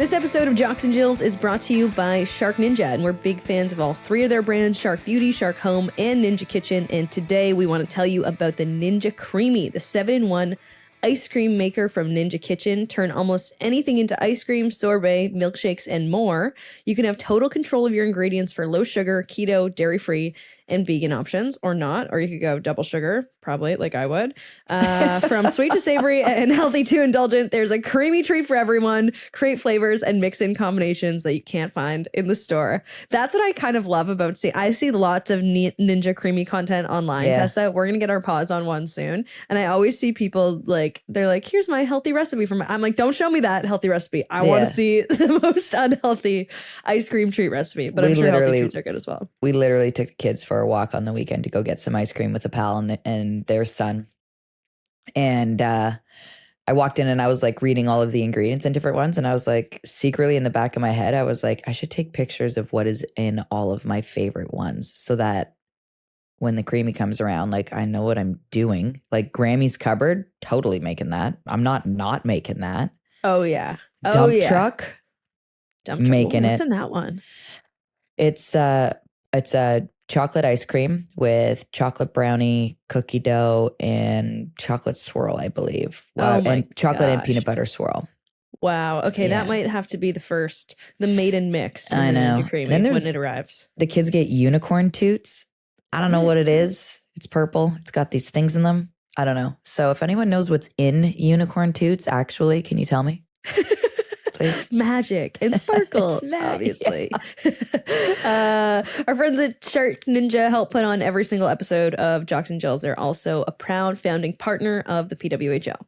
This episode of Jocks and Jills is brought to you by SharkNinja, and we're big fans of all three of their brands, Shark Beauty, Shark Home, and Ninja Kitchen. And today we want to tell you about the Ninja Creamy, the 7-in-1 ice cream maker from Ninja Kitchen. Turn almost anything into ice cream, sorbet, milkshakes, and more. You can have total control of your ingredients for low sugar, keto, dairy-free, and vegan options, or not, or you could go double sugar, probably, like I would. From sweet to savory and healthy to indulgent, there's a creamy treat for everyone. Create flavors and mix in combinations that you can't find in the store. That's what I kind of love about I see lots of Ninja Creamy content online, Tessa. We're going to get our paws on one soon. And I always see people they're like, here's my healthy recipe from I'm like, don't show me that healthy recipe. I want to see the most unhealthy ice cream treat recipe. But I'm sure healthy treats are good as well. We literally took the kids for a walk on the weekend to go get some ice cream with a pal and their son. And I walked in and I was like reading all of the ingredients in different ones. And I was like, secretly in the back of my head, I was like, I should take pictures of what is in all of my favorite ones so that when the creamy comes around, like I know what I'm doing. Like Grammy's cupboard, totally making that. I'm not making that. Oh yeah. Dump truck. Making What's it. in that one? It's a chocolate ice cream with chocolate brownie, cookie dough, and chocolate swirl, I believe. And chocolate and peanut butter swirl. Wow. Okay, that might have to be the maiden mix. I know. Ninja Creamy when it arrives. The kids get unicorn toots. I don't know what it is. It's purple. It's got these things in them. I don't know. So if anyone knows what's in unicorn toots, actually, can you tell me? Please. Magic and sparkles, obviously. Our friends at SharkNinja help put on every single episode of Jocks and Jills. They're also a proud founding partner of the PWHL.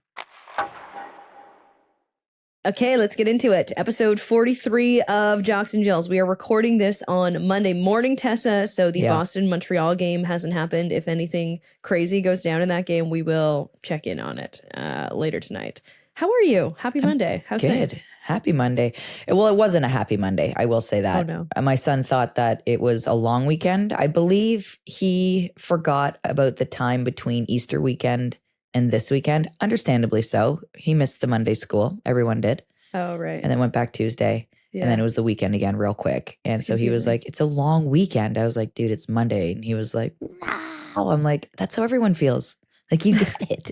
Okay, let's get into it. Episode 43 of Jocks and Jills. We are recording this on Monday morning, Tessa. So the Boston-Montreal game hasn't happened. If anything crazy goes down in that game, we will check in on it later tonight. How are you? Happy Monday. How's things? Happy Monday. Well, it wasn't a happy Monday. I will say that. Oh, no. My son thought that it was a long weekend. I believe he forgot about the time between Easter weekend and this weekend. Understandably so. He missed the Monday school. Everyone did. Oh, right. And then went back Tuesday. Yeah. And then it was the weekend again real quick. And so he was like, it's a long weekend. I was like, dude, it's Monday. And he was like, wow. I'm like, that's how everyone feels. Like, you get it.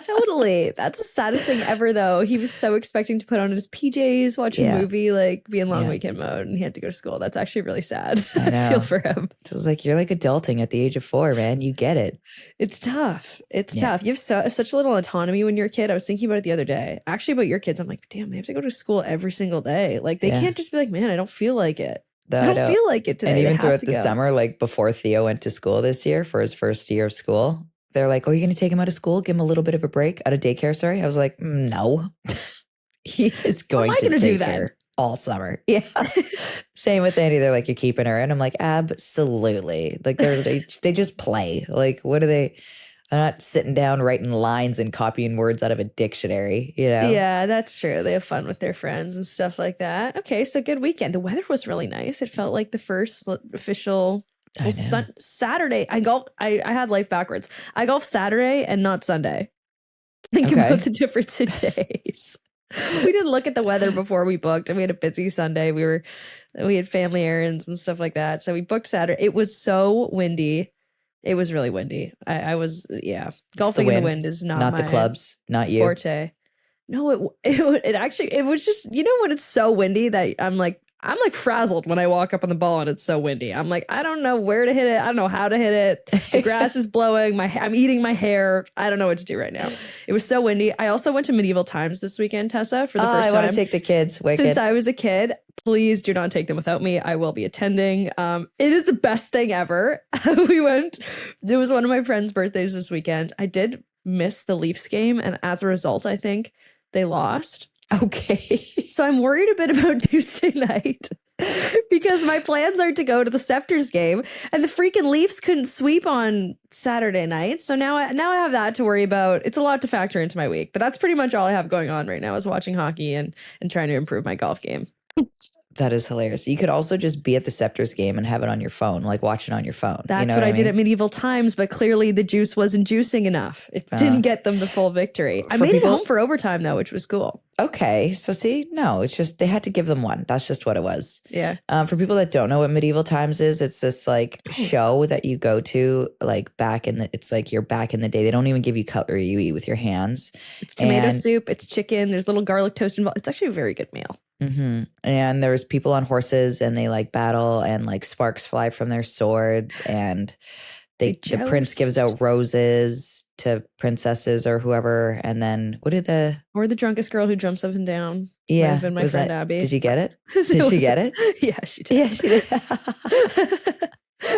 Totally. That's the saddest thing ever, though. He was so expecting to put on his PJs, watch a movie, like be in long weekend mode, and he had to go to school. That's actually really sad. I feel for him. It was like, you're like adulting at the age of 4, man. You get it. It's tough. It's tough. You have such little autonomy when you're a kid. I was thinking about it the other day. Actually, about your kids. I'm like, damn, they have to go to school every single day. Like, they can't just be like, man, I don't feel like it. I don't feel like it today. And even throughout the summer, like before Theo went to school this year for his first year of school, they're like, oh, you're going to take him out of school? Give him a little bit of a break? Out of daycare, sorry? I was like, no. He is going to do that all summer. Yeah. Same with Andy. They're like, you're keeping her. And I'm like, absolutely. Like, they just play. Like, what are they? They're not sitting down writing lines and copying words out of a dictionary, you know? Yeah, that's true. They have fun with their friends and stuff like that. Okay, so good weekend. The weather was really nice. It felt like the first official... Saturday, I had life backwards. I golfed Saturday and not Sunday. Think about the difference in days. We didn't look at the weather before we booked, and we had a busy Sunday. We had family errands and stuff like that. So we booked Saturday. It was so windy. It was really windy. I was golfing in the wind is not the clubs, not you. Forte. No, it was just, you know, when it's so windy that I'm like frazzled when I walk up on the ball and it's so windy. I'm like, I don't know where to hit it. I don't know how to hit it. The grass is blowing. I'm eating my hair. I don't know what to do right now. It was so windy. I also went to Medieval Times this weekend, Tessa, for the first time. I want to take the kids. Wicked. Since I was a kid. Please do not take them without me. I will be attending. It is the best thing ever. We went. It was one of my friend's birthdays this weekend. I did miss the Leafs game, and as a result, I think they lost. Okay. So I'm worried a bit about Tuesday night because my plans are to go to the Scepters game, and the freaking Leafs couldn't sweep on Saturday night. So now I have that to worry about. It's a lot to factor into my week, but that's pretty much all I have going on right now is watching hockey and trying to improve my golf game. That is hilarious. You could also just be at the Scepters game and have it on your phone, like watch it on your phone. That's you know what I did mean? at medieval times, but clearly the juice wasn't juicing enough. It didn't get them the full victory. I made it home for overtime though, which was cool. Okay. So see, no, it's just they had to give them one. That's just what it was. Yeah. For people that don't know what medieval times is, it's this like show that you go to like it's like you're back in the day. They don't even give you cutlery. You eat with your hands. It's tomato soup. It's chicken. There's little garlic toast involved. It's actually a very good meal. Mm-hmm. And there's people on horses and they like battle and like sparks fly from their swords and the prince gives out roses to princesses or whoever. And then or the drunkest girl who jumps up and down. Yeah. Might have been my friend Abby. Did you get it? Did she get it? Yeah, she did. Yeah, she did.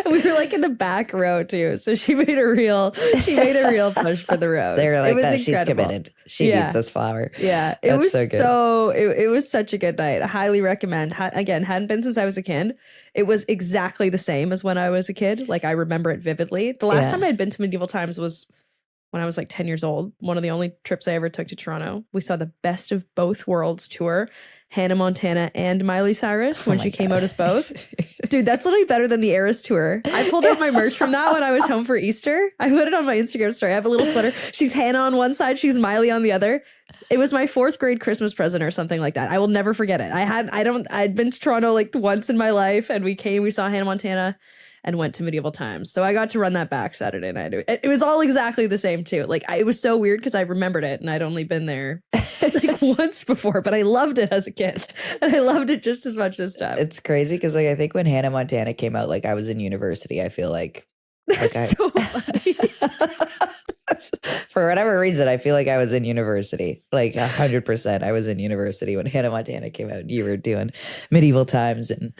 We were like in the back row too, so she made a real push for the rose. They were like, it was that she's committed. She needs this flower. Yeah, it was so good. It was such a good night. I highly recommend. Again, hadn't been since I was a kid. It was exactly the same as when I was a kid. Like I remember it vividly. The last time I had been to medieval times was when I was like 10 years old. One of the only trips I ever took to Toronto. We saw the Best of Both Worlds tour. Hannah Montana and Miley Cyrus when she came out as both. Dude, that's literally better than the Eras tour. I pulled out my merch from that when I was home for Easter. I put it on my Instagram story. I have a little sweater. She's Hannah on one side, she's Miley on the other. It was my 4th grade Christmas present or something like that. I will never forget it. I'd been to Toronto like once in my life and we saw Hannah Montana and went to medieval times. So I got to run that back Saturday night. It was all exactly the same too. Like it was so weird because I remembered it and I'd only been there like once before, but I loved it as a kid and I loved it just as much this time. It's crazy because like I think when Hannah Montana came out, like I was in university. I feel like so funny. For whatever reason, I feel like I was in university. Like 100%, I was in university when Hannah Montana came out. And you were doing medieval times and.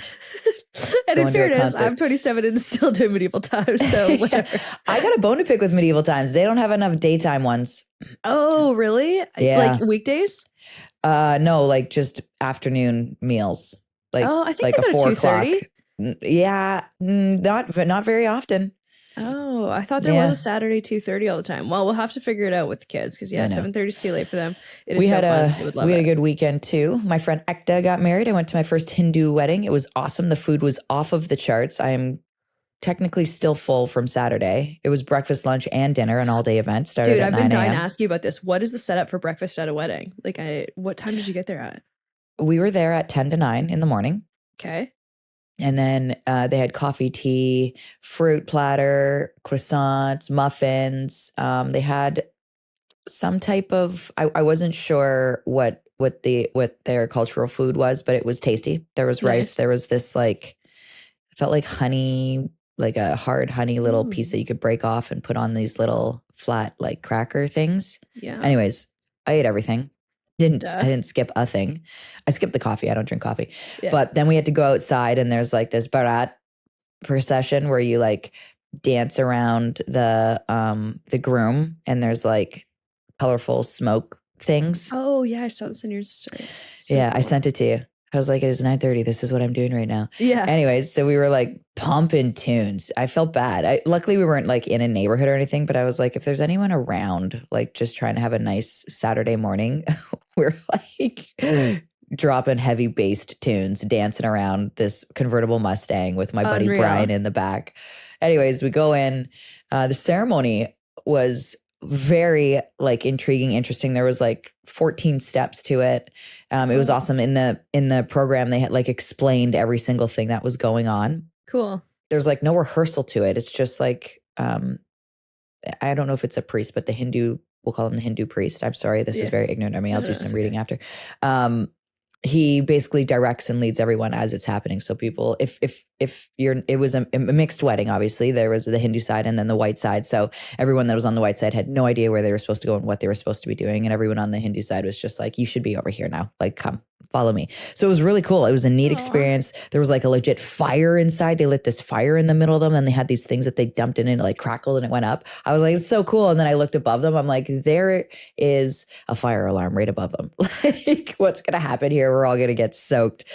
And in fairness, I'm 27 and still doing medieval times. So whatever. I got a bone to pick with medieval times. They don't have enough daytime ones. Oh, really? Yeah. Like weekdays? No, like just afternoon meals. Like I think like they a go 4 to o'clock. 2:30. Yeah, not very often. Oh, I thought there was a Saturday 2:30 all the time. Well, we'll have to figure it out with the kids because 7:30 is too late for them. We had a good weekend too. My friend Ekta got married. I went to my first Hindu wedding. It was awesome. The food was off of the charts. I'm technically still full from Saturday. It was breakfast, lunch, and dinner, an all-day event. Started at 9 a.m. Dude, I've been dying to ask you about this. What is the setup for breakfast at a wedding? Like, what time did you get there at? We were there at 10 to 9 in the morning. Okay. And then they had coffee, tea, fruit platter, croissants, muffins. They had some type of I wasn't sure what their cultural food was, but it was tasty. There was rice. There was this like felt like honey, like a hard honey little piece that you could break off and put on these little flat like cracker things. Yeah. Anyways, I ate everything. I didn't skip a thing. I skipped the coffee. I don't drink coffee. Yeah. But then we had to go outside and there's like this barat procession where you like dance around the groom and there's like colorful smoke things. Oh yeah, I saw this in your story. So cool. I sent it to you. I was like, it is 9:30. This is what I'm doing right now. Yeah. Anyways, so we were like pumping tunes. I felt bad. Luckily we weren't like in a neighborhood or anything, but I was like, if there's anyone around, like just trying to have a nice Saturday morning, we're like dropping heavy based tunes, dancing around this convertible Mustang with my buddy Brian in the back. Anyways, we go in. The ceremony was very like intriguing, interesting. There was like 14 steps to it. It was awesome. In the program, they had like explained every single thing that was going on. Cool. There's like no rehearsal to it. It's just like I don't know if it's a priest, but we'll call him the Hindu priest. I'm sorry, this is very ignorant of me. I'll do some reading after. He basically directs and leads everyone as it's happening. So people, it was a mixed wedding, obviously. There was the Hindu side and then the white side. So everyone that was on the white side had no idea where they were supposed to go and what they were supposed to be doing. And everyone on the Hindu side was just like, you should be over here now. Like, come, follow me. So it was really cool. It was a neat experience. There was like a legit fire inside. They lit this fire in the middle of them and they had these things that they dumped in and it like crackled and it went up. I was like, it's so cool. And then I looked above them. I'm like, there is a fire alarm right above them. Like, what's going to happen here? We're all going to get soaked.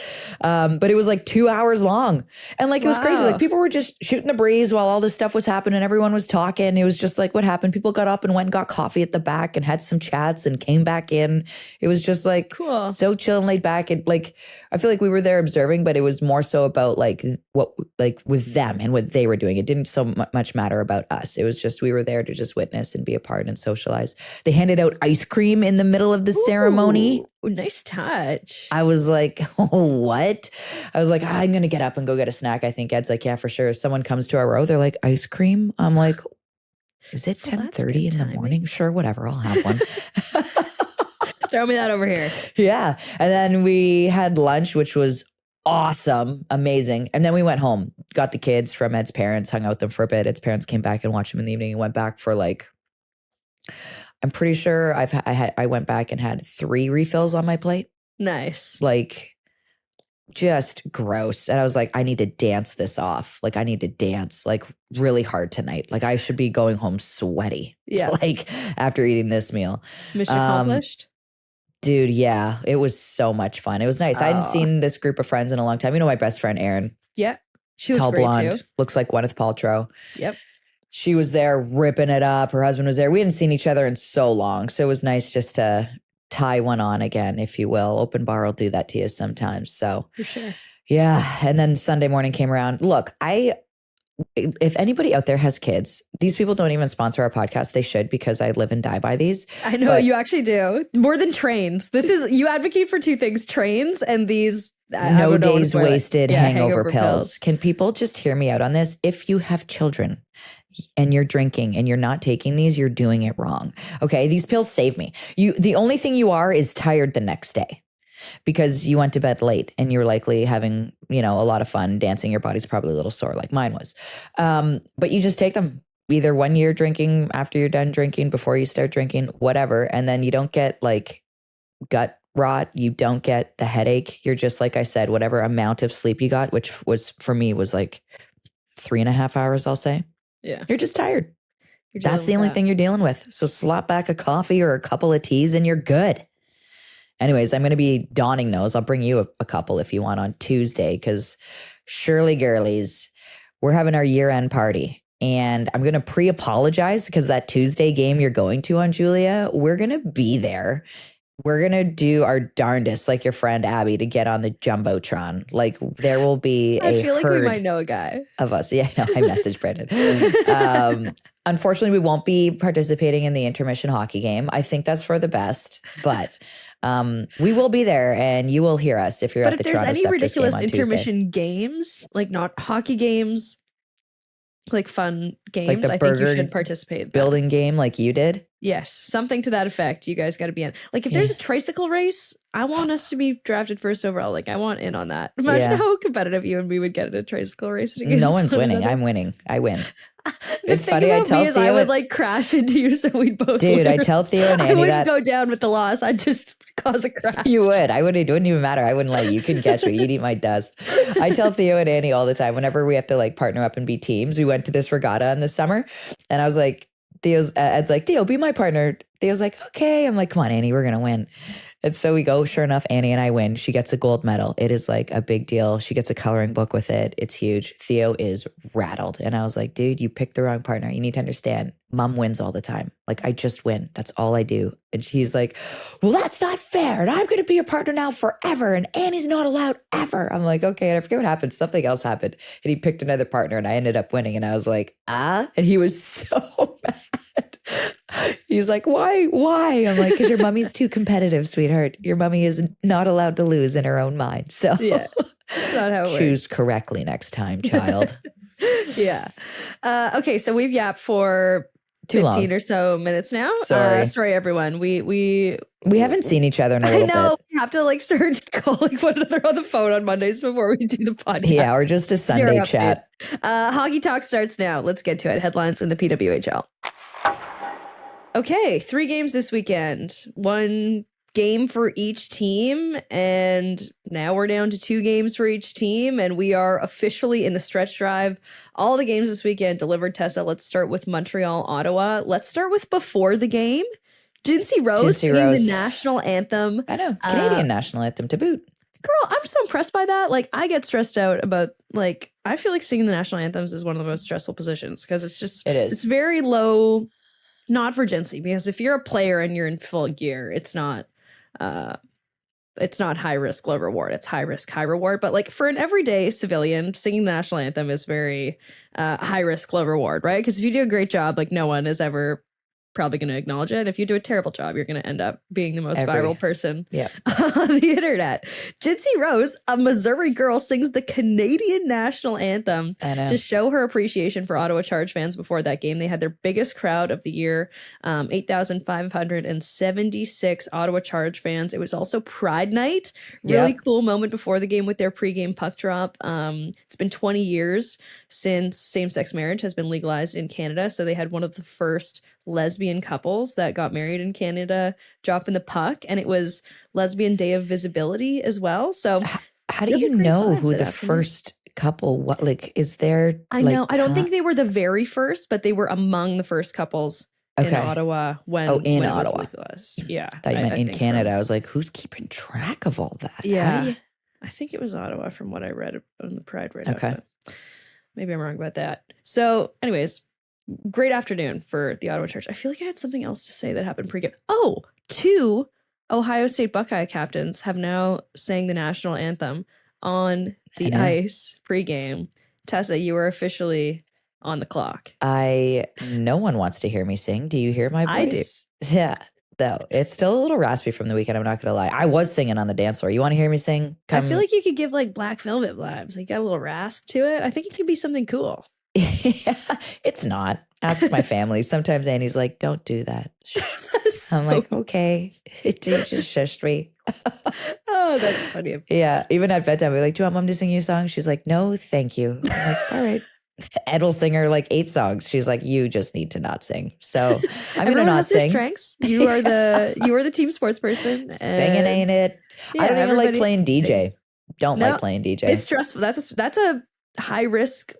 But it was like 2 hours long. And like, it was crazy. Like people were just shooting the breeze while all this stuff was happening. Everyone was talking. It was just like, what happened? People got up and went and got coffee at the back and had some chats and came back in. It was just like so chill and laid back. back and like, I feel like we were there observing, but it was more so about like what, like with them and what they were doing. It didn't so much matter about us. It was just, we were there to just witness and be a part and socialize. They handed out ice cream in the middle of the ceremony. Nice touch. I was like, oh, what? I was like, I'm going to get up and go get a snack. I think Ed's like, yeah, for sure. Someone comes to our row. They're like, ice cream. I'm like, is it 10:30 in the morning? Sure, whatever. I'll have one. Throw me that over here. Yeah. And then we had lunch, which was awesome, amazing. And then we went home, got the kids from Ed's parents, hung out with them for a bit. Ed's parents came back and watched them in the evening and went back for like, I'm pretty sure I went back and had 3 refills on my plate. Nice. Like just gross. And I was like, I need to dance this off. Like I need to dance like really hard tonight. Like I should be going home sweaty. Yeah. Like after eating this meal. Mission accomplished. Dude, yeah, it was so much fun. It was nice. I hadn't seen this group of friends in a long time. You know my best friend, Erin. Yeah. She was tall, great blonde, too. looks like Gwyneth Paltrow. Yep. She was there ripping it up. Her husband was there. We hadn't seen each other in so long. So it was nice just to tie one on again, if you will. Open bar will do that to you sometimes. So for sure. Yeah. And then Sunday morning came around. Look, if anybody out there has kids, these people don't even sponsor our podcast. They should, because I live and die by these. I know you actually do. More than trains. This is, you advocate for 2 things, trains and these no days wasted hangover pills. Can people just hear me out on this? If you have children and you're drinking and you're not taking these, you're doing it wrong. Okay. These pills save me. The only thing you are is tired the next day, because you went to bed late and you're likely having, a lot of fun dancing. Your body's probably a little sore like mine was. But you just take them either when you're drinking, after you're done drinking, before you start drinking, whatever. And then you don't get like gut rot. You don't get the headache. You're just, like I said, whatever amount of sleep you got, which was for me was like 3.5 hours, I'll say. Yeah. You're just tired. That's the only thing you're dealing with. So slap back a coffee or a couple of teas and you're good. Anyways, I'm going to be donning those. I'll bring you a couple if you want on Tuesday, because Shirley Girlies, we're having our year-end party. And I'm going to pre-apologize because that Tuesday game you're going to on Julia, we're going to be there. We're going to do our darndest, like your friend Abby, to get on the Jumbotron. Like there will be I feel like we might know a guy. Of us. Yeah, I know. I messaged Brendan. Unfortunately, we won't be participating in the intermission hockey game. I think that's for the best. But we will be there and you will hear us if you're at the Toronto Septors game on Tuesday. But if there's any ridiculous intermission games, like not hockey games, like fun games, like the I think you should participate. Building game like you did? Yes, something to that effect. You guys got to be in. Like if there's a tricycle race, I want us to be drafted first overall. Like I want in on that. Imagine how competitive you and me would get in a tricycle race. No one's winning. Another. I'm winning. I win. It's funny. I tell Theo, I would like crash into you, so we'd both. Dude, I tell Theo and Annie I wouldn't that go down with the loss. I'd just cause a crash. You would. I wouldn't. It wouldn't even matter. I wouldn't let you can catch me. You'd eat my dust. I tell Theo and Annie all the time. Whenever we have to like partner up and be teams, we went to this regatta in the summer, and I was like, Ed's like, Theo, be my partner. Theo's like, okay. I'm like, come on, Annie, we're gonna win. And so we go, sure enough, Annie and I win. She gets a gold medal. It is like a big deal. She gets a coloring book with it. It's huge. Theo is rattled. And I was like, dude, you picked the wrong partner. You need to understand, mom wins all the time. Like, I just win. That's all I do. And she's like, well, that's not fair. And I'm going to be your partner now forever. And Annie's not allowed ever. I'm like, okay. And I forget what happened. Something else happened. And he picked another partner and I ended up winning. And I was like, ah. And he was so mad. He's like, why? I'm like, because your mummy's too competitive, sweetheart. Your mummy is not allowed to lose in her own mind. So yeah, that's not how it choose works. Correctly next time, child. Yeah. Okay, so we've yapped for 15 or so minutes now. Sorry, everyone. We haven't seen each other in a little bit. I know. We have to like start calling one another on the phone on Mondays before we do the podcast. Yeah, or just a Sunday chat. Hockey talk starts now. Let's get to it. Headlines in the PWHL. Okay, 3 games this weekend. 1 game for each team, and now we're down to 2 games for each team, and we are officially in the stretch drive. All the games this weekend delivered. Tessa, let's start with Montreal, Ottawa. Let's start with before the game. Jinsey Rose singing the national anthem. I know, Canadian national anthem to boot. Girl, I'm so impressed by that. Like, I get stressed out about, like, I feel like singing the national anthems is one of the most stressful positions because it's just, it's very low. Not for Jinsey, because if you're a player and you're in full gear, it's not it's not high risk, low reward. It's high risk, high reward. But like for an everyday civilian, singing the national anthem is very high risk, low reward, right? Because if you do a great job, like no one is ever probably going to acknowledge it. If you do a terrible job, you're going to end up being the most viral person on the internet. Jitsi Rose, a Missouri girl, sings the Canadian national anthem to show her appreciation for Ottawa Charge fans before that game. They had their biggest crowd of the year, 8,576 Ottawa Charge fans. It was also Pride Night. Really cool moment before the game with their pregame puck drop. It's been 20 years since same-sex marriage has been legalized in Canada. So they had one of the first lesbian couples that got married in Canada dropping the puck, and it was Lesbian Day of Visibility as well. So how do you know who the first couple, what, like, is there, I know, I don't think they were the very first, but they were among the first couples in Ottawa when Ottawa. It was legalized. Yeah. I thought you meant in Canada. I was like, who's keeping track of all that? Yeah. I think it was Ottawa from what I read on the Pride write-up. Okay. Maybe I'm wrong about that. So anyways, great afternoon for the Ottawa Charge. I feel like I had something else to say that happened pre-game. Oh, 2 Ohio State Buckeye captains have now sang the national anthem on the ice pre-game. Tessa, you are officially on the clock. No one wants to hear me sing. Do you hear my voice? I do. Yeah. Though it's still a little raspy from the weekend. I'm not going to lie. I was singing on the dance floor. You want to hear me sing? I feel like you could give like Black Velvet vibes. Like got a little rasp to it. I think it could be something cool. It's not. Ask my family. Sometimes Annie's like, don't do that. I'm like, okay. You just shushed me. Oh, that's funny. Yeah. Even at bedtime, we're like, do you want mom to sing you a song? She's like, no, thank you. I'm like, all right. Ed will sing her like 8 songs. She's like, you just need to not sing. So I'm going to not sing. Strengths. You are the team sports person. Singing ain't it. Yeah, I don't even like playing DJ. Don't like playing DJ. It's stressful. That's a high risk,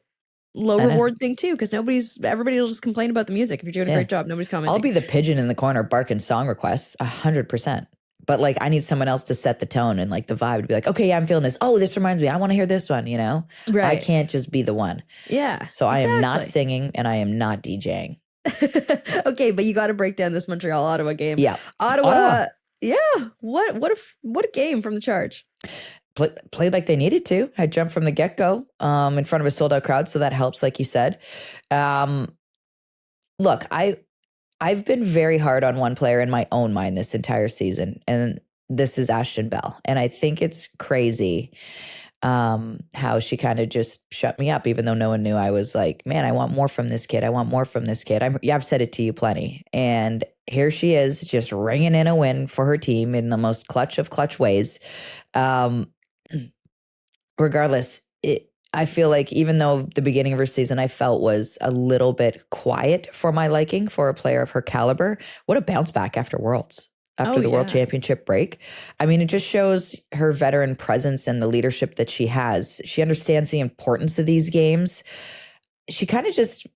low reward thing too, because everybody will just complain about the music. If you're doing a great job, nobody's commenting. I'll be the pigeon in the corner barking song requests 100%. But like, I need someone else to set the tone and like the vibe to be like, okay, yeah, I'm feeling this. Oh, this reminds me. I want to hear this one, you know? Right. I can't just be the one. Yeah. So I am not singing and I am not DJing. Okay, but you got to break down this Montreal Ottawa game. Yeah. Ottawa. Yeah. What a game from the Charge. Played like they needed to. I jumped from the get-go in front of a sold-out crowd, so that helps, like you said. Look, I've been very hard on one player in my own mind this entire season, and this is Ashton Bell. And I think it's crazy how she kind of just shut me up, even though no one knew. I was like, man, I want more from this kid. I want more from this kid. I've said it to you plenty. And here she is, just ringing in a win for her team in the most clutch of clutch ways. Regardless, I feel like even though the beginning of her season I felt was a little bit quiet for my liking for a player of her caliber, what a bounce back after Worlds, after the World Championship break. I mean, it just shows her veteran presence and the leadership that she has. She understands the importance of these games. She kind of just,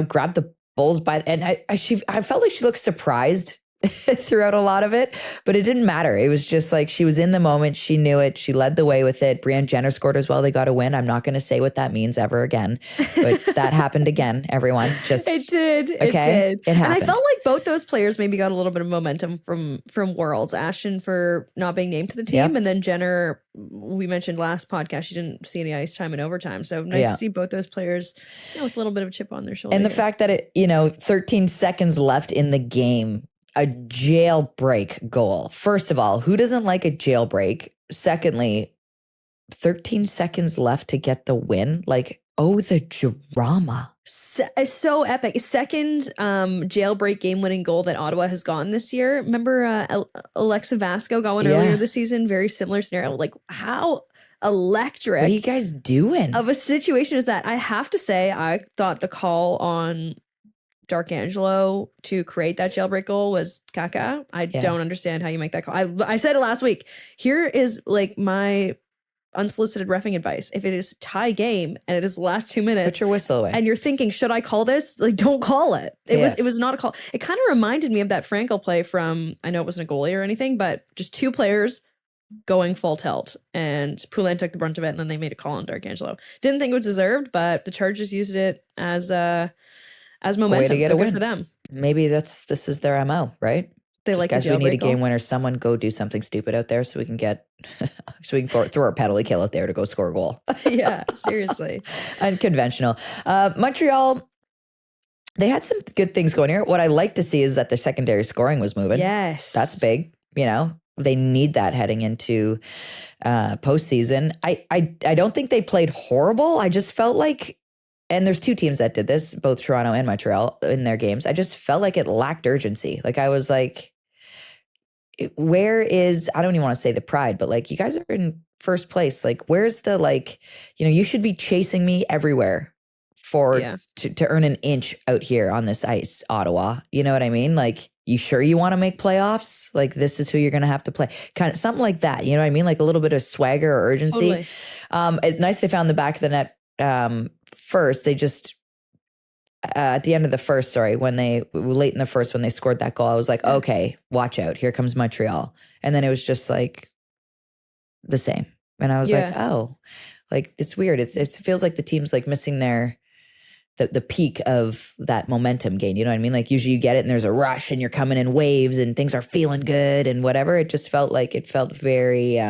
grabbed the Bulls by, and I felt like she looked surprised throughout a lot of it, but it didn't matter. It was just like she was in the moment. She knew it. She led the way with it. Brianne Jenner scored as well. They got a win. I'm not going to say what that means ever again, but that happened again, everyone. It did. Okay? It did. It happened. And I felt like both those players maybe got a little bit of momentum from Worlds. Ashton for not being named to the team, and then Jenner, we mentioned last podcast, she didn't see any ice time in overtime. So nice to see both those players with a little bit of a chip on their shoulder. And the fact that it, 13 seconds left in the game, a jailbreak goal. First of all, who doesn't like a jailbreak? Secondly, 13 seconds left to get the win. Like, the drama. So epic. Second jailbreak game-winning goal that Ottawa has gotten this year. Remember Alexa Vasco got one earlier this season? Very similar scenario. Like, how electric. What are you guys doing? Of a situation is that? I have to say, I thought the call on D'Arcangelo to create that jailbreak goal was caca. I don't understand how you make that call. I said it last week. Here is like my unsolicited reffing advice. If it is tie game and it is the last 2 minutes, put your whistle away. And you're thinking, should I call this? Like, don't call it. It was not a call. It kind of reminded me of that Frankel play from, I know it wasn't a goalie or anything, but just 2 players going full tilt, and Poulin took the brunt of it, and then they made a call on D'Arcangelo. Didn't think it was deserved, but the Chargers used it as momentum. To get so a good win for them. Maybe this is their MO, right? They like guys, the we need a jailbreak game goal. winner. Someone go do something stupid out there so we can get, so we can throw our penalty kill out there to go score a goal. Yeah, seriously. Unconventional. Montreal, they had some good things going here. What I like to see is that the secondary scoring was moving. Yes. That's big. You know, they need that heading into postseason. I don't think they played horrible. I just felt like, and there's two teams that did this, both Toronto and Montreal in their games. I just felt like it lacked urgency. Like I was like, where is, I don't even want to say the pride, but like you guys are in first place. Like where's the like, you know, you should be chasing me everywhere to earn an inch out here on this ice, Ottawa. You know what I mean? Like, you sure you want to make playoffs? Like this is who you're going to have to play. Kind of something like that. You know what I mean? Like a little bit of swagger or urgency. Totally. It's nice they found the back of the net first. They just, at the end of the first, late in the first, when they scored that goal, I was like, okay, watch out. Here comes Montreal. And then it was just like the same. And I was like, oh, like it's weird. It feels like the team's like missing the peak of that momentum gain. You know what I mean? Like usually you get it and there's a rush and you're coming in waves and things are feeling good and whatever. It just felt very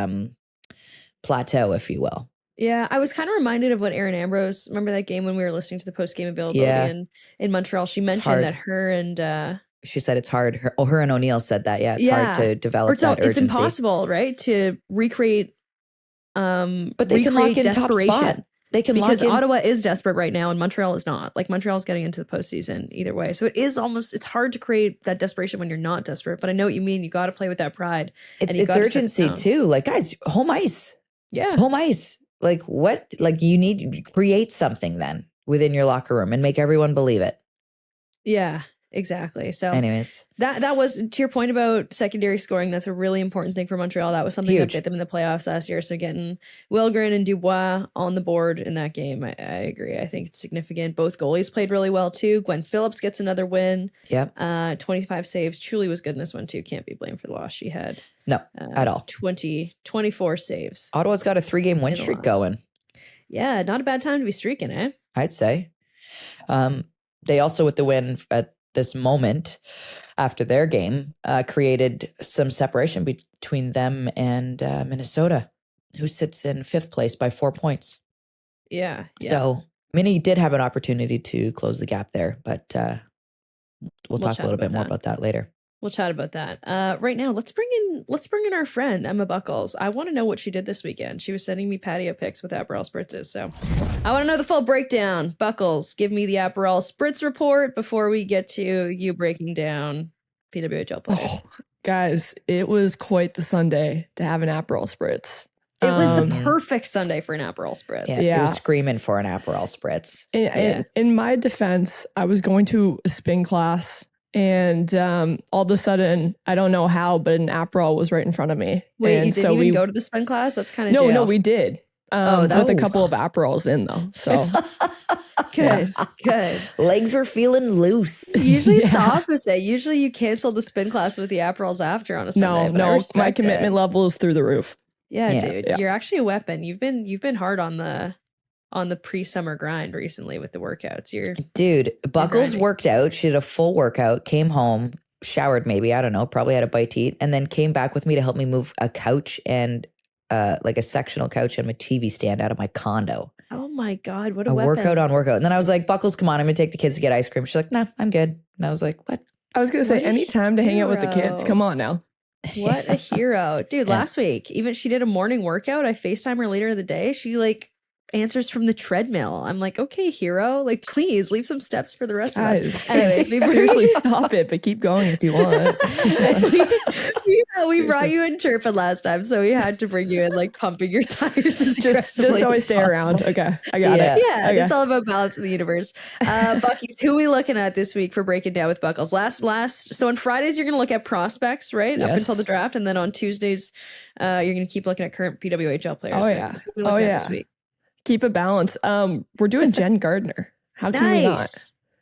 plateau, if you will. Yeah, I was kind of reminded of what Erin Ambrose, remember that game when we were listening to the post-game availability in Montreal? She mentioned that her and she said it's hard. Her and O'Neill said that. Yeah, it's hard to develop that urgency. It's impossible, right? To recreate but they can lock in desperation. Top spot. They can because Ottawa is desperate right now and Montreal is not. Like Montreal's getting into the postseason either way. So it's hard to create that desperation when you're not desperate. But I know what you mean. You got to play with that pride. It's urgency too. Like guys, home ice. Yeah. Home ice. Like what? Like you need to create something then within your locker room and make everyone believe it. Yeah, exactly. So anyways, that was, to your point about secondary scoring, that's a really important thing for Montreal. That was something that bit them in the playoffs last year. So getting Wilgren and Dubois on the board in that game, I agree. I think it's significant. Both goalies played really well too. Gwen Phillips gets another win. Yep. 25 saves. Truly was good in this one too. Can't be blamed for the loss. She had at all. 24 saves. Ottawa's got a 3-game win streak going. Yeah, not a bad time to be streaking, eh? I'd say. They also, with the win at this moment after their game, created some separation between them and Minnesota, who sits in 5th place by 4 points. Yeah. So Minnie did have an opportunity to close the gap there, but we'll talk a little bit more about that later. We'll chat about that. Right now, let's bring in our friend Emma Buckles. I want to know what she did this weekend. She was sending me patio pics with Aperol spritzes, so I want to know the full breakdown. Buckles, give me the Aperol spritz report before we get to you breaking down PWHL players. Oh, guys, it was quite the Sunday to have an Aperol spritz. It was the perfect Sunday for an Aperol spritz. Yeah. It was screaming for an Aperol spritz. In my defense, I was going to a spin class. And all of a sudden, I don't know how, but an Aperol was right in front of me. Wait, and you didn't even go to the spin class? That's kind of No, we did. There's a couple of Aperols in though, so good. Legs were feeling loose. Usually it's the opposite. Usually you cancel the spin class with the Aperols after on a Sunday. No, my commitment level is through the roof. Yeah, dude, you're actually a weapon. You've been hard on the pre-summer grind recently with the workouts. Dude, Buckles worked out. She did a full workout, came home, showered maybe, I don't know, probably had a bite to eat, and then came back with me to help me move a couch and like a sectional couch and my TV stand out of my condo. Oh my God, what a weapon. Workout on workout. And then I was like, Buckles, come on, I'm going to take the kids to get ice cream. She's like, nah, I'm good. And I was like, what? I was going to say, any time to hang out with the kids. Come on now. What a hero. Dude, last week, even she did a morning workout. I FaceTime her later in the day. She answers from the treadmill. I'm like, okay, hero, please leave some steps for the rest of us. Anyways, seriously, stop it, but keep going if you want. we brought you in chirping last time, so we had to bring you in pumping your tires just so I stay around. Okay, I got it. Yeah, okay. It's all about balance in the universe. Bucky's, who are we looking at this week for breaking down with Buckles? So on Fridays you're going to look at prospects, right? Yes. Up until the draft, and then on Tuesdays you're going to keep looking at current PWHL players. Oh yeah. This week? Keep a balance. We're doing Jen Gardiner. How can we not?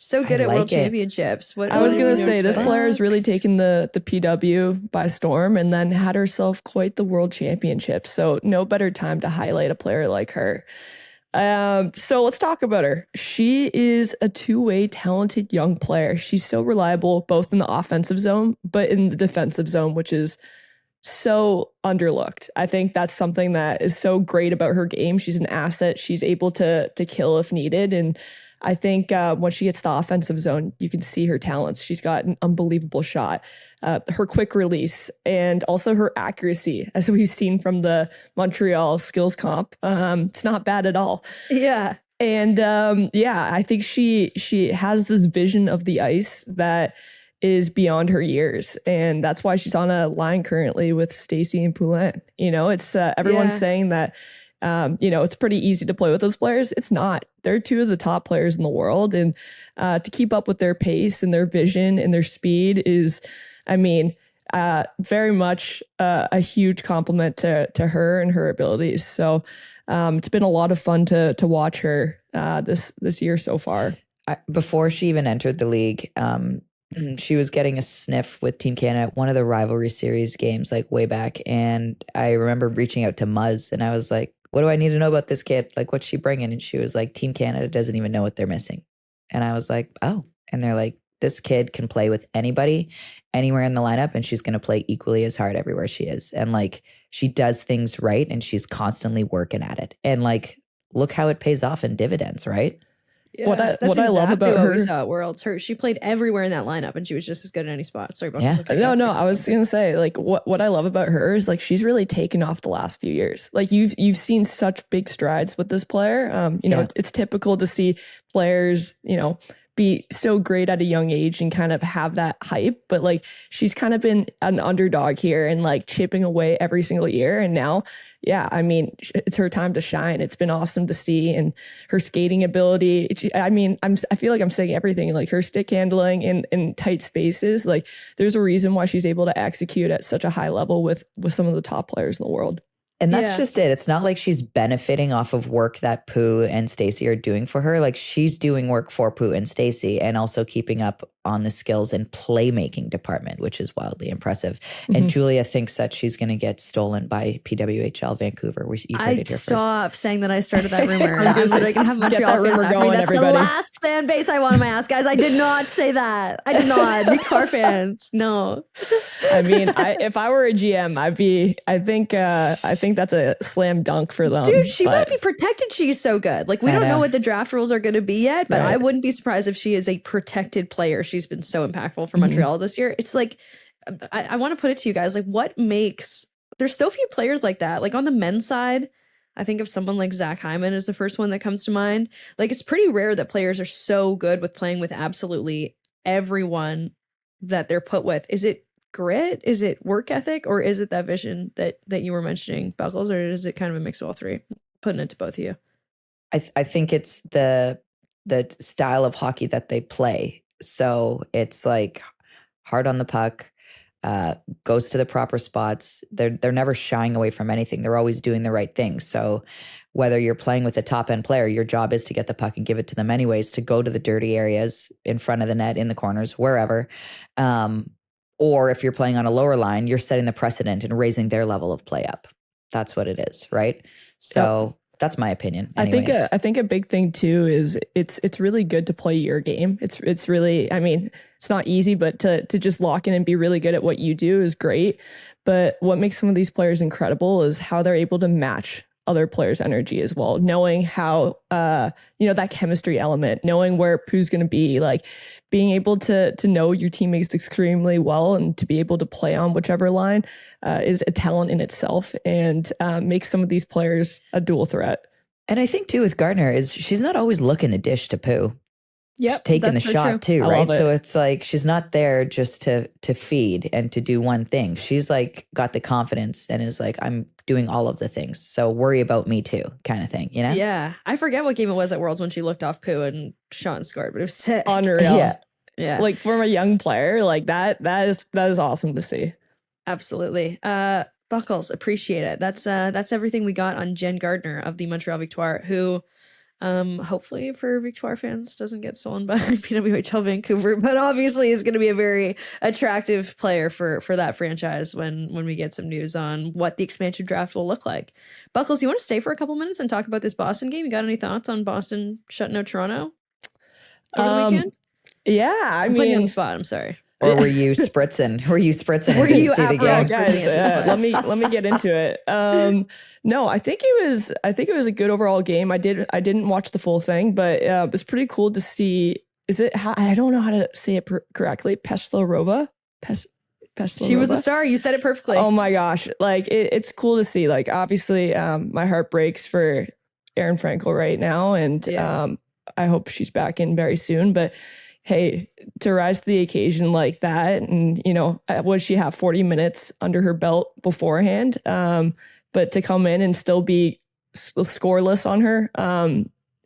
So good at World Championships. I was going to say, this player has really taken the PW by storm and then had herself quite the World Championship. So no better time to highlight a player like her. So let's talk about her. She is a two-way talented young player. She's so reliable both in the offensive zone, but in the defensive zone, which is so underlooked. I think that's something that is so great about her game. She's an asset. She's able to kill if needed. And I think when she gets the offensive zone, you can see her talents. She's got an unbelievable shot. Her quick release and also her accuracy, as we've seen from the Montreal skills comp. It's not bad at all. Yeah. And I think she has this vision of the ice that is beyond her years, and that's why she's on a line currently with Stacey and Poulin. It's everyone's saying that it's pretty easy to play with those players. It's not. They're two of the top players in the world, and to keep up with their pace and their vision and their speed is, very much a huge compliment to her and her abilities. So it's been a lot of fun to watch her this year so far. Before she even entered the league, she was getting a sniff with Team Canada at one of the rivalry series games, like way back. And I remember reaching out to Muzz and I was like, what do I need to know about this kid? Like, what's she bringing? And she was like, Team Canada doesn't even know what they're missing. And I was like, oh. And they're like, this kid can play with anybody, anywhere in the lineup, and she's going to play equally as hard everywhere she is. And like, she does things right and she's constantly working at it. And like, look how it pays off in dividends, right? Yeah, what I love about her, we saw at Worlds. She played everywhere in that lineup, and she was just as good at any spot. Sorry about that. No. I was gonna say, like, what I love about her is like she's really taken off the last few years. Like you've seen such big strides with this player. It's typical to see players, be so great at a young age and kind of have that hype, but like she's kind of been an underdog here and like chipping away every single year, and now. Yeah, it's her time to shine. It's been awesome to see, and her skating ability. I feel like I'm saying everything. Like her stick handling in tight spaces. Like there's a reason why she's able to execute at such a high level with some of the top players in the world. And that's just it. It's not like she's benefiting off of work that Pooh and Stacey are doing for her. Like she's doing work for Pooh and Stacey and also keeping up on the skills and playmaking department, which is wildly impressive. Mm-hmm. And Julia thinks that she's going to get stolen by PWHL Vancouver. You've heard it here first. Stop saying that I started that rumor. I can have Montreal fans after me. That's everybody. The last fan base I want to ask, guys. I did not say that. I did not. You Tar fans, no. If I were a GM, I think that's a slam dunk for them. Dude, she might be protected. She's so good. Like we don't know what the draft rules are going to be yet, but I wouldn't be surprised if she is a protected player. She's been so impactful for Montreal this year. It's like, I want to put it to you guys, like what makes, there's so few players like that. Like on the men's side, I think of someone like Zach Hyman is the first one that comes to mind. Like it's pretty rare that players are so good with playing with absolutely everyone that they're put with. Is it grit? Is it work ethic? Or is it that vision that you were mentioning, Buckles? Or is it kind of a mix of all three? Putting it to both of you. I think it's the style of hockey that they play. So it's like hard on the puck, goes to the proper spots. They're never shying away from anything. They're always doing the right thing. So whether you're playing with a top end player, your job is to get the puck and give it to them anyways, to go to the dirty areas in front of the net, in the corners, wherever. Or if you're playing on a lower line, you're setting the precedent and raising their level of play up. That's what it is, right? So that's my opinion. Anyways. I think a big thing too is it's really good to play your game. It's really, it's not easy, but to just lock in and be really good at what you do is great. But what makes some of these players incredible is how they're able to match other players' energy as well, knowing how that chemistry element, knowing where Pooh's going to be, like being able to know your teammates extremely well and to be able to play on whichever line is a talent in itself, and makes some of these players a dual threat. And I think too with Gardiner is she's not always looking to dish to Pooh. Yep, she's taking the shot too, right? It. So it's like she's not there just to feed and to do one thing. She's like got the confidence and is like, I'm doing all of the things. So worry about me too, kind of thing, you know? Yeah. I forget what game it was at Worlds when she looked off Pooh and shot and scored, but it was sick. Unreal. Yeah. Like from a young player, like that is awesome to see. Absolutely. Buckles, appreciate it. That's everything we got on Jen Gardiner of the Montreal Victoire, who Hopefully for Victoire fans doesn't get stolen by PWHL Vancouver, but obviously is going to be a very attractive player for that franchise when we get some news on what the expansion draft will look like. Buckles, you want to stay for a couple minutes and talk about this Boston game? You got any thoughts on Boston shutting out Toronto over the weekend? Yeah, I'm putting you on the spot. I'm sorry. Or were you spritzing? Were you spritzing and didn't see the game? Guys, let me get into it. No, I think it was a good overall game. I didn't watch the full thing, but it was pretty cool to see. I don't know how to say it correctly. Peslarova. She was a star. You said it perfectly. Oh my gosh. Like it's cool to see. Like obviously my heart breaks for Erin Frankel right now. And I hope she's back in very soon. But hey, to rise to the occasion like that, and would she have 40 minutes under her belt beforehand? But to come in and still be scoreless on her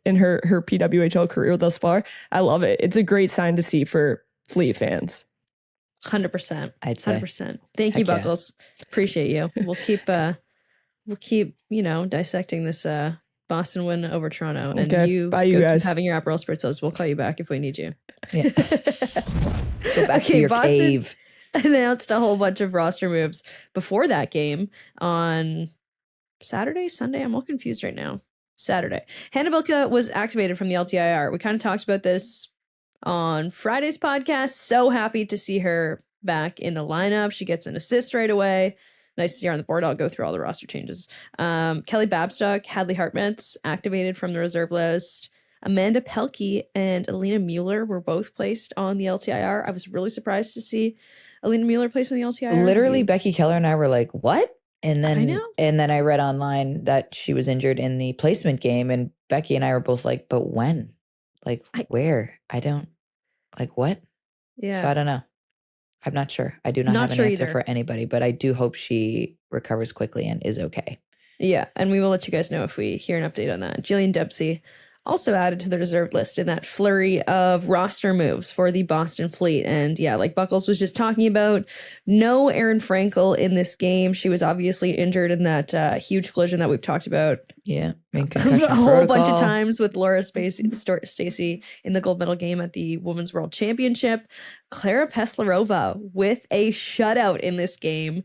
in her PWHL career thus far, I love it. It's a great sign to see for Fleet fans. 100%. I'd say 100%. Thank you, Buckles. Appreciate you. We'll keep dissecting this Boston win over Toronto. And you guys. Keep having your Aperol Spritzos. We'll call you back if we need you. Yeah. Go back to your Boston cave. Announced a whole bunch of roster moves before that game on Saturday, Sunday. I'm all confused right now. Saturday. Hannah Bilka was activated from the LTIR. We kind of talked about this on Friday's podcast. So happy to see her back in the lineup. She gets an assist right away. Nice to see her on the board. I'll go through all the roster changes. Kelly Babstock, Hadley Hartmetz activated from the reserve list. Amanda Pelkey and Alina Mueller were both placed on the LTIR. I was really surprised to see Alina Mueller placed on the LTIR. Literally, Becky Keller and I were like, what? And then I read online that she was injured in the placement game, and Becky and I were both like, but when? Like, where? I don't, like, what? Yeah. So I don't know. I'm not sure. I do not have an answer for anybody, but I do hope she recovers quickly and is okay. Yeah, and we will let you guys know if we hear an update on that. Jillian Dempsey also added to the reserve list in that flurry of roster moves for the Boston Fleet. And yeah, like Buckles was just talking about, no Erin Frankel in this game. She was obviously injured in that huge collision that we've talked about. Yeah, a whole bunch of times with Laura Stacey in the gold medal game at the Women's World Championship. Klara Peslarova with a shutout in this game.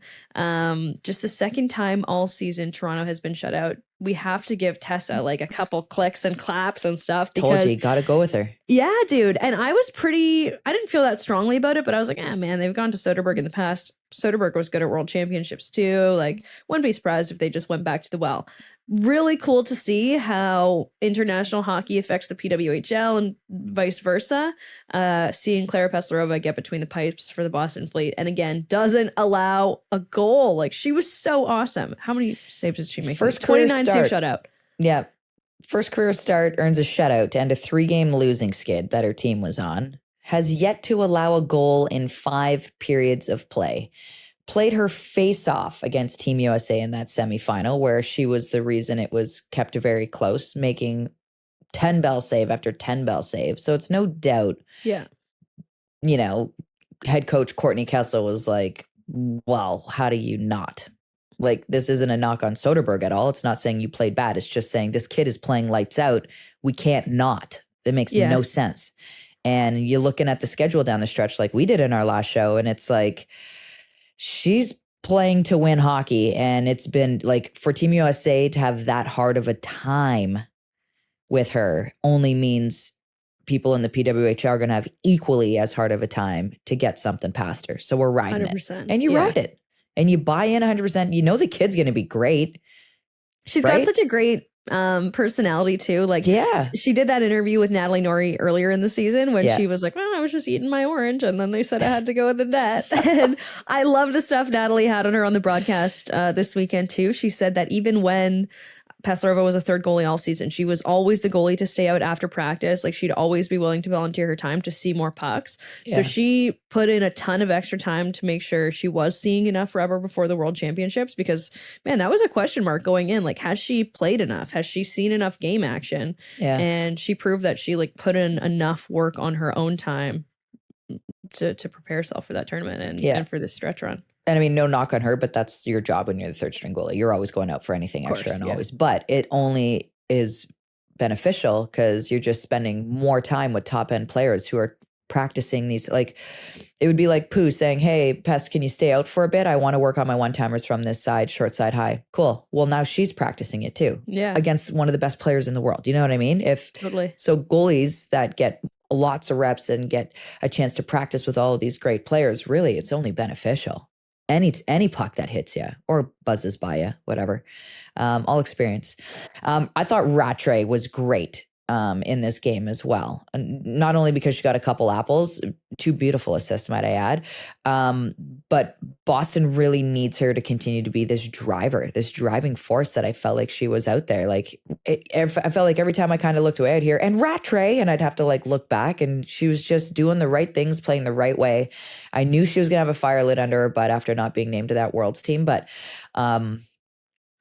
Just the second time all season Toronto has been shut out. We have to give Tessa like a couple clicks and claps and stuff. Because, told you, gotta go with her. Yeah, dude. And I didn't feel that strongly about it, but I was like, man, they've gone to Soderberg in the past. Soderberg was good at World Championships too. Like, wouldn't be surprised if they just went back to the well. Really cool to see how international hockey affects the PWHL and vice versa. Seeing Klara Peslarova get between the pipes for the Boston Fleet, and again, doesn't allow a goal. Like, she was so awesome. How many saves did she make? First 29 save shutout. Yeah. First career start, earns a shutout to end a 3-game losing skid that her team was on. Has yet to allow a goal in 5 periods of play. Played her face off against Team USA in that semifinal, where she was the reason it was kept very close, making 10 bell save after 10 bell save. So it's no doubt, head coach Courtney Kessel was like, well, how do you not? Like, this isn't a knock on Soderberg at all. It's not saying you played bad. It's just saying this kid is playing lights out. We can't not. It makes no sense. And you're looking at the schedule down the stretch like we did in our last show, and it's like, she's playing to win hockey. And it's been like, for Team USA to have that hard of a time with her only means people in the PWHL are going to have equally as hard of a time to get something past her. So we're riding 100%. it. And you ride it. And you buy in 100%. You know the kid's going to be great. She's got such a great personality too. Like, she did that interview with Natalie Norrie earlier in the season when she was like, I was just eating my orange, and then they said I had to go in the net. And I love the stuff Natalie had on her on the broadcast this weekend too. She said that even when Peslarova was a third goalie all season, she was always the goalie to stay out after practice. Like, she'd always be willing to volunteer her time to see more pucks. So she put in a ton of extra time to make sure she was seeing enough rubber before the World Championships, because, man, that was a question mark going in. Like, has she played enough? Has she seen enough game action? Yeah. And she proved that she put in enough work on her own time to prepare herself for that tournament and for this stretch run. And I mean, no knock on her, but that's your job when you're the third string goalie. You're always going out for anything extra and always. But it only is beneficial because you're just spending more time with top end players who are practicing these. Like, it would be like Pooh saying, hey, Pest, can you stay out for a bit? I want to work on my one-timers from this side, short side high. Cool. Well, now she's practicing it too. Yeah. Against one of the best players in the world. You know what I mean? Totally. So goalies that get lots of reps and get a chance to practice with all of these great players, really, it's only beneficial. Any puck that hits you or buzzes by you, whatever. All experience. I thought Rattray was great in this game as well. Not only because she got a couple apples, 2 beautiful assists, might I add, but Boston really needs her to continue to be this driver, this driving force that I felt like she was out there. Like I felt like every time I kind of looked away, I'd hear, and Rattray, and I'd have to like look back, and she was just doing the right things, playing the right way. I knew she was going to have a fire lit under her butt after not being named to that Worlds team, but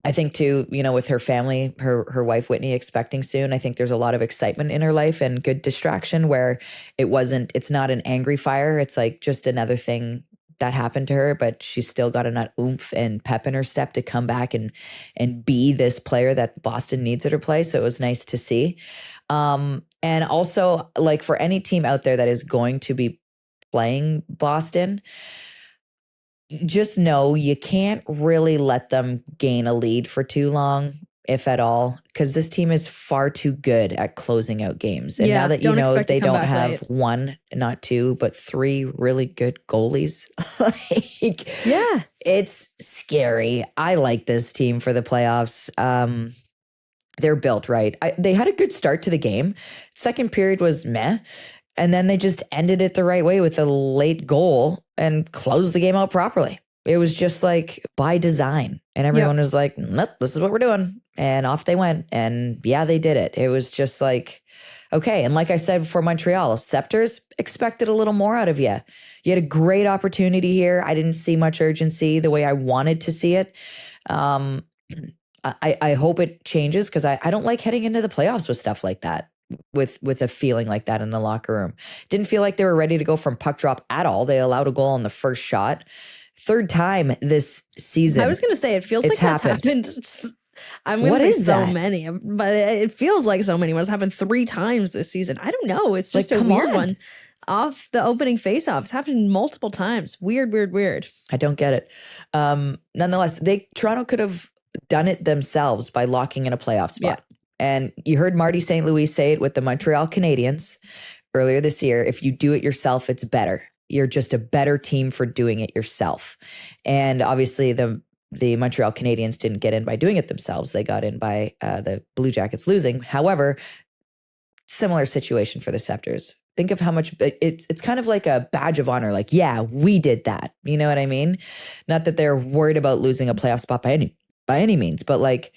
I think too, with her family, her wife Whitney expecting soon, I think there's a lot of excitement in her life and good distraction where it's not an angry fire. It's like just another thing that happened to her, but she's still got enough oomph and pep in her step to come back and be this player that Boston needs her to play. So it was nice to see. And also, like, for any team out there that is going to be playing Boston, just know you can't really let them gain a lead for too long, if at all, because this team is far too good at closing out games. And now that they don't have late. 1, not 2, but 3 really good goalies, it's scary. I like this team for the playoffs. They're built right. They had a good start to the game. Second period was meh. And then they just ended it the right way with a late goal and closed the game out properly. It was just like by design. And everyone was like, nope, this is what we're doing. And off they went. And yeah, they did it. It was just like, okay. And like I said for Montreal, Scepters expected a little more out of you. You had a great opportunity here. I didn't see much urgency the way I wanted to see it. I hope it changes because I don't like heading into the playoffs with stuff like that. With a feeling like that in the locker room. Didn't feel like they were ready to go from puck drop at all. They allowed a goal on the first shot. Third time this season. I was going to say, it feels like that's happened. I'm going to say so many, but it feels like so many. It's happened 3 times this season. I don't know. It's just a weird one. Off the opening faceoff. It's happened multiple times. Weird. I don't get it. Nonetheless, Toronto could have done it themselves by locking in a playoff spot. Yeah. And you heard Marty St. Louis say it with the Montreal Canadiens earlier this year. If you do it yourself, it's better. You're just a better team for doing it yourself. And obviously the Montreal Canadiens didn't get in by doing it themselves. They got in by the Blue Jackets losing. However, similar situation for the Scepters. Think of how much it's kind of like a badge of honor. Like, yeah, we did that. You know what I mean? Not that they're worried about losing a playoff spot by any means, but like,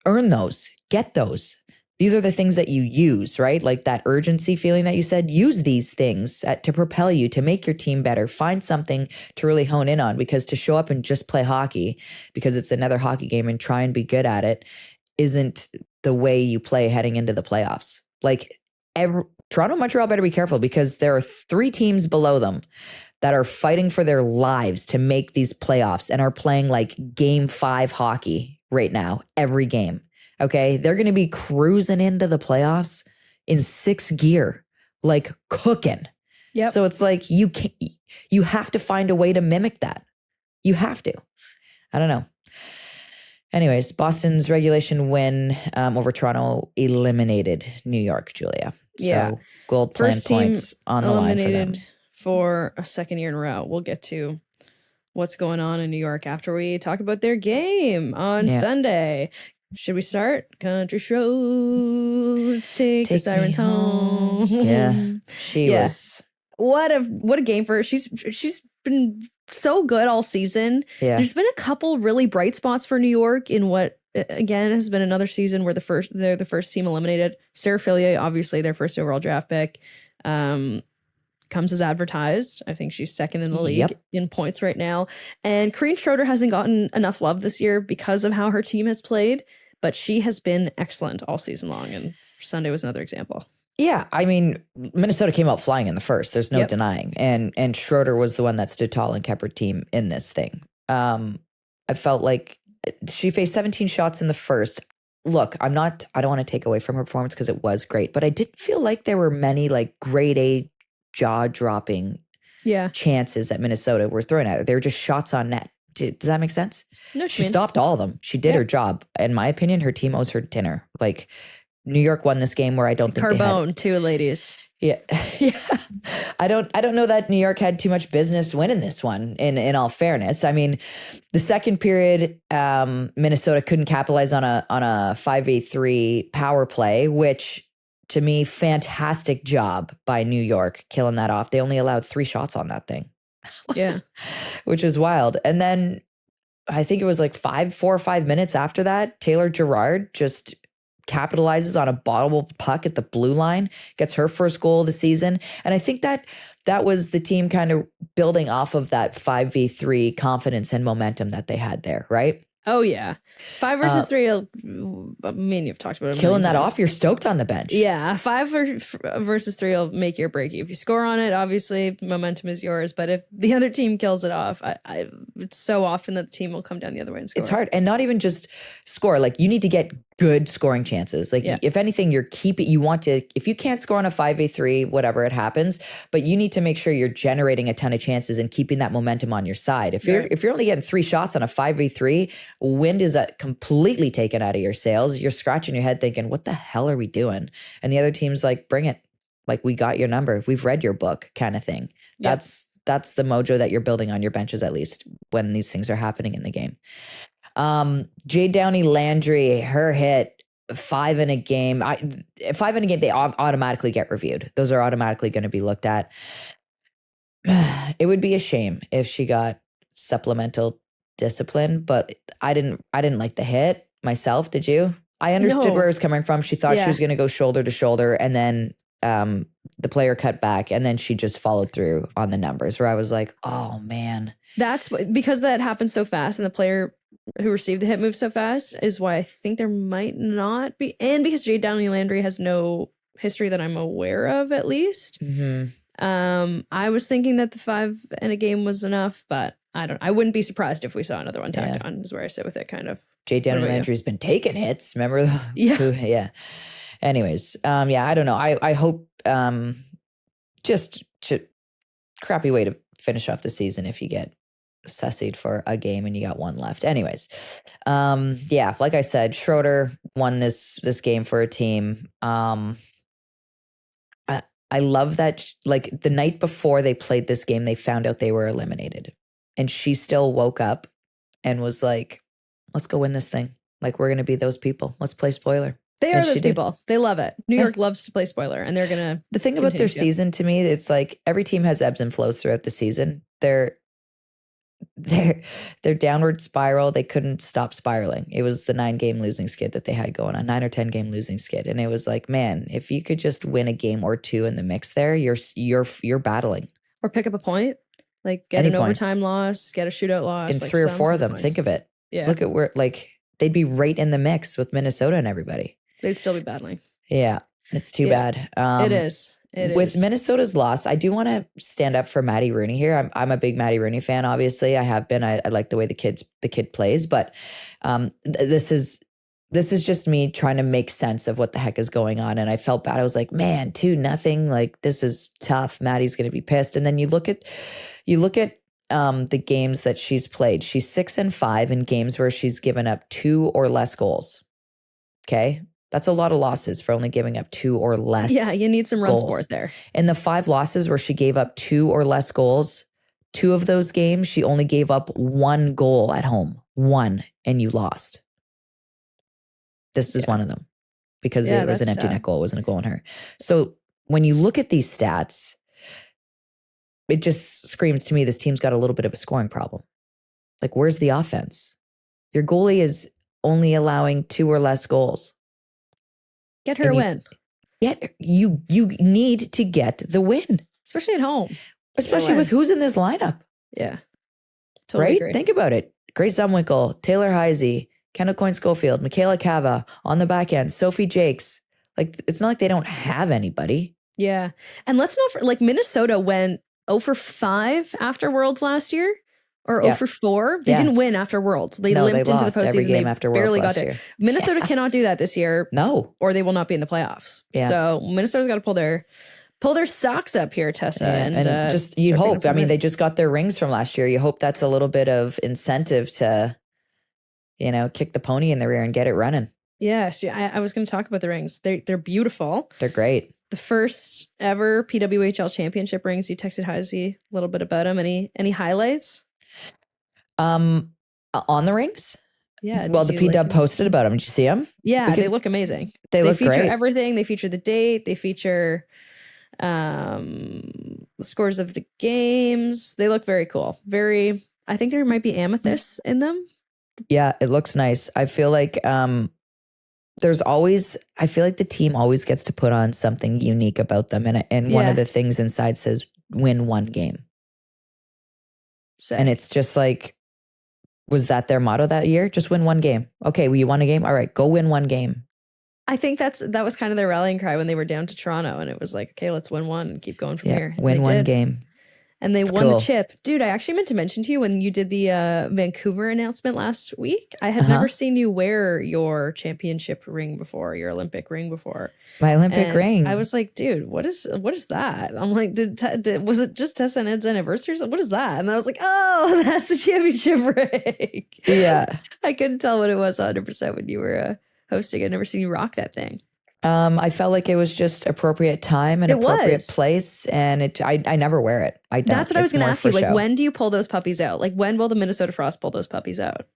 earn those, get those. These are the things that you use, right? Like that urgency feeling that you said, use these things to propel you, to make your team better. Find something to really hone in on, because to show up and just play hockey because it's another hockey game and try and be good at it isn't the way you play heading into the playoffs. Like Toronto, Montreal better be careful, because there are 3 teams below them that are fighting for their lives to make these playoffs and are playing like game 5 hockey right now, every game. Okay. They're going to be cruising into the playoffs in 6th gear, like cooking. Yep. So it's like, you have to find a way to mimic that. You have to. I don't know. Anyways, Boston's regulation win over Toronto eliminated New York, Julia. So gold plan points on the line for them. For a second year in a row. We'll get to what's going on in New York after we talk about their game on Sunday. Should we start? Country roads, take the sirens home. Yeah, she was. What a game for her. She's been so good all season. Yeah. There's been a couple really bright spots for New York in what again has been another season where they're the first team eliminated. Sarah Fillier, obviously their first overall draft pick. Comes as advertised. I think she's second in the league in points right now. And Corinne Schroeder hasn't gotten enough love this year because of how her team has played, but she has been excellent all season long. And Sunday was another example. Yeah, I mean, Minnesota came out flying in the first. There's no denying. And Schroeder was the one that stood tall and kept her team in this thing. I felt like she faced 17 shots in the first. look, I don't want to take away from her performance because it was great, but I didn't feel like there were many like grade A jaw-dropping chances that Minnesota were throwing at her. They were just shots on net. Does that make sense? No, she stopped all of them. She did her job. In my opinion, her team owes her dinner. Like, New York won this game where I don't think they had too, ladies. Yeah. Yeah. I don't know that New York had too much business winning this one, in all fairness. I mean, the second period, Minnesota couldn't capitalize on a 5v3 power play, which to me, fantastic job by New York killing that off. They only allowed 3 shots on that thing. Yeah. Which is wild. And then I think it was like 4 or 5 minutes after that, Taylor Gerard just capitalizes on a bottleable puck at the blue line, gets her first goal of the season. And I think that was the team kind of building off of that 5v3 confidence and momentum that they had there, right? Oh, yeah. 5 versus 3, I mean, you've talked about it. Killing that off, you're stoked on the bench. Yeah, 5 versus 3 will make you or break you. If you score on it, obviously, momentum is yours. But if the other team kills it off, it's so often that the team will come down the other way and score. It's hard. And not even just score. Like, you need to get good scoring chances. Like, if anything, if you can't score on a 5v3, whatever, it happens. But you need to make sure you're generating a ton of chances and keeping that momentum on your side. If you're only getting 3 shots on a 5v3, wind is completely taken out of your sails. You're scratching your head thinking, what the hell are we doing? And the other team's like, bring it. Like, we got your number. We've read your book kind of thing. Yep. That's the mojo that you're building on your benches, at least when these things are happening in the game. Jade Downey Landry, her hit 5 in a game. 5 in a game, they automatically get reviewed. Those are automatically going to be looked at. It would be a shame if she got supplemental discipline, but I didn't like the hit myself. Did you? I understood where it was coming from. She thought she was going to go shoulder to shoulder, and then the player cut back, and then she just followed through on the numbers, where I was like, oh man. That's because that happened so fast, and the player who received the hit moved so fast is why I think there might not be, and because Jade Downey Landry has no history that I'm aware of, at least. I was thinking that the 5 in a game was enough, but I wouldn't be surprised if we saw another one tacked on, is where I sit with it, kind of. Jade Downey Landry's been taking hits, remember? Yeah. Anyways, I don't know. I hope just crappy way to finish off the season if you get sussied for a game and you got 1 left. Anyways, like I said, Schroeder won this game for a team. I love that, like, the night before they played this game, they found out they were eliminated. And she still woke up and was like, let's go win this thing. Like, we're going to be those people. Let's play spoiler. They are those people. They love it. New York loves to play spoiler, and they're going to. The thing about their season, to me, it's like every team has ebbs and flows throughout the season. Their downward spiral, they couldn't stop spiraling. It was the 9-game losing skid that they had going on, 9 or 10-game losing skid. And it was like, man, if you could just win a game or 2 in the mix there, you're battling. Or pick up a point. Like, get an overtime loss, get a shootout loss. In 3 or 4 of them, think of it. Yeah. Look at where, like, they'd be right in the mix with Minnesota and everybody. They'd still be battling. Yeah, it's too bad. It is. With Minnesota's loss, I do want to stand up for Maddie Rooney here. I'm a big Maddie Rooney fan, obviously. I have been. I like the way the kid plays, but this is just me trying to make sense of what the heck is going on. And I felt bad. I was like, man, 2-0. Like, this is tough. Maddie's going to be pissed. And then you look at the games that she's played. She's 6-5 in games where she's given up 2 or less goals. Okay. That's a lot of losses for only giving up 2 or less. Yeah, you need some run support there. In the 5 losses where she gave up 2 or less goals, 2 of those games, she only gave up 1 goal at home. 1, and you lost. This is one of them, because it was an empty net goal. It wasn't a goal on her. So when you look at these stats, it just screams to me this team's got a little bit of a scoring problem. Like, where's the offense? Your goalie is only allowing 2 or less goals. Get her a win. You need to get the win. Especially at home. Especially with who's in this lineup. Yeah. Totally agree. Think about it. Grace Zumwinkle, Taylor Heisey, Kendall Coyne-Schofield, Michaela Cava on the back end, Sophie Jakes. Like, it's not like they don't have anybody. Yeah. And let's not, like, Minnesota went 0 for 5 after Worlds last year. or 0 for 4. They didn't win after Worlds. They limped into the postseason. Every game after Worlds barely last got year. Minnesota cannot do that this year. No. Or they will not be in the playoffs. Yeah. So Minnesota's got to pull their socks up here, Tessa. And just you hope. I mean, they just got their rings from last year. You hope that's a little bit of incentive to, kick the pony in the rear and get it running. Yes, I was going to talk about the rings. They're beautiful. They're great. The first ever PWHL championship rings. You texted Heisey a little bit about them. Any highlights? On the rings? Yeah. Well, the PW posted about them. Did you see them? Yeah, they look amazing. They look feature great. Everything. They feature the date. They feature the scores of the games. They look very cool. I think there might be amethysts in them. Yeah, it looks nice. I feel like I feel like the team always gets to put on something unique about them. And one of the things inside says win one game. Sick. And it's just like, was that their motto that year? Just win one game. Okay, well, you won a game? All right, go win one game. I think that was kind of their rallying cry when they were down to Toronto, and it was like, okay, let's win one and keep going from here. Win one game. And they won the chip. Dude, I actually meant to mention to you when you did the Vancouver announcement last week, I had never seen you wear your championship ring before, your Olympic ring before. My Olympic ring. I was like, dude, what is that? I'm like, was it just Tessa and Ed's anniversary? What is that? And I was like, oh, that's the championship ring. Yeah. I couldn't tell what it was 100% when you were hosting. I'd never seen you rock that thing. I felt like it was just appropriate time and appropriate place, and I never wear it. I don't. That's what I was going to ask you. Like, when do you pull those puppies out? Like, when will the Minnesota Frost pull those puppies out?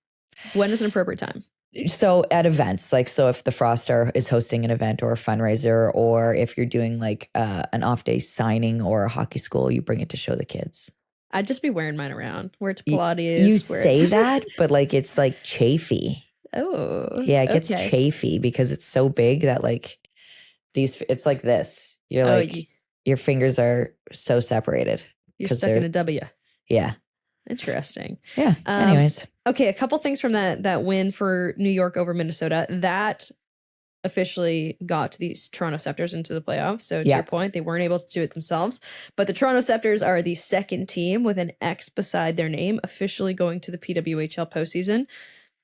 When is an appropriate time? So at events, so if the Frost is hosting an event or a fundraiser, or if you're doing like an off day signing or a hockey school, you bring it to show the kids. I'd just be wearing mine around. Wear it to Pilates. You say that, but like it's like chafy. Oh. Yeah, it gets chafy because it's so big that like it's like this. You're like, your fingers are so separated. You're stuck in a W. Yeah. Interesting. Yeah. Anyways. Okay, a couple things from that win for New York over Minnesota. That officially got these Toronto Scepters into the playoffs. So to your point, they weren't able to do it themselves. But the Toronto Scepters are the second team with an X beside their name officially going to the PWHL postseason.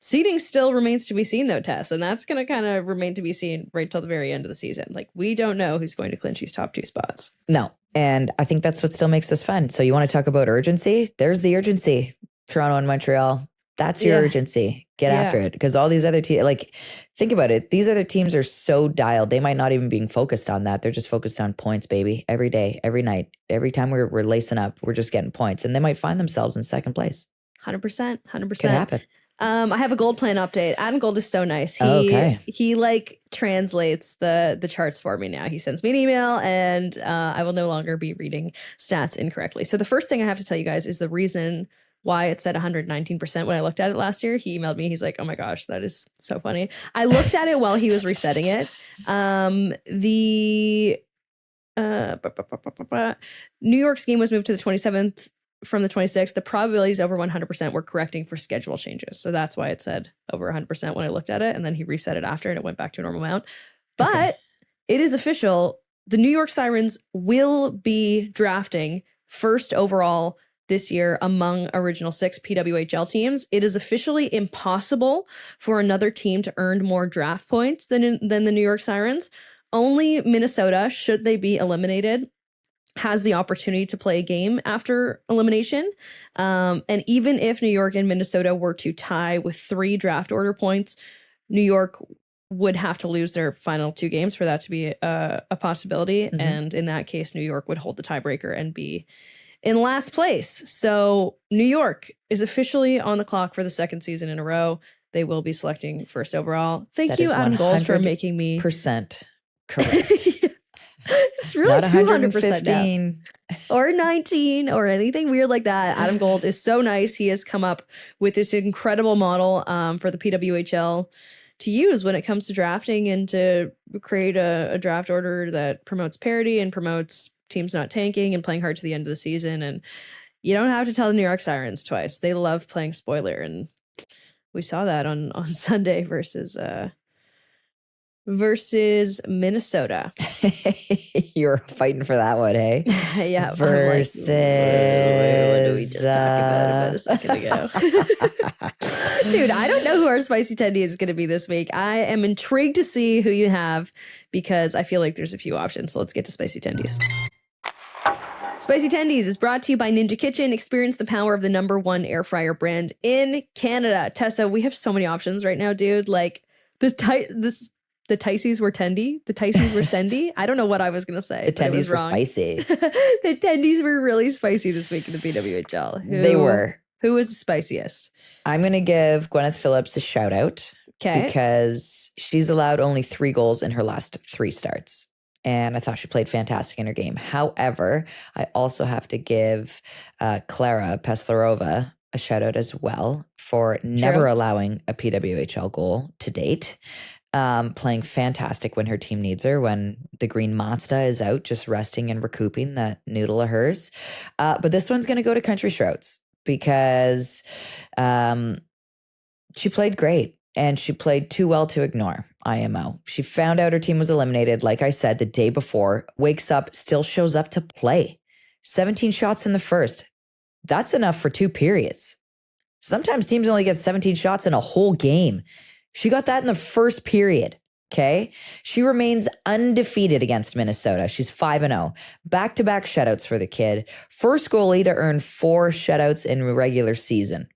Seeding still remains to be seen, though, Tess, and that's going to kind of remain to be seen right till the very end of the season. Like, we don't know who's going to clinch these top 2 spots. No, and I think that's what still makes this fun. So you want to talk about urgency? There's the urgency. Toronto and Montreal, that's your urgency. Get after it, because all these other teams, like, think about it. These other teams are so dialed. They might not even be focused on that. They're just focused on points, baby. Every day, every night, every time we're lacing up, we're just getting points, and they might find themselves in second place. 100%. Could happen. I have a gold plan update. Adam Gold is so nice. He like translates the charts for me now. He sends me an email, and I will no longer be reading stats incorrectly. So the first thing I have to tell you guys is the reason why it said 119% when I looked at it last year. He emailed me. He's like, oh my gosh, that is so funny. I looked at it while he was resetting it. New York's game was moved to the 27th from the 26th. The probabilities over 100% were correcting for schedule changes. So that's why it said over 100% when I looked at it. And then he reset it after and it went back to a normal amount. But it is official. The New York Sirens will be drafting first overall this year among original 6 PWHL teams. It is officially impossible for another team to earn more draft points than the New York Sirens. Only Minnesota, should they be eliminated, has the opportunity to play a game after elimination. And even if New York and Minnesota were to tie with 3 draft order points, New York would have to lose their final 2 games for that to be a possibility. Mm-hmm. And in that case, New York would hold the tiebreaker and be in last place. So New York is officially on the clock for the 2nd season in a row. They will be selecting first overall. Thank you, Adam Gold, for making me percent correct. It's really not 200% or 19 or anything weird like that. Adam Gold is so nice. He has come up with this incredible model for the PWHL to use when it comes to drafting and to create a draft order that promotes parity and promotes teams not tanking and playing hard to the end of the season. And you don't have to tell the New York Sirens twice. They love playing spoiler, and we saw that on Sunday versus versus Minnesota. You're fighting for that one, hey? Yeah. Versus. What did we just talk about a second ago? Dude, I don't know who our spicy tendy is going to be this week. I am intrigued to see who you have because I feel like there's a few options. So let's get to spicy tendies. Spicy Tendies is brought to you by Ninja Kitchen. Experience the power of the #1 air fryer brand in Canada. Tessa, we have so many options right now, dude. Like the Ticey's were tendy. The Ticey's were sendy. I don't know what I was going to say. The tendies were spicy. The tendies were really spicy this week in the PWHL. They were. Who was the spiciest? I'm going to give Gwyneth Phillips a shout out. Okay. Because she's allowed only 3 goals in her last 3 starts. And I thought she played fantastic in her game. However, I also have to give Klara Peslarova a shout out as well for never allowing a PWHL goal to date. Playing fantastic when her team needs her, when the green Mazda is out just resting and recouping that noodle of hers. But this one's going to go to Country Shrouds because she played great. And she played too well to ignore IMO. She found out her team was eliminated, like I said, the day before, wakes up, still shows up to play. 17 shots in the first. That's enough for 2 periods. Sometimes teams only get 17 shots in a whole game. She got that in the first period, okay? She remains undefeated against Minnesota. She's 5-0. Back-to-back shutouts for the kid. First goalie to earn 4 shutouts in regular season.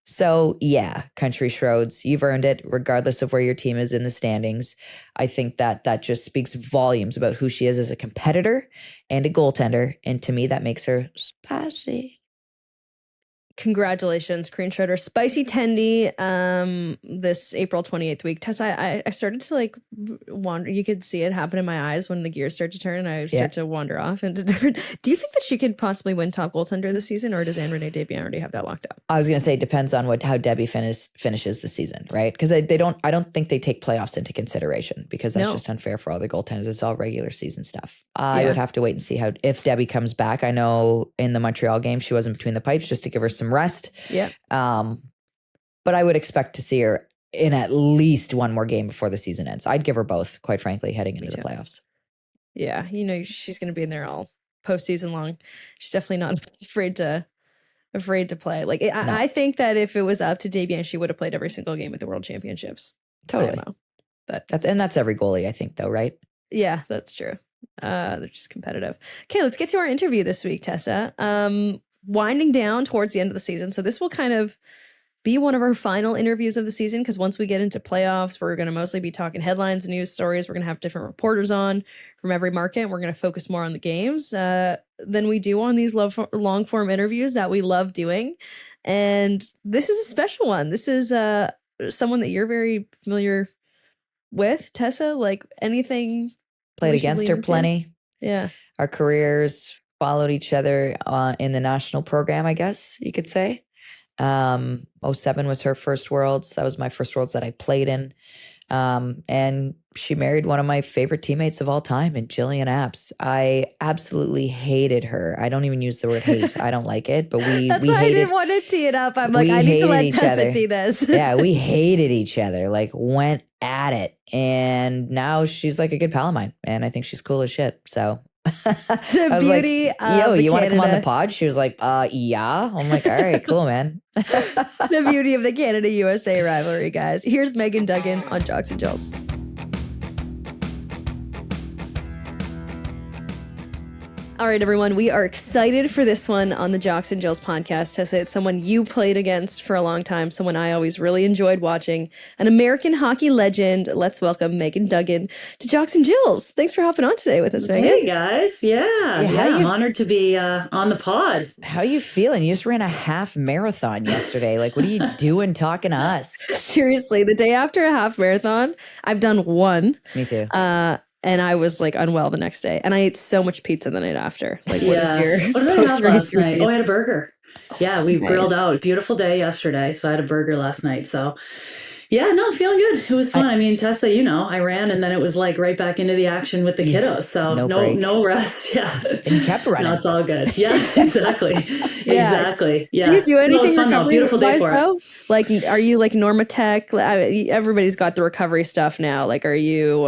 So, yeah, Country Shrouds, you've earned it regardless of where your team is in the standings. I think that just speaks volumes about who she is as a competitor and a goaltender. And to me, that makes her spicy. Congratulations, Corinne Schroeder. Spicy Tendy this April 28th week. Tessa, I started to like wander. You could see it happen in my eyes when the gears start to turn and I start to wander off into different. Do you think that she could possibly win top goaltender this season, or does Anne-Renee Desbiens already have that locked up? I was going to say it depends on how Debbie finishes the season, right? Because I don't think they take playoffs into consideration because that's just unfair for all the goaltenders. It's all regular season stuff. I would have to wait and see if Debbie comes back. I know in the Montreal game she wasn't between the pipes just to give her some rest. Yeah. But I would expect to see her in at least one more game before the season ends. I'd give her both, quite frankly, heading into the playoffs. Yeah, she's going to be in there all postseason long. She's definitely not afraid to play. Like I think that if it was up to Desbiens, she would have played every single game at the World Championships. Totally. But that's every goalie, I think, though, right? Yeah, that's true. They're just competitive. Okay, let's get to our interview this week, Tessa. Winding down towards the end of the season. So this will kind of be one of our final interviews of the season because once we get into playoffs, we're going to mostly be talking headlines and news stories. We're going to have different reporters on from every market, and we're going to focus more on the games than we do on these long form interviews that we love doing. And this is a special one. This is someone that you're very familiar with, Tessa. Like anything played against her plenty. Yeah, our careers followed each other in the national program, I guess you could say. 07 was her first Worlds. That was my first Worlds that I played in. And she married one of my favorite teammates of all time, in Jillian Apps. I absolutely hated her. I don't even use the word hate. I don't like it, but That's why I didn't want to tee it up. I'm like, I need to let Tessa tee this. Yeah, we hated each other, like went at it. And now she's like a good pal of mine. And I think she's cool as shit. So the beauty like, of you want to come on the Canada. pod? She was like, yeah. I'm like, all right, cool, man. The beauty of the Canada-USA rivalry, guys. Here's Meghan Duggan on Jocks and Jills. All right, everyone, we are excited for this one on the Jocks and Jills podcast. Tessa, it's someone you played against for a long time, someone I always really enjoyed watching, an American hockey legend. Let's welcome Meghan Duggan to Jocks and Jills. Thanks for hopping on today with us, Meghan. Hey, guys. Yeah, I'm honored to be on the pod. How you feeling? You just ran a half marathon yesterday. Like, what are you doing talking to us? Seriously, the day after a half marathon, I've done one. Me too. And I was like unwell the next day. And I ate so much pizza the night after. Like, what is your what did I have last night? Oh, I had a burger. Yeah, we grilled out. Beautiful day yesterday. So I had a burger last night. So, Yeah, no, feeling good. It was fun. I mean, Tessa, I ran and then it was like right back into the action with the kiddos. So no rest. Yeah. And you kept running. No, it's all good. Yeah, exactly. Exactly. Yeah. Do you do anything recovery Beautiful day for it. Like, are you like Normatec? Everybody's got the recovery stuff now. Like, are you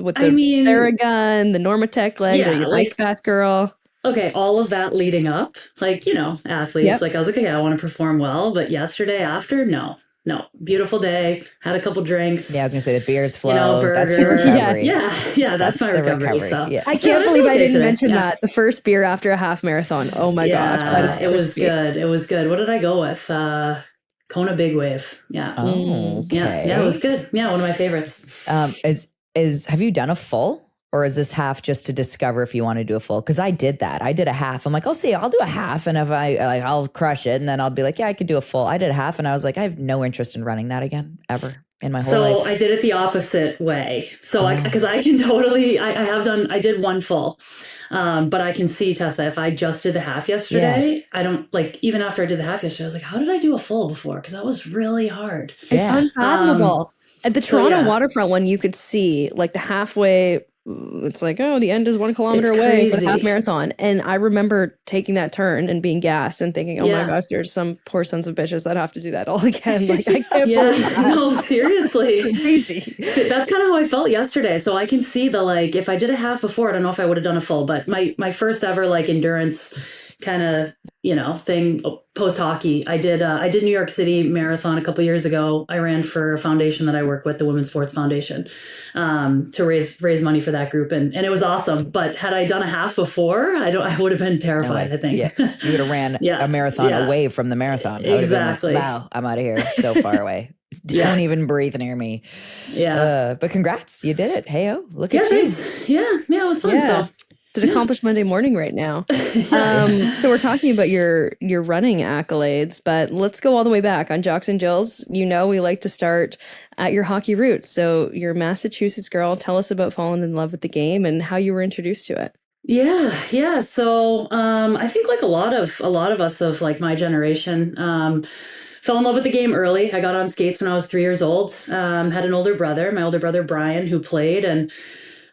with the Theragun, the Normatec legs? Are you an ice bath girl? Okay, all of that leading up, like, athletes, I was like, okay, I want to perform well. But yesterday after, no, beautiful day, had a couple drinks. Yeah, I was going to say the beers flow. That's your recovery. Yeah, that's my recovery. So. Yeah. I can't believe I didn't mention that. The first beer after a half marathon. Oh my gosh. It was good. It was good. What did I go with? Kona Big Wave. Yeah. Oh, okay. Yeah, it was good. Yeah, one of my favorites. Have you done a full? Or is this half just to discover if you want to do a full? Because I did that. I did a half. I'm like, I'll do a half. And if I'll crush it. And then I'll be like, yeah, I could do a full. I did a half. And I was like, I have no interest in running that again, ever in my whole life. So I did it the opposite way. So because I can totally, I did one full. But I can see, Tessa, if I just did the half yesterday, I don't even after I did the half yesterday, I was like, how did I do a full before? Because that was really hard. It's unfathomable. At the Toronto waterfront one, you could see like the halfway. It's like, oh, the end is 1 kilometer away for the half marathon. And I remember taking that turn and being gassed and thinking, oh my gosh, there's some poor sons of bitches that have to do that all again. Like, I can't believe that. No, seriously. Crazy. That's kind of how I felt yesterday. So I can see if I did a half before, I don't know if I would have done a full, but my first ever endurance kind of, thing post hockey. I did New York City Marathon a couple years ago. I ran for a foundation that I work with, the Women's Sports Foundation, to raise money for that group. And it was awesome. But had I done a half before, I would have been terrified, I think. Yeah. You would have ran a marathon away from the marathon. Exactly. Like, wow, I'm out of here. So far away. Don't even breathe near me. Yeah. But congrats. You did it. Hey-o. Look at you. Thanks. Yeah, it was fun. Yeah. So. It's an accomplished Monday morning right now. So we're talking about your running accolades, but let's go all the way back on Jocks and Jills. We like to start at your hockey roots. So you're a Massachusetts girl. Tell us about falling in love with the game and how you were introduced to it. Yeah. So I think like a lot of us of like my generation fell in love with the game early. I got on skates when I was 3 years old. Had an older brother, my older brother Brian, who played, and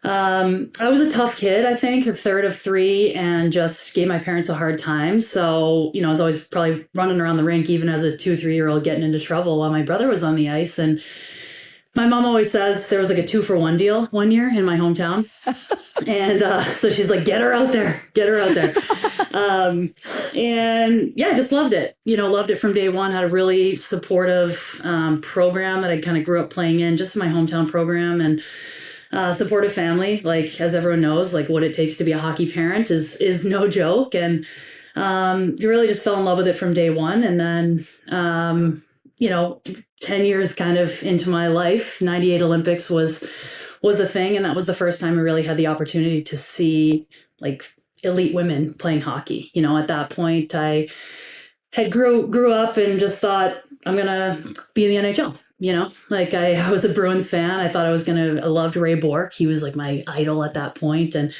I was a tough kid, I think, a third of three, and just gave my parents a hard time. So, I was always probably running around the rink, even as a 2-3-year-old, getting into trouble while my brother was on the ice. And my mom always says there was like a 2-for-1 deal one year in my hometown. And so she's like, get her out there. And yeah, I just loved it. Loved it from day one. Had a really supportive program that I kind of grew up playing in, just my hometown program. And supportive family, like as everyone knows, like what it takes to be a hockey parent is no joke. And you really just fell in love with it from day one. And then 10 years kind of into my life, 98 Olympics was a thing, and that was the first time I really had the opportunity to see like elite women playing hockey. At that point I had grew up and just thought, I'm gonna be in the NHL. Like I was a Bruins fan. I thought I loved Ray Bourque. He was like my idol at that point. And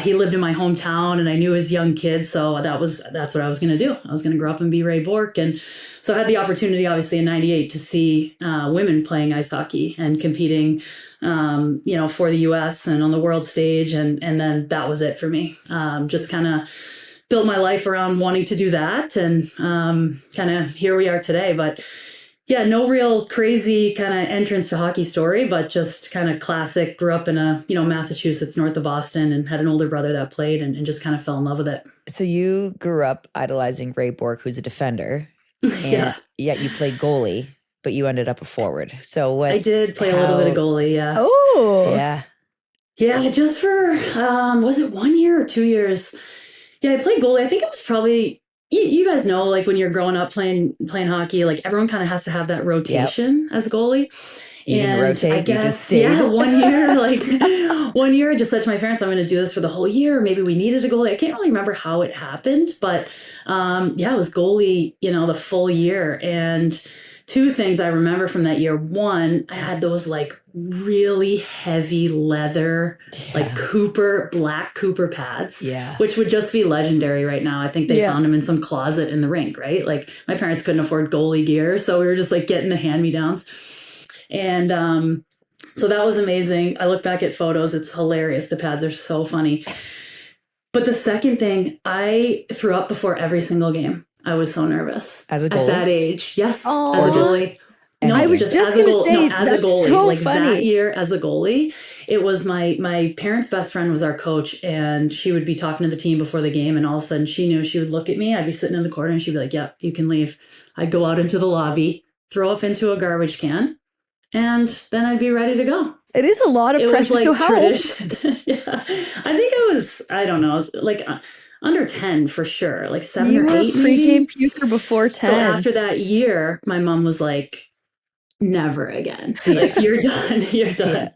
he lived in my hometown, and I knew his young kid. So that's what I was going to do. I was going to grow up and be Ray Bourque. And so I had the opportunity, obviously in 98, to see women playing ice hockey and competing, for the US and on the world stage. And then that was it for me. Just kind of built my life around wanting to do that. And kind of here we are today. But yeah, no real crazy kind of entrance to hockey story, but just kind of classic. Grew up in Massachusetts, north of Boston, and had an older brother that played, and just kind of fell in love with it. So you grew up idolizing Ray Bourque, who's a defender. And yet you played goalie, but you ended up a forward. So what? I did play a little bit of goalie, yeah. Oh. Yeah. Yeah, just for, was it 1 year or 2 years? Yeah, I played goalie. I think it was probably... You guys know, like when you're growing up playing hockey, like everyone kind of has to have that rotation as a goalie. You didn't rotate, I guess, you just stayed. 1 year, 1 year, I just said to my parents, I'm going to do this for the whole year. Maybe we needed a goalie. I can't really remember how it happened, but it was goalie, the full year. And two things I remember from that year. One, I had those like really heavy leather, like black Cooper pads, which would just be legendary right now. I think they found them in some closet in the rink, right? Like my parents couldn't afford goalie gear. So we were just like getting the hand-me-downs. And so that was amazing. I look back at photos. It's hilarious. The pads are so funny. But the second thing, I threw up before every single game. I was so nervous. As a goalie? At that age. Yes. Oh. As a Or goalie. just No, I was just just as a gonna goalie. say, No, as a that's goalie. so Like funny. that year as a goalie, it was my parents' best friend was our coach, and she would be talking to the team before the game, and all of a sudden she knew, she would look at me. I'd be sitting in the corner, and she'd be like, "Yep, you can leave." I'd go out into the lobby, throw up into a garbage can, and then I'd be ready to go. It is a lot of It was pressure. like So how old? tradition. Yeah, I think I was, I don't know, like under 10 for sure, like 7 You or were 8 pregame maybe. puker before 10. So after that year, my mom was like, never again. Like, you're done. You're done.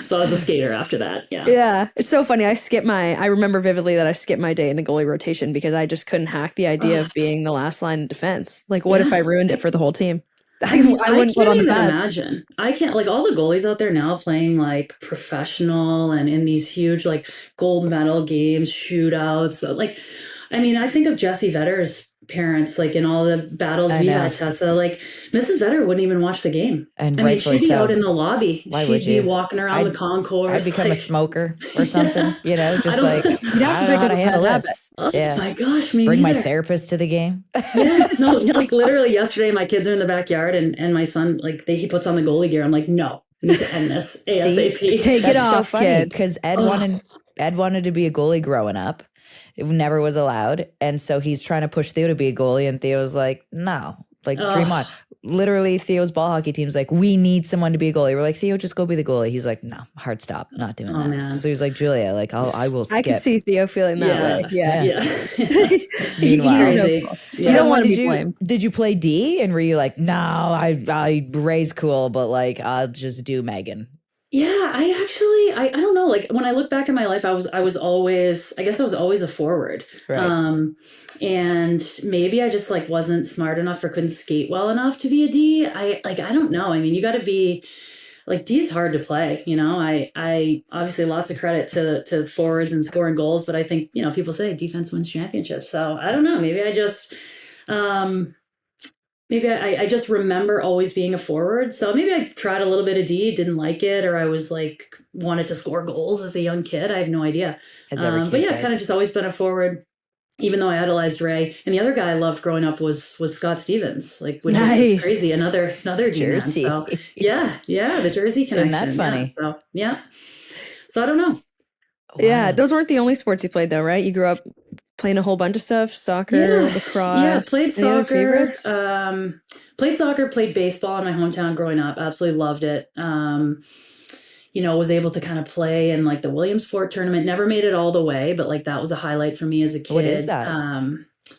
So I was a skater after that. Yeah. Yeah, it's so funny. I remember vividly that I skipped my day in the goalie rotation because I just couldn't hack the idea of being the last line of defense. Like, what if I ruined it for the whole team? I mean, I wouldn't put can't on the even pads. imagine. I can't, like, all the goalies out there now playing like professional and in these huge like gold medal games, shootouts. So, like, I mean, I think of Jesse Vetter's parents, like in all the battles I we know. had, Tessa. Like, Mrs. Vetter wouldn't even watch the game. And I mean, rightfully she'd be so. out in the lobby. Why She'd would be you? walking around the concourse. I'd become a like, smoker or something, you know, just like, You'd have to I don't pick know how up to a handle bad this. oh Yeah. my gosh, me Bring my neither. therapist to the game. Yeah, no, like literally yesterday, my kids are in the backyard, and my son, like, he puts on the goalie gear. I'm like, no, we need to end this ASAP. Take it That's so off, funny kid. because Ugh. Ed wanted to be a goalie growing up. It never was allowed. And so he's trying to push Theo to be a goalie. And Theo's like, no, like dream on. Ugh. Literally, Theo's ball hockey team's like, we need someone to be a goalie. We're like, Theo, just go be the goalie. He's like, no, hard stop, not doing Oh, that. man. So he's like, Julia, like, I will skip. I could see Theo feeling that way. Yeah. Yeah. Meanwhile- He's no Crazy. cool. Yeah. You don't want to did be you, blamed. Did you play D? And were you like, no, I Ray's cool, but like, I'll just do Meghan. Yeah, I don't know. Like, when I look back at my life, I was always, I guess I was always a forward. Right. And maybe I just like wasn't smart enough or couldn't skate well enough to be a D. I don't know. I mean, you got to be like, D is hard to play, you know. I obviously lots of credit to forwards and scoring goals, but I think, you know, people say defense wins championships. So I don't know. Maybe I just maybe I just remember always being a forward. So maybe I tried a little bit of D, didn't like it, or I was like wanted to score goals as a young kid. I have no idea. As every kid But yeah, does. kind of just always been a forward, even though I idolized Ray. And the other guy I loved growing up was Scott Stevens, like, which is Nice. just crazy. Another D-man. Jersey. So yeah, the Jersey connection. Isn't that funny? Yeah, so yeah. So I don't know. Yeah, Wow. those weren't the only sports you played, though, right? You grew up playing a whole bunch of stuff: soccer, Yeah. lacrosse. Yeah, played Any other soccer. favorites? Played soccer, played baseball in my hometown growing up. Absolutely loved it. You know, was able to kind of play in like the Williamsport tournament. Never made it all the way, but like that was a highlight for me as a kid. What is that?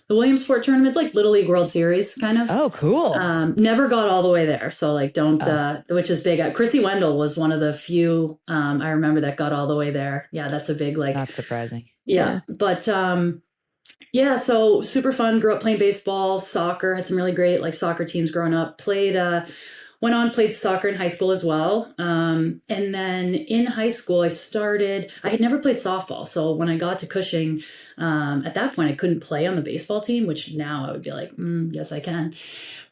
The Williamsport tournament, like Little League World Series, kind of. Oh, cool. Never got all the way there, so like don't. Which is big. Chrissy Wendell was one of the few I remember that got all the way there. Yeah, that's a big like. Not surprising. Yeah, but yeah, so super fun. Grew up playing baseball, soccer. Had some really great like soccer teams growing up. Played soccer in high school as well. And then in high school, I had never played softball. So when I got to Cushing, at that point, I couldn't play on the baseball team, which now I would be like, yes, I can.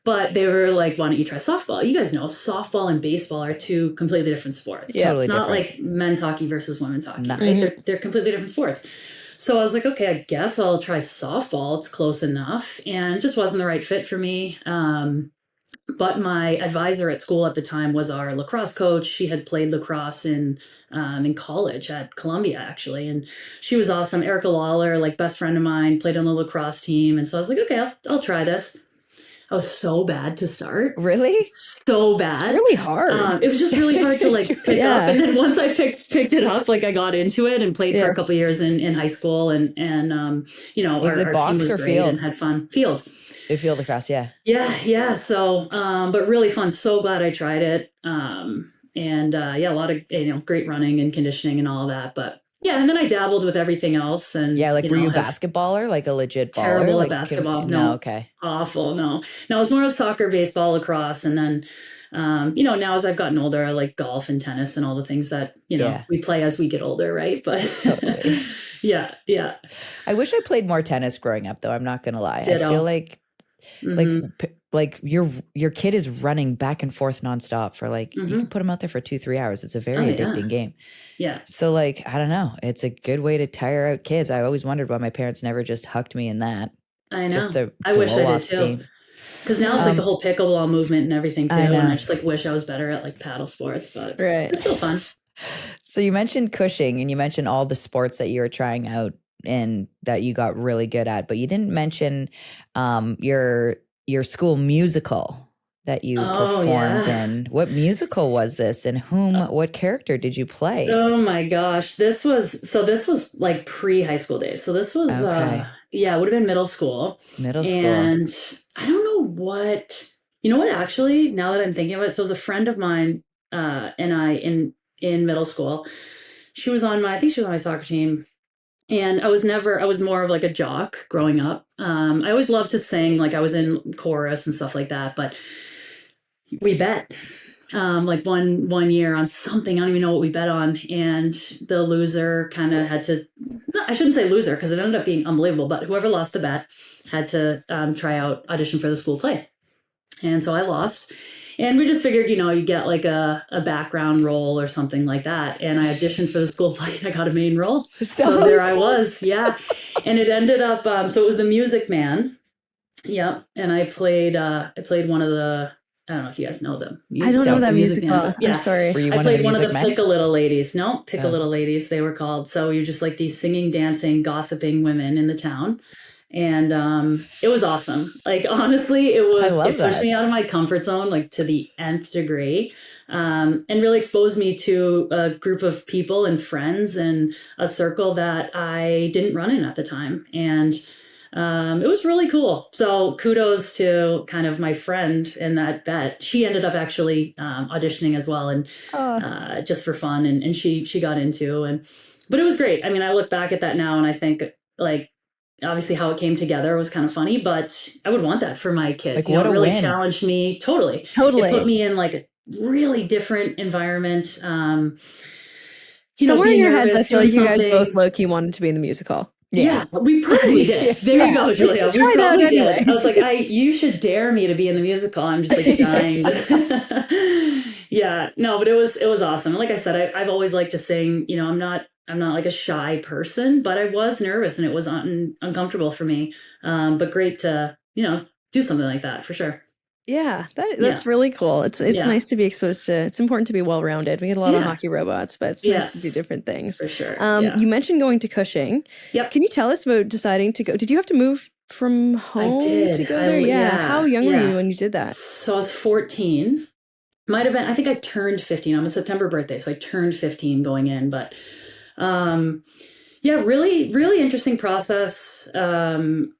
But they were like, why don't you try softball? You guys know softball and baseball are two completely different sports. Yeah, it's totally not different. like men's hockey versus women's hockey, No. right? They're completely different sports. So I was like, okay, I guess I'll try softball. It's close enough. And it just wasn't the right fit for me. But my advisor at school at the time was our lacrosse coach. She had played lacrosse in college at Columbia, actually. And she was awesome. Erica Lawler, like best friend of mine, played on the lacrosse team. And so I was like, okay, I'll try this. I was so bad to start. Really? So bad. It's really hard. It was just really hard to like pick Yeah. up. And then once I picked it up, like I got into it and played for a couple of years in high school. And you know, Was it our box team was or great field? and had fun. Field. Field lacrosse, yeah. Yeah. So, but really fun. So glad I tried it. Yeah, a lot of, you know, great running and conditioning and all of that. But yeah, and then I dabbled with everything else. And Yeah, like were you a have basketballer, like a legit baller? terrible Like, at basketball. No, No, okay. awful. No, it was more of soccer, baseball, lacrosse, and then. You know, now as I've gotten older, I like golf and tennis and all the things that, you know, we play as we get older, right? But Totally. yeah. I wish I played more tennis growing up, though. I'm not gonna lie. Ditto. I feel like like your kid is running back and forth nonstop for like, you can put them out there for 2-3 hours. It's a very addicting game. Yeah. So like, I don't know. It's a good way to tire out kids. I always wondered why my parents never just hucked me in that. I know. Just to I wish I blow did off too. steam. Because now it's like the whole pickleball movement and everything too. I know. And I just like wish I was better at like paddle sports, but it's still fun. So you mentioned Cushing and you mentioned all the sports that you were trying out and that you got really good at, but you didn't mention your school musical that you performed in. What musical was this, and what character did you play? Oh my gosh. This was like pre-high school days. So this was, it would have been middle school. And I don't know what, actually, now that I'm thinking of it, so it was a friend of mine and I in middle school. She was on I think she was on my soccer team. And I was more of like a jock growing up. I always loved to sing, like I was in chorus and stuff like that, but we bet like one year on something. I don't even know what we bet on. And the loser kind of had to, no, I shouldn't say loser because it ended up being unbelievable, but whoever lost the bet had to try out, audition for the school play. And so I lost. And we just figured, you get like a background role or something like that. And I auditioned for the school play and I got a main role. So there I was. Yeah. And it ended up, so it was The Music Man. Yeah. And I played one of the, I don't know if you guys know them. I don't know that musical. Yeah. I'm sorry. I played one of the Pick-a-Little ladies. No, Pick-a-Little ladies, they were called. So you're just like these singing, dancing, gossiping women in the town. And it was awesome. Like, honestly, it pushed me out of my comfort zone, like to the nth degree, and really exposed me to a group of people and friends and a circle that I didn't run in at the time. And it was really cool. So kudos to kind of my friend in that bet. She ended up actually auditioning as well, and just for fun. And she got into, but it was great. I mean, I look back at that now and I think like, obviously how it came together was kind of funny, but I would want that for my kids. Like, what it really win. Challenged me. Totally. It put me in like a really different environment. Somewhere in your heads, I feel like you guys both low-key wanted to be in the musical. Yeah, we probably did. There you go, Julia. We probably did. I was like, you should dare me to be in the musical. I'm just like dying. Yeah, no, but it was awesome. And like I said, I've always liked to sing. I'm not like a shy person, but I was nervous and it was uncomfortable for me. But great to, do something like that for sure. Yeah, that's really cool. It's nice to be exposed to. It's important to be well-rounded. We get a lot of hockey robots, but it's nice to do different things. For sure. You mentioned going to Cushing. Yep. Can you tell us about deciding to go? Did you have to move from home to go there? Yeah. How young were you when you did that? So I was 14. Might have been. I think I turned 15. I'm a September birthday, so I turned 15 going in. But really, really interesting process. Kind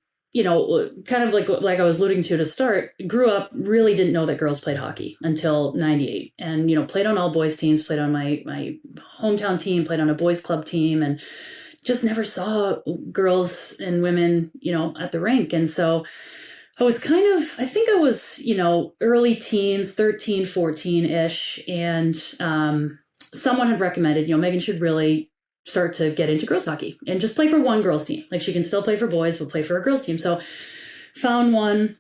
of like I was alluding to start, grew up, really didn't know that girls played hockey until 98. And, played on all boys teams, played on my hometown team, played on a boys club team, and just never saw girls and women, at the rink. And so I was I think I was, early teens, 13, 14-ish. And someone had recommended, Meghan should really start to get into girls hockey and just play for one girls team. Like, she can still play for boys, but play for a girls team. So found one,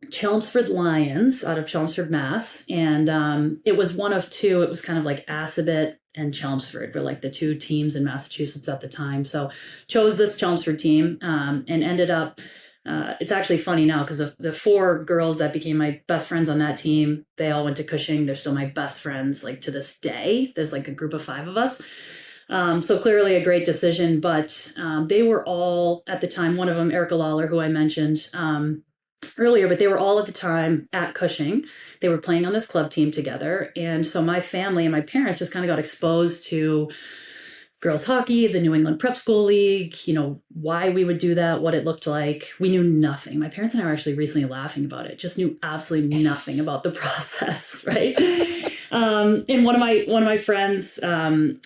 Chelmsford Lions out of Chelmsford, Mass. And it was one of two. It was kind of like Assabet and Chelmsford were like the two teams in Massachusetts at the time. So chose this Chelmsford team and ended up, it's actually funny now because the four girls that became my best friends on that team, they all went to Cushing. They're still my best friends, like to this day. There's like a group of 5 of us. So clearly a great decision, but they were all at the time, one of them, Erica Lawler, who I mentioned earlier, but they were all at the time at Cushing. They were playing on this club team together. And so my family and my parents just kind of got exposed to girls hockey, the New England Prep School League, why we would do that, what it looked like. We knew nothing. My parents and I were actually recently laughing about it, just knew absolutely nothing about the process, right? And one of my friends,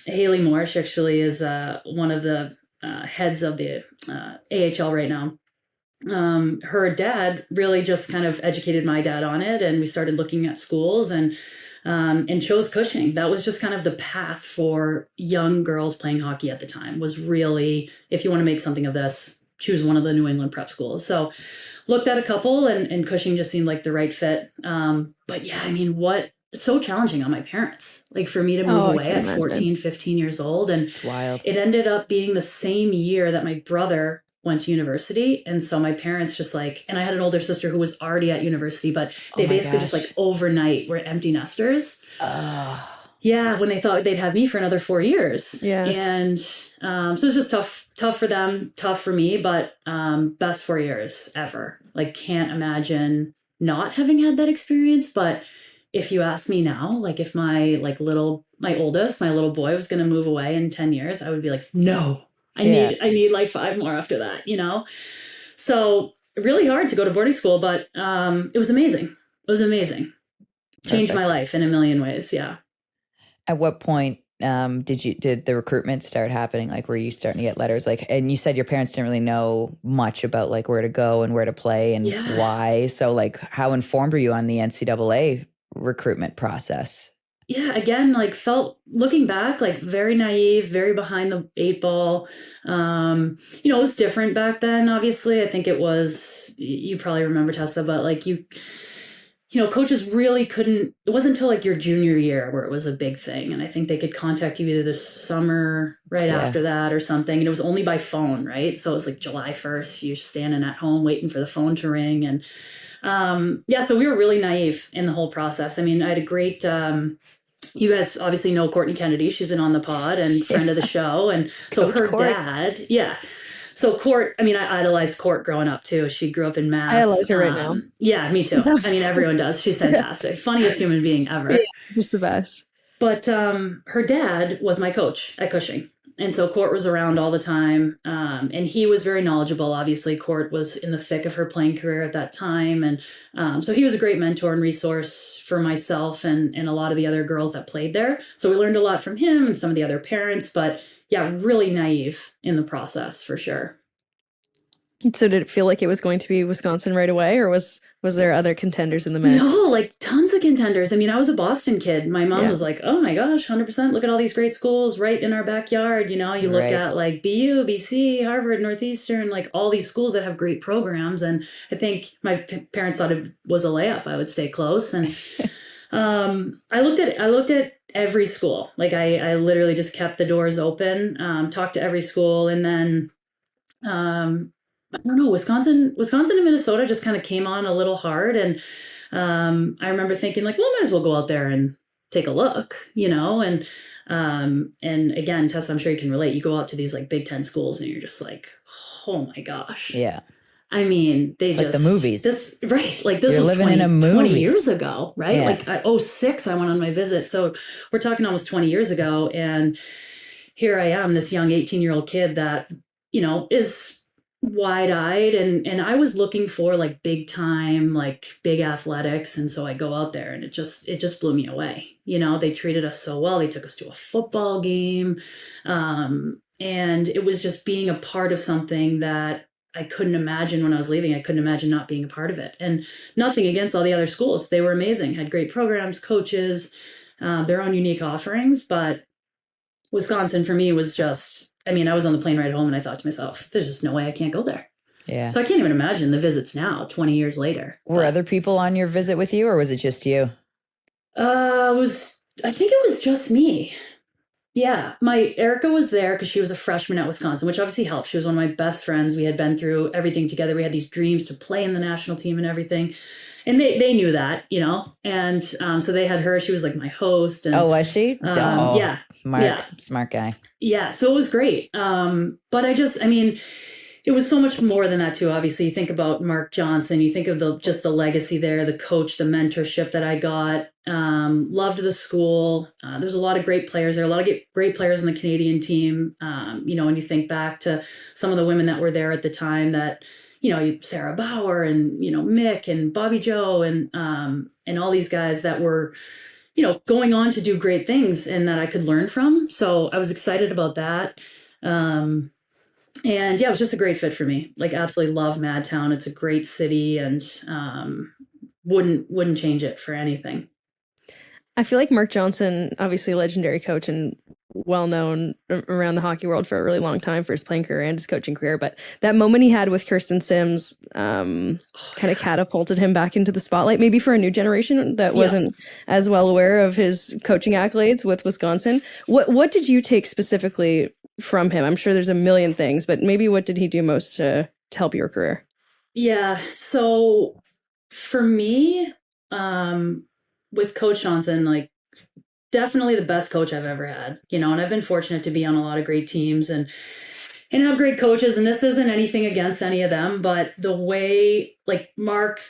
Haley Moore, she actually is one of the heads of the AHL right now. Her dad really just kind of educated my dad on it, and we started looking at schools and chose Cushing. That was just kind of the path for young girls playing hockey at the time, was really, if you want to make something of this, choose one of the New England prep schools. So looked at a couple, and Cushing just seemed like the right fit. But yeah, I mean, so challenging on my parents, like for me to move away at 14, 15 years old. And it's wild. It ended up being the same year that my brother went to university. And so my parents just like, and I had an older sister who was already at university, but they basically just like overnight were empty nesters. Yeah, when they thought they'd have me for another 4 years. Yeah. And so it was just tough for them, tough for me, but best 4 years ever. Like, can't imagine not having had that experience. But if you ask me now, like if my oldest, my little boy was going to move away in 10 years, I would be like, no, I need like 5 more after that, you know? So really hard to go to boarding school, but it was amazing. It was amazing. Changed my life in a million ways. Yeah. At what point did the recruitment start happening? Like, were you starting to get letters? Like, and you said your parents didn't really know much about like where to go and where to play and why. So like, how informed were you on the NCAA recruitment process? Yeah, again, like looking back, like very naive, very behind the 8 ball. It was different back then, obviously. I think it was, you probably remember, Tessa, but like coaches really couldn't, it wasn't until like your junior year where it was a big thing. And I think they could contact you either this summer right after that or something. And it was only by phone, right? So it was like July 1st, you're standing at home waiting for the phone to ring. And so we were really naive in the whole process. I mean, I had a great, you guys obviously know Courtney Kennedy. She's been on the pod and friend of the show. And so her dad, So Court, I mean, I idolized Court growing up too. She grew up in Mass. I idolize her right now. Yeah, me too. I mean, everyone does. She's fantastic. Funniest human being ever. Yeah, she's the best. But her dad was my coach at Cushing. And so Court was around all the time. And he was very knowledgeable. Obviously, Court was in the thick of her playing career at that time. And so he was a great mentor and resource for myself and a lot of the other girls that played there. So we learned a lot from him and some of the other parents. But yeah, really naive in the process for sure. So did it feel like it was going to be Wisconsin right away, or was there other contenders in the mix? No, like tons of contenders. I mean, I was a Boston kid. My mom was like, oh my gosh, 100%. Look at all these great schools right in our backyard. You know, you look at like BU, BC, Harvard, Northeastern, like all these schools that have great programs. And I think my parents thought it was a layup. I would stay close. And I looked at every school. Like I literally just kept the doors open, talked to every school. And then, I don't know, Wisconsin and Minnesota just kind of came on a little hard. And I remember thinking like, well, might as well go out there and take a look, you know? And again, Tessa, I'm sure you can relate. You go out to these like Big Ten schools and you're just like, oh my gosh. Yeah. I mean, it's like the movies. Like this was living in a movie. 20 years ago, right? Yeah. Like 2006, I went on my visit. So we're talking almost 20 years ago. And here I am, this young 18-year-old kid that, is wide-eyed. And I was looking for like big time, like big athletics. And so I go out there and it just blew me away. They treated us so well. They took us to a football game. And it was just being a part of something that I couldn't imagine when I was leaving. I couldn't imagine not being a part of it. And nothing against all the other schools. They were amazing, had great programs, coaches, their own unique offerings. But Wisconsin for me was just, I mean, I was on the plane ride home and I thought to myself, there's just no way I can't go there. Yeah. So I can't even imagine the visits now, 20 years later. Were other people on your visit with you or was it just you? I think it was just me. Yeah, my Erica was there because she was a freshman at Wisconsin, which obviously helped. She was one of my best friends. We had been through everything together. We had these dreams to play in the national team and everything. And they knew that, and so they had her. She was like my host. And, was she? Yeah. Smart guy. Yeah, so it was great. But it was so much more than that too. Obviously, you think about Mark Johnson, you think of the legacy there, the coach, the mentorship that I got. Loved the school. There's a lot of great players there, a lot of great players on the Canadian team. When you think back to some of the women that were there at the time that, Sarah Bauer and, Mick and Bobby Joe and all these guys that were, going on to do great things and that I could learn from. So I was excited about that. And yeah, it was just a great fit for me. Like, absolutely love Madtown. It's a great city and wouldn't change it for anything. I feel like Mark Johnson, obviously a legendary coach, and well known around the hockey world for a really long time for his playing career and his coaching career. But that moment he had with Kirsten Sims kind of catapulted him back into the spotlight, maybe for a new generation that wasn't as well aware of his coaching accolades with Wisconsin. What did you take specifically from him? I'm sure there's a million things, but maybe what did he do most to help your career? Yeah. So for me, with Coach Johnson, like, definitely the best coach I've ever had, and I've been fortunate to be on a lot of great teams and have great coaches. And this isn't anything against any of them, but the way, like, Mark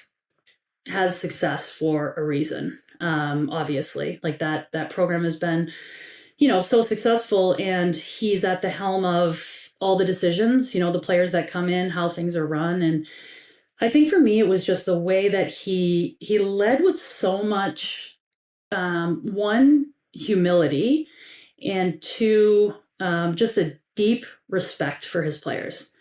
has success for a reason. Obviously, like that program has been, so successful, and he's at the helm of all the decisions, the players that come in, how things are run. And I think for me, it was just the way that he led with so much, one, humility, and two, just a deep respect for his players.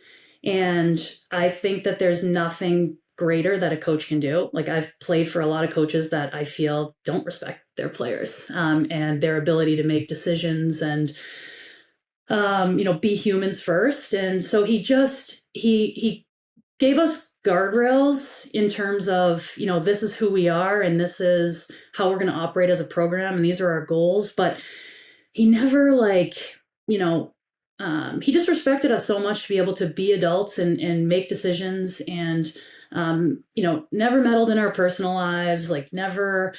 And I think that there's nothing greater that a coach can do. Like, I've played for a lot of coaches that I feel don't respect their players, and their ability to make decisions and, be humans first. And so he gave us guardrails in terms of, this is who we are and this is how we're going to operate as a program and these are our goals. But he never he just respected us so much to be able to be adults and make decisions, and never meddled in our personal lives, like never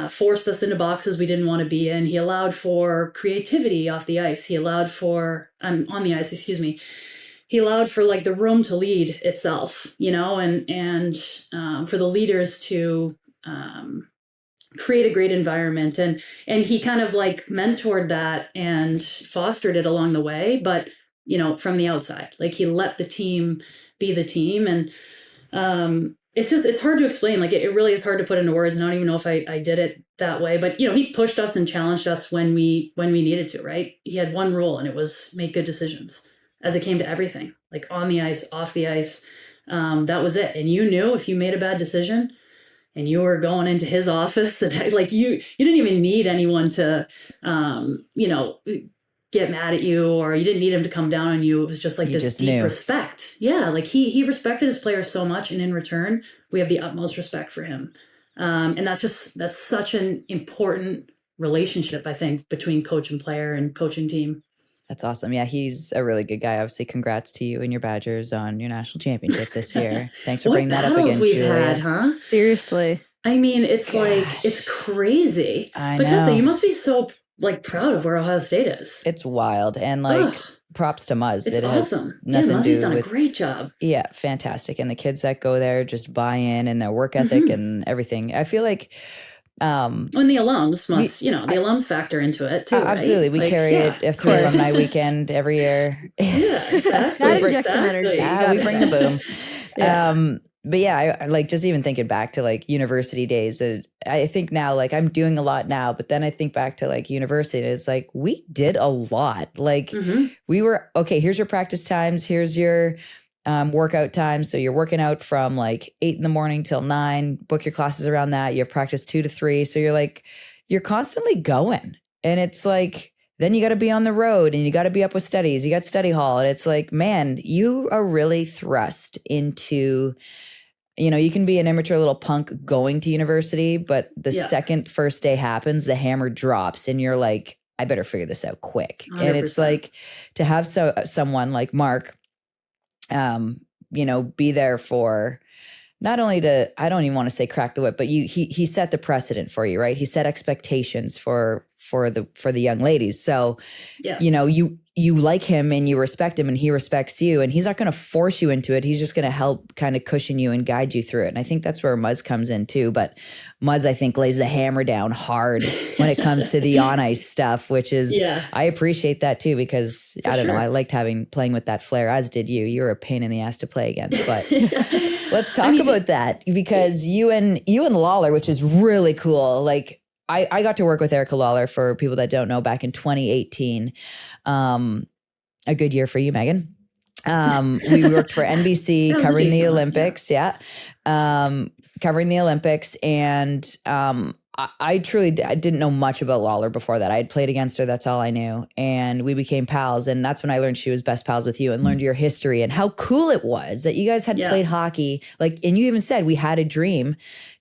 forced us into boxes we didn't want to be in. He allowed for creativity off the ice. He allowed for on the ice, excuse me. He allowed for, like, the room to lead itself, and for the leaders to create a great environment. And he kind of, like, mentored that and fostered it along the way, but, from the outside, like, he let the team be the team. And it's hard to explain. Like, it really is hard to put into words. And I don't even know if I did it that way, but, he pushed us and challenged us when we needed to, right? He had one rule, and it was make good decisions as it came to everything, like on the ice, off the ice. That was it. And you knew if you made a bad decision and you were going into his office, and like you didn't even need anyone to, get mad at you, or you didn't need him to come down on you. It was just like this deep respect. Yeah. Like he respected his players so much. And in return, we have the utmost respect for him. And that's such an important relationship, I think, between coach and player and coaching team. That's awesome. Yeah, he's a really good guy. Obviously, congrats to you and your Badgers on your national championship this year. Thanks for bringing that up again, we've Julia. had, huh? Seriously. I mean, it's like, it's crazy. I but know. Tessa, you must be so, like, proud of where Ohio State is. It's wild. And, like, props to Muzz. It's awesome. Has nothing to do Muzzy's done with, a great job. Yeah, fantastic. And the kids that go there just buy in, and their work ethic and everything. I feel like... and the alums must, the alums factor into it too. Absolutely. Right? We carry it through alumni weekend every year. Yeah, exactly. That injects some energy. Yeah, we bring the boom. But yeah, I like, just even thinking back to, like, university days, I think now, like, I'm doing a lot now, but then I think back to, like, university, and it's like, we did a lot. Like, we were, okay, here's your practice times, here's your workout time. So you're working out from, like, 8 a.m. till 9, book your classes around that. You have practice 2 to 3. So you're constantly going, and it's like, then you got to be on the road, and you got to be up with studies. You got study hall, and it's like, man, you are really thrust into, you can be an immature little punk going to university, but the second first day happens, the hammer drops, and you're like, I better figure this out quick. 100%. And it's like, to have someone like Mark, be there for not only to, I don't even want to say crack the whip, but he set the precedent for you, right? He set expectations for the young ladies. So, you like him and you respect him and he respects you, and he's not going to force you into it. He's just going to help kind of cushion you and guide you through it. And I think that's where Muzz comes in too. But Muzz, I think, lays the hammer down hard when it comes to the on ice stuff, which is, I appreciate that too, because I don't know, I liked playing with that flair, as did you. You were a pain in the ass to play against, but let's talk about that, because you and Lawler, which is really cool. Like, I got to work with Erica Lawler, for people that don't know, back in 2018. A good year for you, Meghan. We worked for NBC covering the Olympics. Yeah. Covering the Olympics. And I truly I didn't know much about Lawler before that. I had played against her. That's all I knew. And we became pals. And that's when I learned she was best pals with you and learned your history and how cool it was that you guys had played hockey. Like, and you even said we had a dream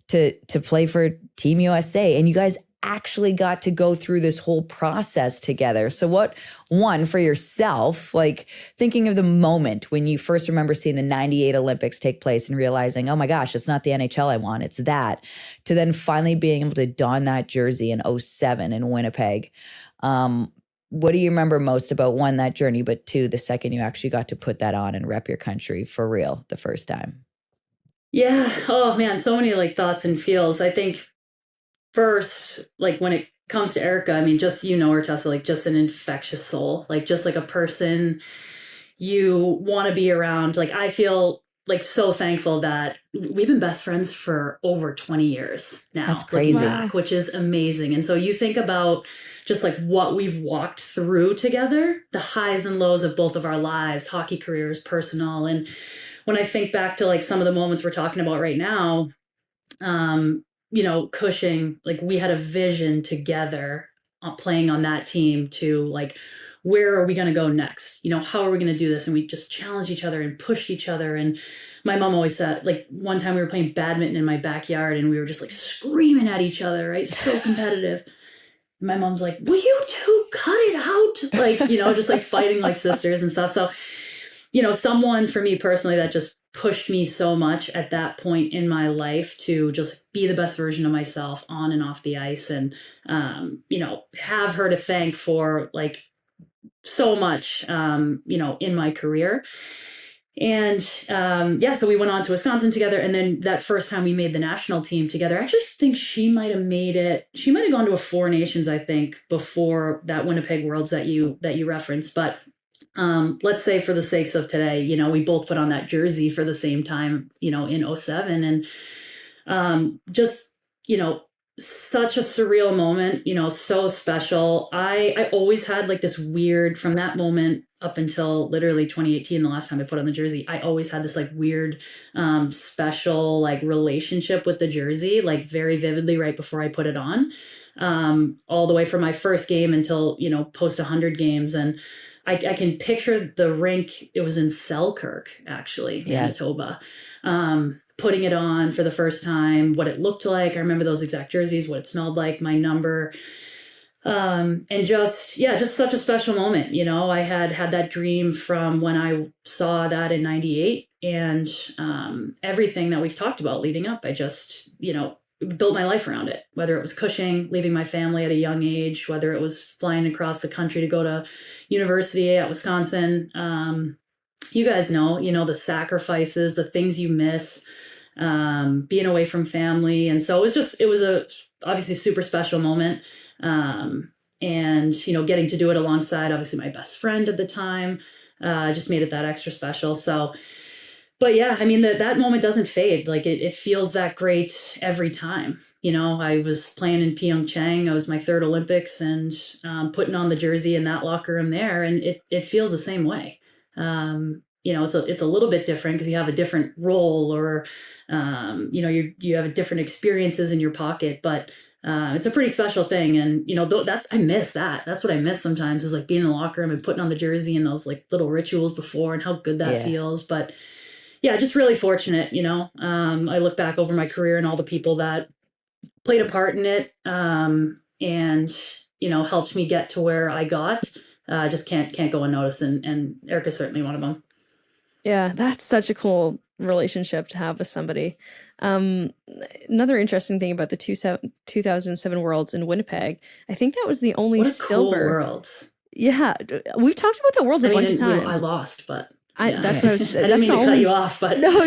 to play for Team USA. And you guys actually got to go through this whole process together. So what, one, for yourself, like thinking of the moment when you first remember seeing the 98 Olympics take place and realizing, oh my gosh, it's not the NHL I want, it's that, to then finally being able to don that jersey in 07 in Winnipeg. What do you remember most about, one, that journey, but two, the second you actually got to put that on and rep your country for real the first time? Yeah. Oh man, so many like thoughts and feels. I think first, like when it comes to Erica, I mean, just, you know her, Tessa, like just an infectious soul, like just like a person you want to be around. Like I feel like so thankful that we've been best friends for over 20 years now. That's crazy. Back, which is amazing. And so you think about just like what we've walked through together, the highs and lows of both of our lives, hockey careers, personal. And when I think back to like some of the moments we're talking about right now, you know, Cushing, like we had a vision together playing on that team to like, where are we going to go next? You know, how are we going to do this? And we just challenged each other and pushed each other. And my mom always said, like one time we were playing badminton in my backyard and we were just like screaming at each other, right? So competitive. And my mom's like, will you two cut it out? Like, you know, just like fighting like sisters and stuff. So, you know, someone for me personally that just pushed me so much at that point in my life to just be the best version of myself on and off the ice. And, you know, have her to thank for like so much, you know, in my career. And yeah, so we went on to Wisconsin together. And then that first time we made the national team together, I actually think she might have made it. She might have gone to a Four Nations, I think, before that Winnipeg Worlds that you referenced. But let's say for the sakes of today, you know, we both put on that jersey for the same time, you know, in 07. And just, you know, such a surreal moment, you know, so special. I always had like this weird, from that moment up until literally 2018, the last time I put on the jersey, I always had this like weird, special like relationship with the jersey, like very vividly right before I put it on, all the way from my first game until, you know, post 100 games. And I can picture the rink. It was in Selkirk, actually, Manitoba. Putting it on for the first time, what it looked like. I remember those exact jerseys, what it smelled like, my number. And just such a special moment. You know, I had that dream from when I saw that in 98 and everything that we've talked about leading up. I just, you know, built my life around it, whether it was Cushing, leaving my family at a young age, whether it was flying across the country to go to university at Wisconsin. You guys know, you know, the sacrifices, the things you miss, being away from family. And so it was a obviously super special moment. And, you know, getting to do it alongside obviously my best friend at the time, just made it that extra special. So, but yeah, I mean, that moment doesn't fade. Like it feels that great every time. You know, I was playing in Pyeongchang. It was my third Olympics and putting on the jersey in that locker room there. And it feels the same way. You know, it's a little bit different because you have a different role or, you know, you have different experiences in your pocket, but it's a pretty special thing. And, you know, I miss that. That's what I miss sometimes is like being in the locker room and putting on the jersey and those like little rituals before and how good that feels. But yeah, just really fortunate, you know. I look back over my career and all the people that played a part in it and, you know, helped me get to where I got. Just can't go unnoticed. And Erica's certainly one of them. Yeah, that's such a cool relationship to have with somebody. Another interesting thing about the 2007 Worlds in Winnipeg, I think that was the only what a silver. Cool Worlds. Yeah, we've talked about the Worlds a bunch of times. I lost, but that's what I was. I didn't mean to cut you off, but no.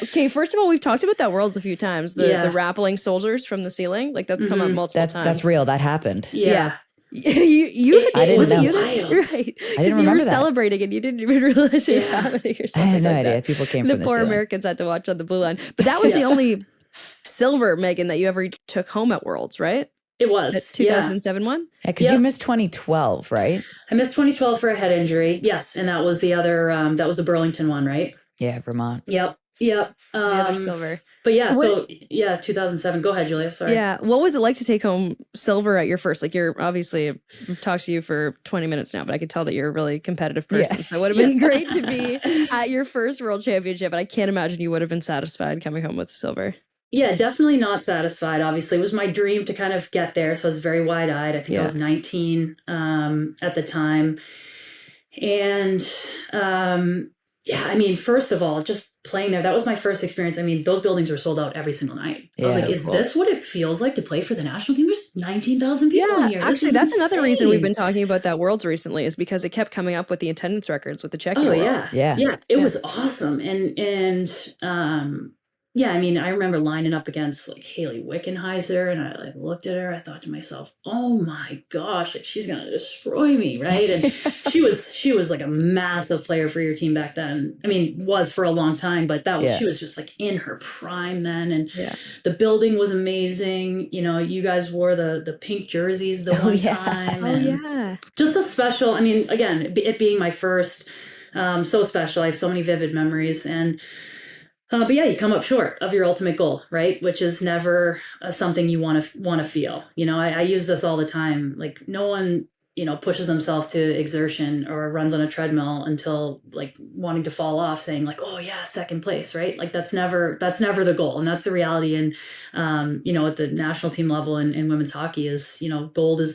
Okay, first of all, we've talked about that Worlds a few times. The rappelling soldiers from the ceiling, like that's come up multiple times. That's real. That happened. Yeah. You I didn't know. Right. I didn't remember you were that. celebrating and you didn't even realize it was happening or something. I had no like idea. That. People came the from the poor ceiling. Americans had to watch on the blue line. But that was the only silver, Meghan, that you ever took home at Worlds, right? It was. That 2007 one? Yeah, because you missed 2012, right? I missed 2012 for a head injury. Yes. And that was the other, that was the Burlington one, right? Yeah, Vermont. Yep. Yep. The other silver. But yeah, so 2007. Go ahead, Julia. Sorry. Yeah. What was it like to take home silver at your first? Like, you're obviously, I've talked to you for 20 minutes now, but I could tell that you're a really competitive person. So it would have been great to be at your first world championship, but I can't imagine you would have been satisfied coming home with silver. Yeah, definitely not satisfied. Obviously, it was my dream to kind of get there. So I was very wide-eyed. I think I was 19 at the time. And yeah, I mean, first of all, just playing there, that was my first experience. I mean, those buildings were sold out every single night. I was like, is this what it feels like to play for the national team? There's 19,000 people in here. Actually, that's another reason we've been talking about that Worlds recently, is because it kept coming up with the attendance records with the Czechia World. Yeah. It was awesome. And yeah, I mean, I remember lining up against like Haley Wickenheiser, and I like looked at her. I thought to myself, "Oh my gosh, like she's gonna destroy me, right?" And she was like a massive player for your team back then. I mean, was for a long time, but she was just like in her prime then. And the building was amazing. You know, you guys wore the pink jerseys the one time. Just a special. I mean, again, it being my first, so special. I have so many vivid memories. And but yeah, you come up short of your ultimate goal, right? Which is never something you want to feel. You know, I use this all the time. Like, no one, you know, pushes themselves to exertion or runs on a treadmill until like wanting to fall off, saying like, "Oh yeah, second place," right? Like that's never the goal, and that's the reality. And you know, at the national team level in women's hockey, is, you know,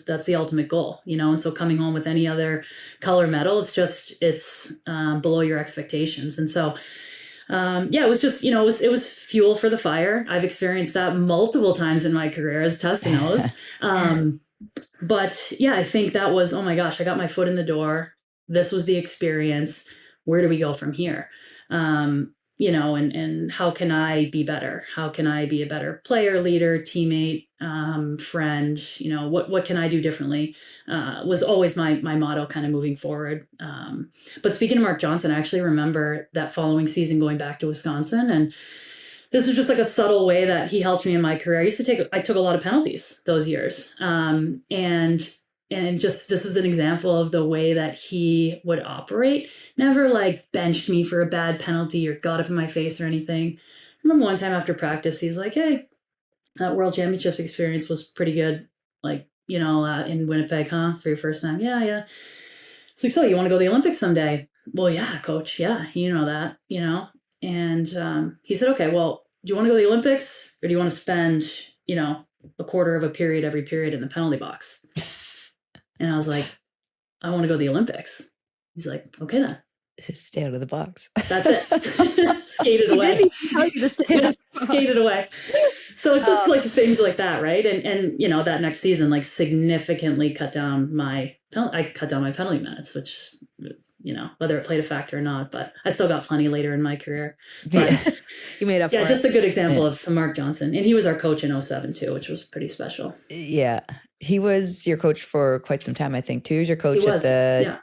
that's the ultimate goal. You know, and so coming home with any other color medal, it's below your expectations, and so. Yeah, it was just, you know, it was fuel for the fire. I've experienced that multiple times in my career, as Tessa knows. But yeah, I think that was, oh my gosh, I got my foot in the door. This was the experience. Where do we go from here? You know, and how can I be better? How can I be a better player, leader, teammate, friend? You know, what can I do differently? Was always my motto kind of moving forward. But speaking of Mark Johnson, I actually remember that following season going back to Wisconsin, and this was just like a subtle way that he helped me in my career. I took a lot of penalties those years. And just, this is an example of the way that he would operate. Never like benched me for a bad penalty or got up in my face or anything. I remember one time after practice, he's like, "Hey, that World Championships experience was pretty good. Like, you know, in Winnipeg, huh? For your first time." Yeah. It's like, "So you want to go to the Olympics someday?" "Well, yeah, coach. Yeah, you know that, you know." And he said, "Okay, well, do you want to go to the Olympics, or do you want to spend, you know, a quarter of a period every period in the penalty box?" And I was like, "I want to go to the Olympics." He's like, "Okay then. Stay out of the box." That's it. Skated away. He didn't even tell you to stay out of the box. Skated away. So it's just like things like that, right? And you know, that next season, like significantly cut down my penalty minutes, which, you know, whether it played a factor or not, but I still got plenty later in my career. But you made up for it. Yeah, just a good example of Mark Johnson. And he was our coach in 2007 too, which was pretty special. Yeah. He was your coach for quite some time, I think. 2 years your coach at the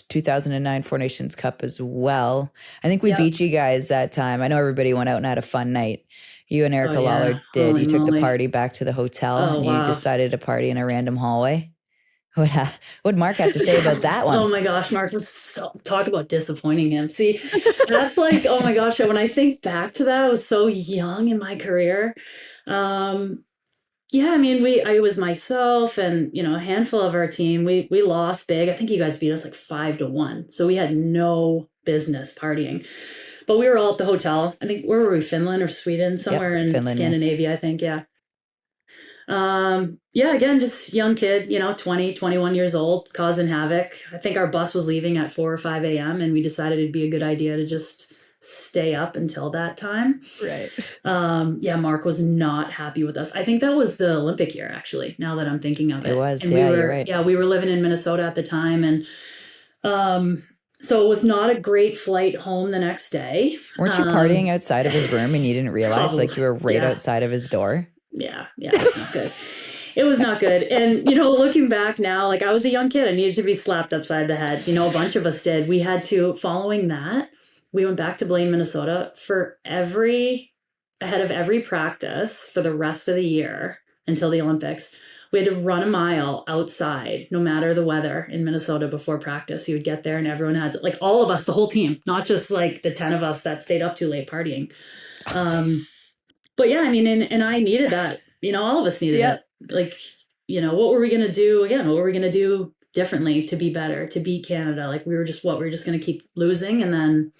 2009 Four Nations Cup as well. I think we beat you guys that time. I know everybody went out and had a fun night. You and Erica Lawler did. Holy you took moly. The party back to the hotel, and you decided to party in a random hallway. What'd Mark have to say about that one? Oh my gosh, Mark was talk about disappointing him. See, that's like, oh my gosh, when I think back to that, I was so young in my career. Yeah, I mean, I was myself and, you know, a handful of our team. We lost big. I think you guys beat us like 5-1. So we had no business partying. But we were all at the hotel. I think, where were we? Finland or Sweden? Somewhere in Finland, Scandinavia, I think. Yeah. Yeah, again, just young kid, you know, 20, 21 years old, causing havoc. I think our bus was leaving at 4 or 5 a.m. and we decided it'd be a good idea to just stay up until that time. Right. Yeah, Mark was not happy with us. I think that was the Olympic year, actually, now that I'm thinking of it. It was, and you're right. Yeah, we were living in Minnesota at the time, and so it was not a great flight home the next day. Weren't you partying outside of his room and you didn't realize, like you were right outside of his door? Yeah, it was not good. It was not good. And, you know, looking back now, like I was a young kid. I needed to be slapped upside the head. You know, a bunch of us did. We had to, following that, we went back to Blaine, Minnesota for ahead of every practice for the rest of the year until the Olympics. we had to run a mile outside, no matter the weather in Minnesota before practice. He would get there and everyone had to, like all of us, the whole team, not just like the 10 of us that stayed up too late partying. But yeah, I mean, and I needed that, all of us needed it. Like, what were we going to do again? What were we going to do differently to be better, to beat Canada? Like we were just going to keep losing. And then,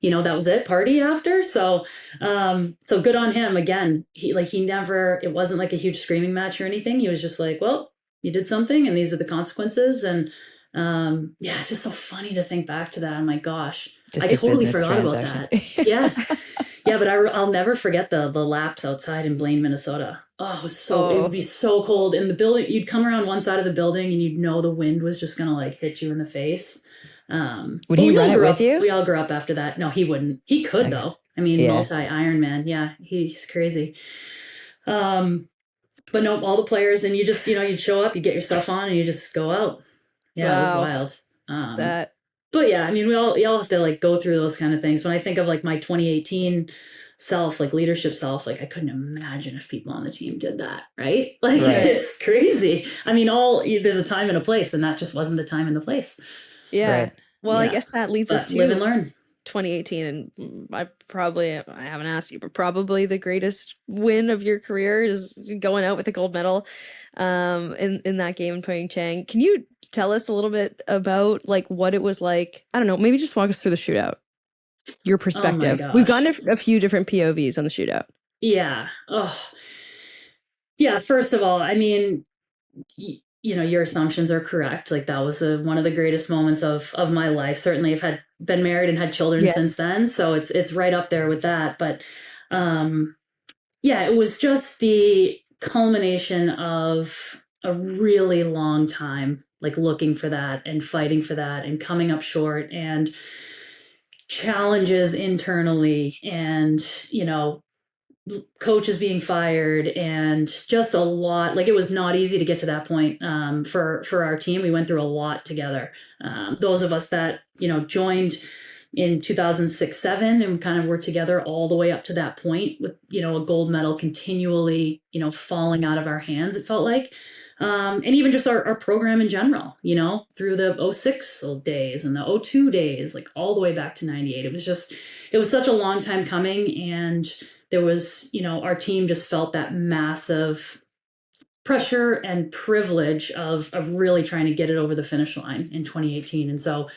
that was it, party after. So good on him. Again, it wasn't like a huge screaming match or anything. He was just like, well, you did something and these are the consequences. And it's just so funny to think back to that. Oh my gosh, I totally forgot about that. Yeah. Yeah, but I'll never forget the laps outside in Blaine, Minnesota. Oh, it would be so cold in the building. You'd come around one side of the building and you'd know the wind was just going to like hit you in the face. Would he run it with you? We all grew up after that. No, he wouldn't. He could though. I mean, multi-Ironman. Yeah, he's crazy. But no, all the players and you just, you'd show up, you get your stuff on and you just go out. Yeah, It was wild. But yeah, I mean, we all have to like go through those kind of things. When I think of like my 2018 self, like leadership self, like I couldn't imagine if people on the team did that, right? Like It's crazy. I mean, there's a time and a place, and that just wasn't the time and the place. Yeah. Right. Well, I guess that leads us to live and learn. 2018, and I haven't asked you, but probably the greatest win of your career is going out with a gold medal in that game and Pyeongchang. Can you tell us a little bit about like what it was like? I don't know, maybe just walk us through the shootout, your perspective. We've gotten a few different POVs on the shootout. Yeah. Oh, yeah. First of all, I mean, your assumptions are correct. Like that was one of the greatest moments of my life. Certainly I've been married and had children since then. So it's right up there with that. But it was just the culmination of a really long time, like looking for that and fighting for that and coming up short and challenges internally and, coaches being fired and just a lot. Like it was not easy to get to that point for our team. We went through a lot together. Those of us that, joined in 2006-07 and kind of were together all the way up to that point with, a gold medal continually, falling out of our hands, it felt like. And even just our program in general, through the 06 days and the 02 days, like all the way back to 98. It was such a long time coming. And there was, our team just felt that massive pressure and privilege of really trying to get it over the finish line in 2018. And so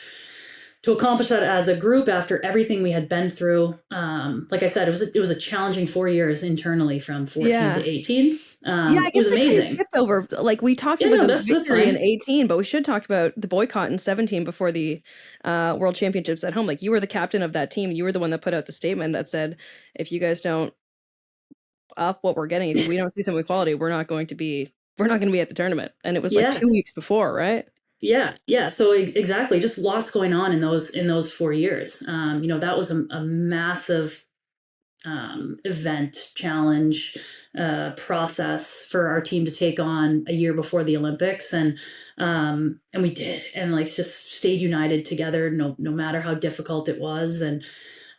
to accomplish that as a group after everything we had been through, like I said, it was a challenging 4 years internally from 14 to 18. I guess we kind of skipped over. Like we talked about the victory in 18, but we should talk about the boycott in 17 before the World Championships at home. Like you were the captain of that team. You were the one that put out the statement that said, if you guys don't up what we're getting, if we don't see some equality, we're not going to be at the tournament. And it was like 2 weeks before, right? Yeah. So exactly, just lots going on in those 4 years. That was a massive event, challenge, process for our team to take on a year before the Olympics, and we did, and like just stayed united together, no matter how difficult it was, and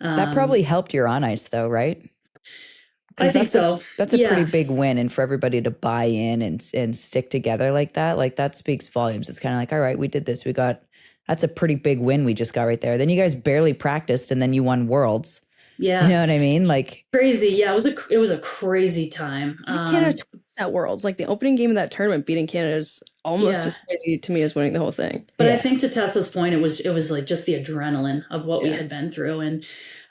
that probably helped your on ice, though, right? I think so. That's a pretty big win, and for everybody to buy in and stick together like that speaks volumes. It's kind of like, all right, we did this. That's a pretty big win we just got right there. Then you guys barely practiced, and then you won Worlds. Yeah. Do you know what I mean? Like crazy. Yeah, it was a crazy time. Canada twice at Worlds. Like the opening game of that tournament, beting Canada is almost as crazy to me as winning the whole thing. But I think to Tessa's point, it was like just the adrenaline of what we had been through and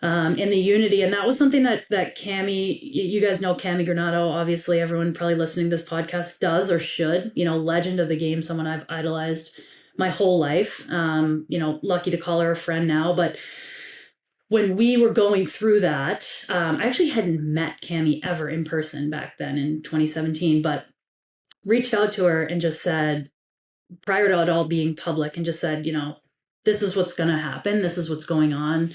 the unity. And that was something that Cami, you guys know Cami Granato, obviously everyone probably listening to this podcast does or should, legend of the game, someone I've idolized my whole life. Lucky to call her a friend now, but when we were going through that, I actually hadn't met Cami ever in person back then in 2017, but reached out to her and just said, prior to it all being public, and just said, this is what's going to happen. This is what's going on.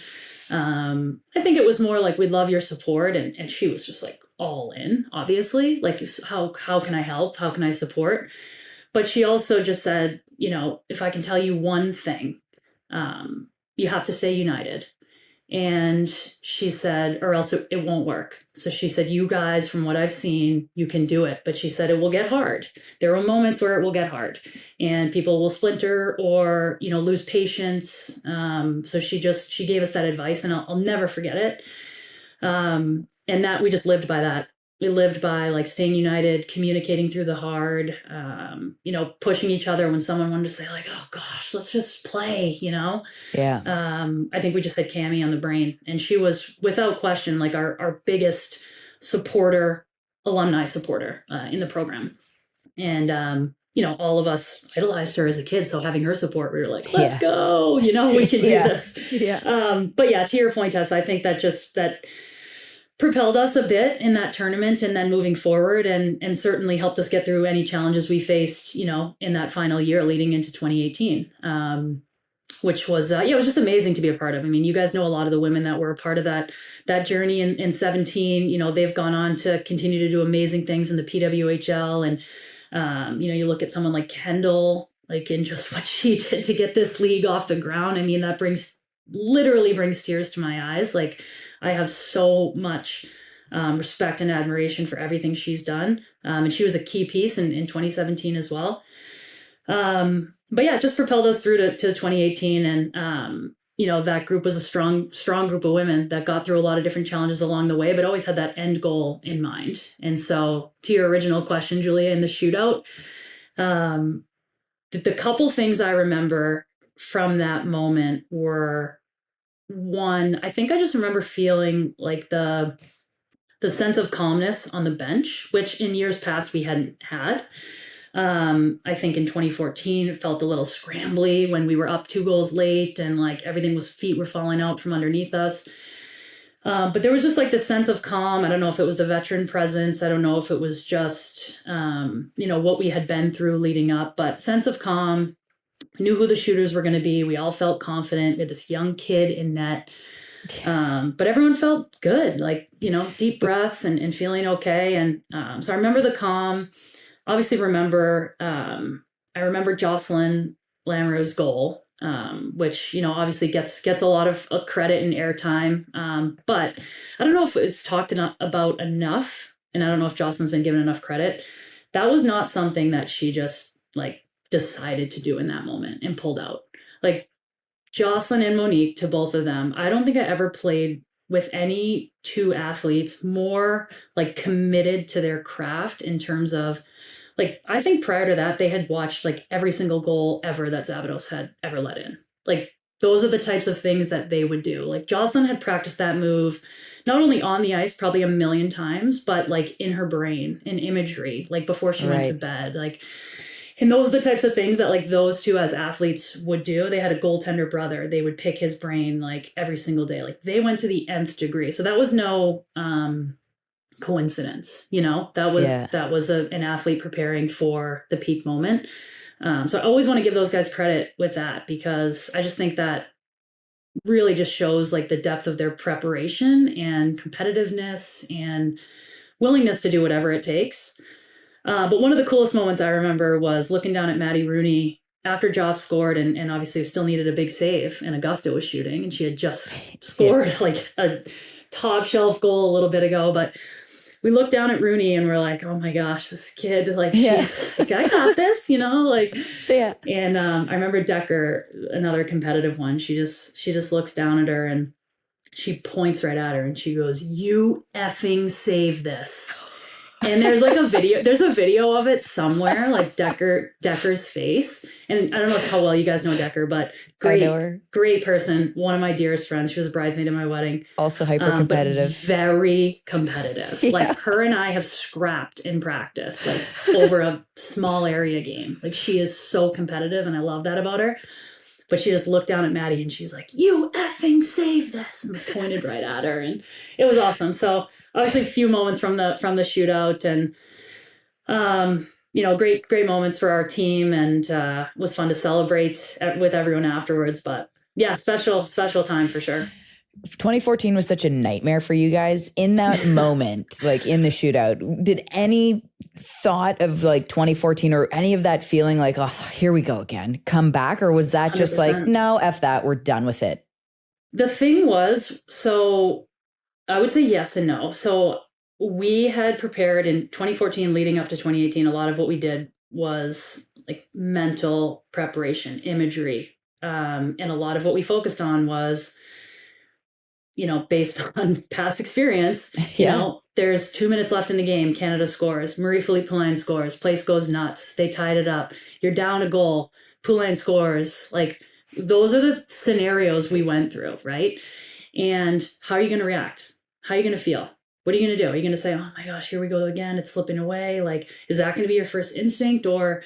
I think it was more like, we'd love your support. And she was just like all in, obviously, like, how can I help? How can I support? But she also just said, if I can tell you one thing, you have to stay united. And she said, or else it won't work. So she said, you guys, from what I've seen, you can do it. But she said, it will get hard. There are moments where it will get hard and people will splinter or, lose patience. So she gave us that advice, and I'll never forget it. And that we just lived by that. We lived by like staying united, communicating through the hard, pushing each other when someone wanted to say like, oh gosh, let's just play, Yeah. I think we just had Cammie on the brain, and she was without question like our biggest alumni supporter in the program. And, all of us idolized her as a kid. So having her support, we were like, let's go, we can do this. Yeah. But yeah, to your point, Tess, I think that propelled us a bit in that tournament and then moving forward and certainly helped us get through any challenges we faced, in that final year leading into 2018, which was, it was just amazing to be a part of. I mean, you guys know a lot of the women that were a part of that journey in 17, they've gone on to continue to do amazing things in the PWHL. And, you look at someone like Kendall, like in just what she did to get this league off the ground. I mean, that literally brings tears to my eyes. Like, I have so much respect and admiration for everything she's done. And she was a key piece in 2017 as well. But yeah, it just propelled us through to 2018. And, that group was a strong group of women that got through a lot of different challenges along the way, but always had that end goal in mind. And so to your original question, Julia, in the shootout, the couple things I remember from that moment were, one, I think I just remember feeling like the sense of calmness on the bench, which in years past we hadn't had. I think in 2014, it felt a little scrambly when we were up 2 goals late and like feet were falling out from underneath us. But there was just like this sense of calm. I don't know if it was the veteran presence. I don't know if it was just, what we had been through leading up, but sense of calm. We knew who the shooters were going to be. We all felt confident. We had this young kid in net. But everyone felt good, like, deep breaths and feeling okay. And so I remember the calm. Obviously I remember Jocelyn Lamoureux's goal, which, obviously gets a lot of credit and airtime. But I don't know if it's talked about enough, and I don't know if Jocelyn's been given enough credit. That was not something that she just like decided to do in that moment and pulled out. Like Jocelyn and Monique, to both of them, I don't think I ever played with any two athletes more like committed to their craft in terms of like, I think prior to that, they had watched like every single goal ever that Zabados had ever let in. Like those are the types of things that they would do. Like Jocelyn had practiced that move, not only on the ice, probably 1,000,000 times, but like in her brain, in imagery, like before she went to bed, like. And those are the types of things that like those two as athletes would do. They had a goaltender brother. They would pick his brain like every single day. Like they went to the nth degree. So that was no coincidence, that was an athlete preparing for the peak moment. So I always want to give those guys credit with that, because I just think that really just shows like the depth of their preparation and competitiveness and willingness to do whatever it takes. But one of the coolest moments I remember was looking down at Maddie Rooney after Joss scored and obviously still needed a big save, and Augusta was shooting, and she had just scored like a top shelf goal a little bit ago. But we looked down at Rooney and we're like, oh my gosh, this kid, like, she's like, I got this, like, And I remember Decker, another competitive one. She just looks down at her and she points right at her and she goes, you effing save this. And there's like a video of it somewhere, like Decker's face. And I don't know how well you guys know Decker, but great person. One of my dearest friends. She was a bridesmaid at my wedding. Also hyper competitive. Very competitive. Like her and I have scrapped in practice, like over a small area game. Like she is so competitive and I love that about her. But she just looked down at Maddie and she's like, you effing save this, and pointed right at her. And it was awesome. So obviously a few moments from the shootout and, great moments for our team, and was fun to celebrate with everyone afterwards. But yeah, special time for sure. 2014 was such a nightmare for you guys. In that moment, like in the shootout, did any thought of like 2014 or any of that feeling like, oh, here we go again, come back? Or was that just 100%. Like, no, F that, we're done with it? The thing was, so I would say yes and no. So we had prepared in 2014 leading up to 2018. A lot of what we did was like mental preparation, imagery. And a lot of what we focused on was, based on past experience, there's 2 minutes left in the game. Canada scores. Marie-Philippe Poulain scores. Place goes nuts. They tied it up. You're down a goal. Poulain scores. Like, those are the scenarios we went through, right? And how are you going to react? How are you going to feel? What are you going to do? Are you going to say, oh my gosh, here we go again. It's slipping away. Like, is that going to be your first instinct? Or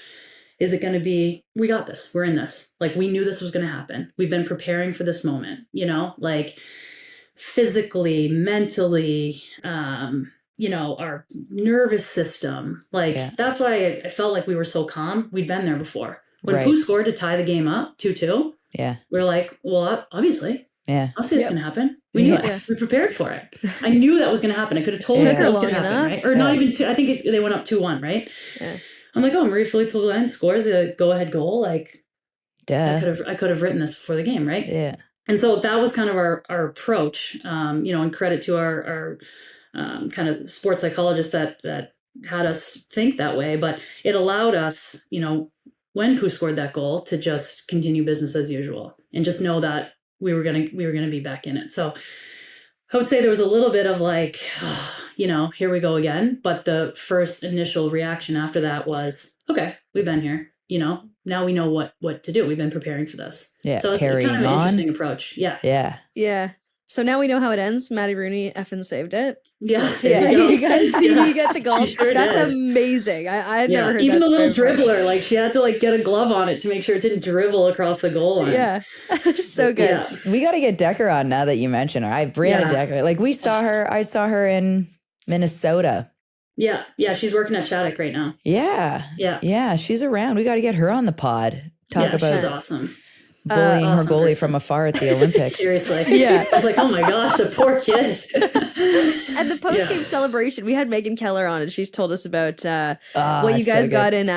is it going to be, we got this, we're in this. Like, we knew this was going to happen. We've been preparing for this moment, like physically, mentally, our nervous system. Like, that's why I felt like we were so calm. We'd been there before. When Pooh scored to tie the game up 2-2, we're like, well, obviously. Yeah. Obviously it's going to happen. We knew it. We prepared for it. I knew that was going to happen. I could have told you that was going to happen, right? Or not even two. I think they went up 2-1, right? Yeah. I'm like, oh, Marie-Philippe Poulain scores a go-ahead goal. Like, I could have written this before the game, right? Yeah. And so that was kind of our approach, and credit to our kind of sports psychologist that had us think that way. But it allowed us, when Pooh scored that goal, to just continue business as usual and just know that we were gonna be back in it. So I would say there was a little bit of like, here we go again. But the first initial reaction after that was, okay, we've been here. Now we know what to do. We've been preparing for this. Yeah, so it's kind of an interesting approach. Yeah. Yeah. Yeah. So now we know how it ends. Maddie Rooney effing saved it. Yeah. You guys see, you get the goal. That's amazing. I had never heard even that. Even the little dribbler, like she had to like get a glove on it to make sure it didn't dribble across the goal line. Yeah. So good. Yeah. We got to get Decker on now that you mention her. Brianna Decker. Like I saw her in Minnesota. Yeah. Yeah. She's working at Shattuck right now. Yeah. Yeah. Yeah. She's around. We got to get her on the pod. Talk about she's awesome. Bullying her goalie from afar at the Olympics. Seriously. Yeah. I was like, oh my gosh, the poor kid. At the post-game celebration, we had Megan Keller on, and she's told us about what you guys got into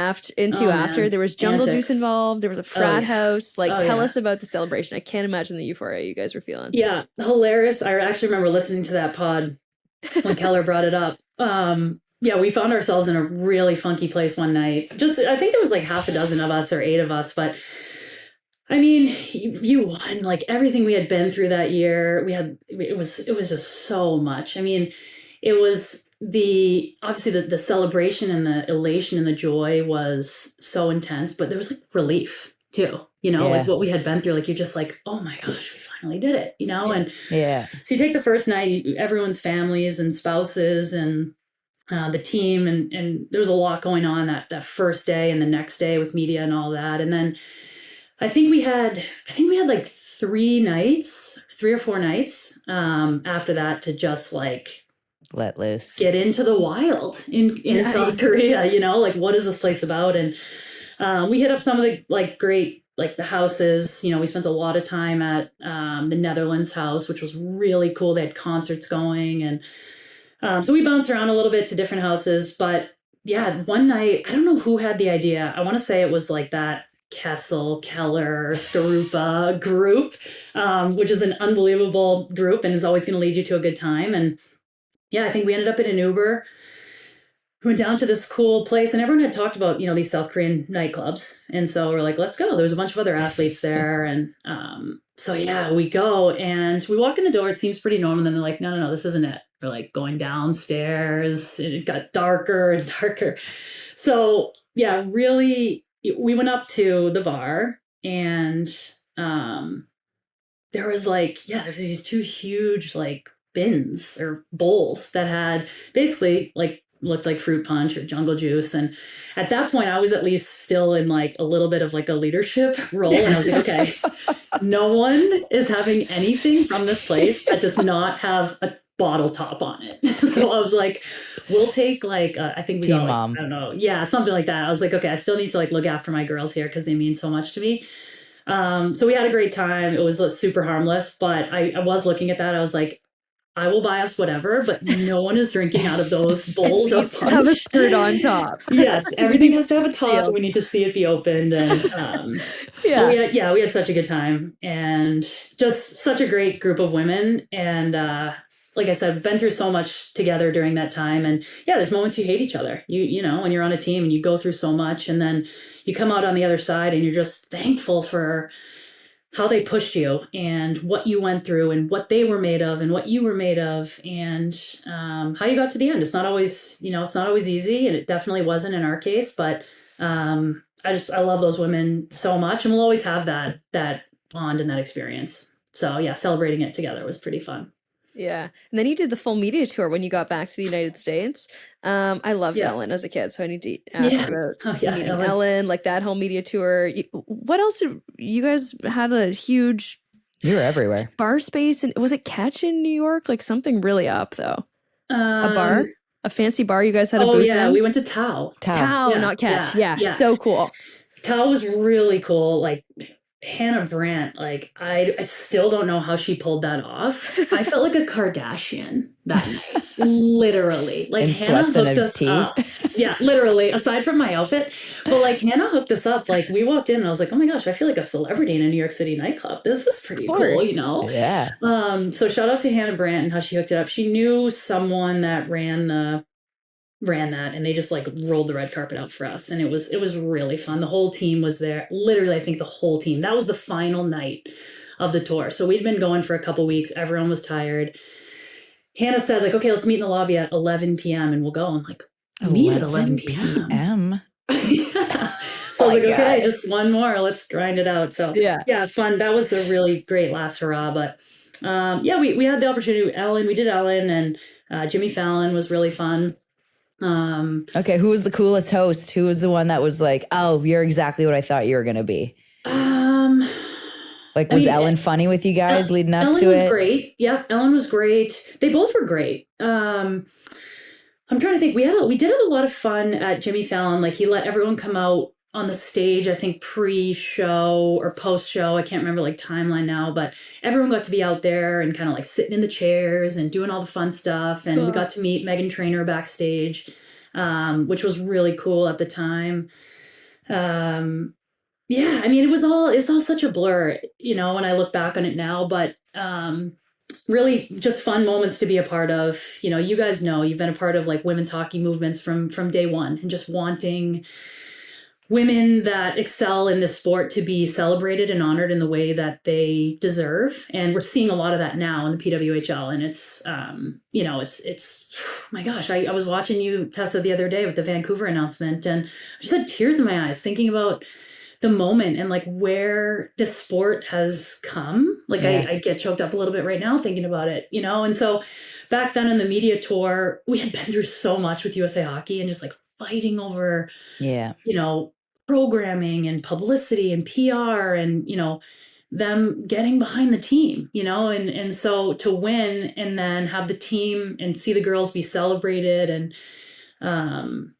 after. There was Jungle Juice involved. There was a frat house. Tell us about the celebration. I can't imagine the euphoria you guys were feeling. Yeah. Hilarious. I actually remember listening to that pod when Keller brought it up. We found ourselves in a really funky place one night. I think there was like half a dozen of us or 8 of us, but I mean, you won, like everything we had been through that year. It was just so much. I mean, it was obviously the celebration and the elation and the joy was so intense, but there was like relief too, like what we had been through. Like, you're just like, oh my gosh, we finally did it, and so you take the first night, everyone's families and spouses and the team, and there was a lot going on that first day and the next day with media and all that. And then I think we had like 3 or 4 nights after that to just like let loose, get into the wild in South Korea, like what is this place about? And we hit up some of the like great, like the houses, we spent a lot of time at the Netherlands house, which was really cool. They had concerts going, and so we bounced around a little bit to different houses. But yeah, one night, I don't know who had the idea. I want to say it was like that Keller, Skarupa group, which is an unbelievable group and is always going to lead you to a good time. And yeah, I think we ended up in an Uber. We went down to this cool place, and everyone had talked about, these South Korean nightclubs. And so we're like, let's go. There's a bunch of other athletes there. And so yeah, we go and we walk in the door. It seems pretty normal. And then they're like, no, this isn't it. We're like going downstairs, and it got darker and darker. So yeah, really, we went up to the bar, and there was these 2 huge like bins or bowls that had basically like looked like fruit punch or jungle juice. And at that point I was at least still in like a little bit of like a leadership role, and I was like, okay, no one is having anything from this place that does not have a bottle top on it. So I was like, we'll take like I think we got like, I don't know, something like that. I was like, okay, I still need to like look after my girls here because they mean so much to me. So we had a great time. It was super harmless, but I was looking at that. I was like, I will buy us whatever, but no one is drinking out of those bowls of punch. Have a skirt on top. Yes, everything has to have a top. And we need to see it be opened. And we had such a good time, and just such a great group of women. And like I said, been through so much together during that time. And there's moments you hate each other. You know, when you're on a team and you go through so much, and then you come out on the other side and you're just thankful for how they pushed you and what you went through and what they were made of and what you were made of, and how you got to the end. It's not always, it's not always easy, and it definitely wasn't in our case, but I love those women so much, and we'll always have that bond and that experience. So celebrating it together was pretty fun. Yeah. And then you did the full media tour when you got back to the United States. I loved Ellen as a kid, so I need to ask about meeting Ellen, like that whole media tour. What else? You guys had a huge... You were everywhere. Bar space. And was it Catch in New York? Like something really up, though. A bar? A fancy bar you guys had a booth in? We went to Tao. Tao, not Catch. Yeah, so cool. Tao was really cool. Like... Hannah Brandt, like I still don't know how she pulled that off. I felt like a Kardashian that night, literally. Like in Hannah hooked us up. Yeah, literally. Aside from my outfit, but like Hannah hooked us up. Like we walked in and I was like, oh my gosh, I feel like a celebrity in a New York City nightclub. This is pretty cool, Yeah. So shout out to Hannah Brandt and how she hooked it up. She knew someone that ran that, and they just like rolled the red carpet out for us, and it was really fun. The whole team was there, literally. I think the whole team. That was the final night of the tour, so we'd been going for a couple weeks. Everyone was tired. Hannah said like, okay, let's meet in the lobby at 11 p.m. and we'll go. I'm like, meet at 11 p.m. So I was like, okay, just one more, let's grind it out. So fun. That was a really great last hurrah. But we had the opportunity. We did Ellen, and Jimmy Fallon was really fun. Okay, who was the coolest host? Who was the one that was like, oh, you're exactly what I thought you were gonna be? Was Ellen funny with you guys leading up to it? Ellen was great. Yeah, Ellen was great. They both were great. I'm trying to think. We did have a lot of fun at Jimmy Fallon. Like he let everyone come out on the stage, I think pre-show or post-show. I can't remember like timeline now, but everyone got to be out there and kind of like sitting in the chairs and doing all the fun stuff. And we got to meet Meghan Trainor backstage, which was really cool at the time. I mean, it was all such a blur, when I look back on it now, but really just fun moments to be a part of. You guys know, you've been a part of like women's hockey movements from day one, and just wanting women that excel in this sport to be celebrated and honored in the way that they deserve. And we're seeing a lot of that now in the PWHL. And it's, it's, oh my gosh, I was watching you, Tessa, the other day with the Vancouver announcement, and I just had tears in my eyes thinking about the moment and like where this sport has come. Like I get choked up a little bit right now thinking about it, And so back then in the media tour, we had been through so much with USA Hockey and just like fighting over, programming and publicity and PR and, them getting behind the team, and so to win and then have the team and see the girls be celebrated. And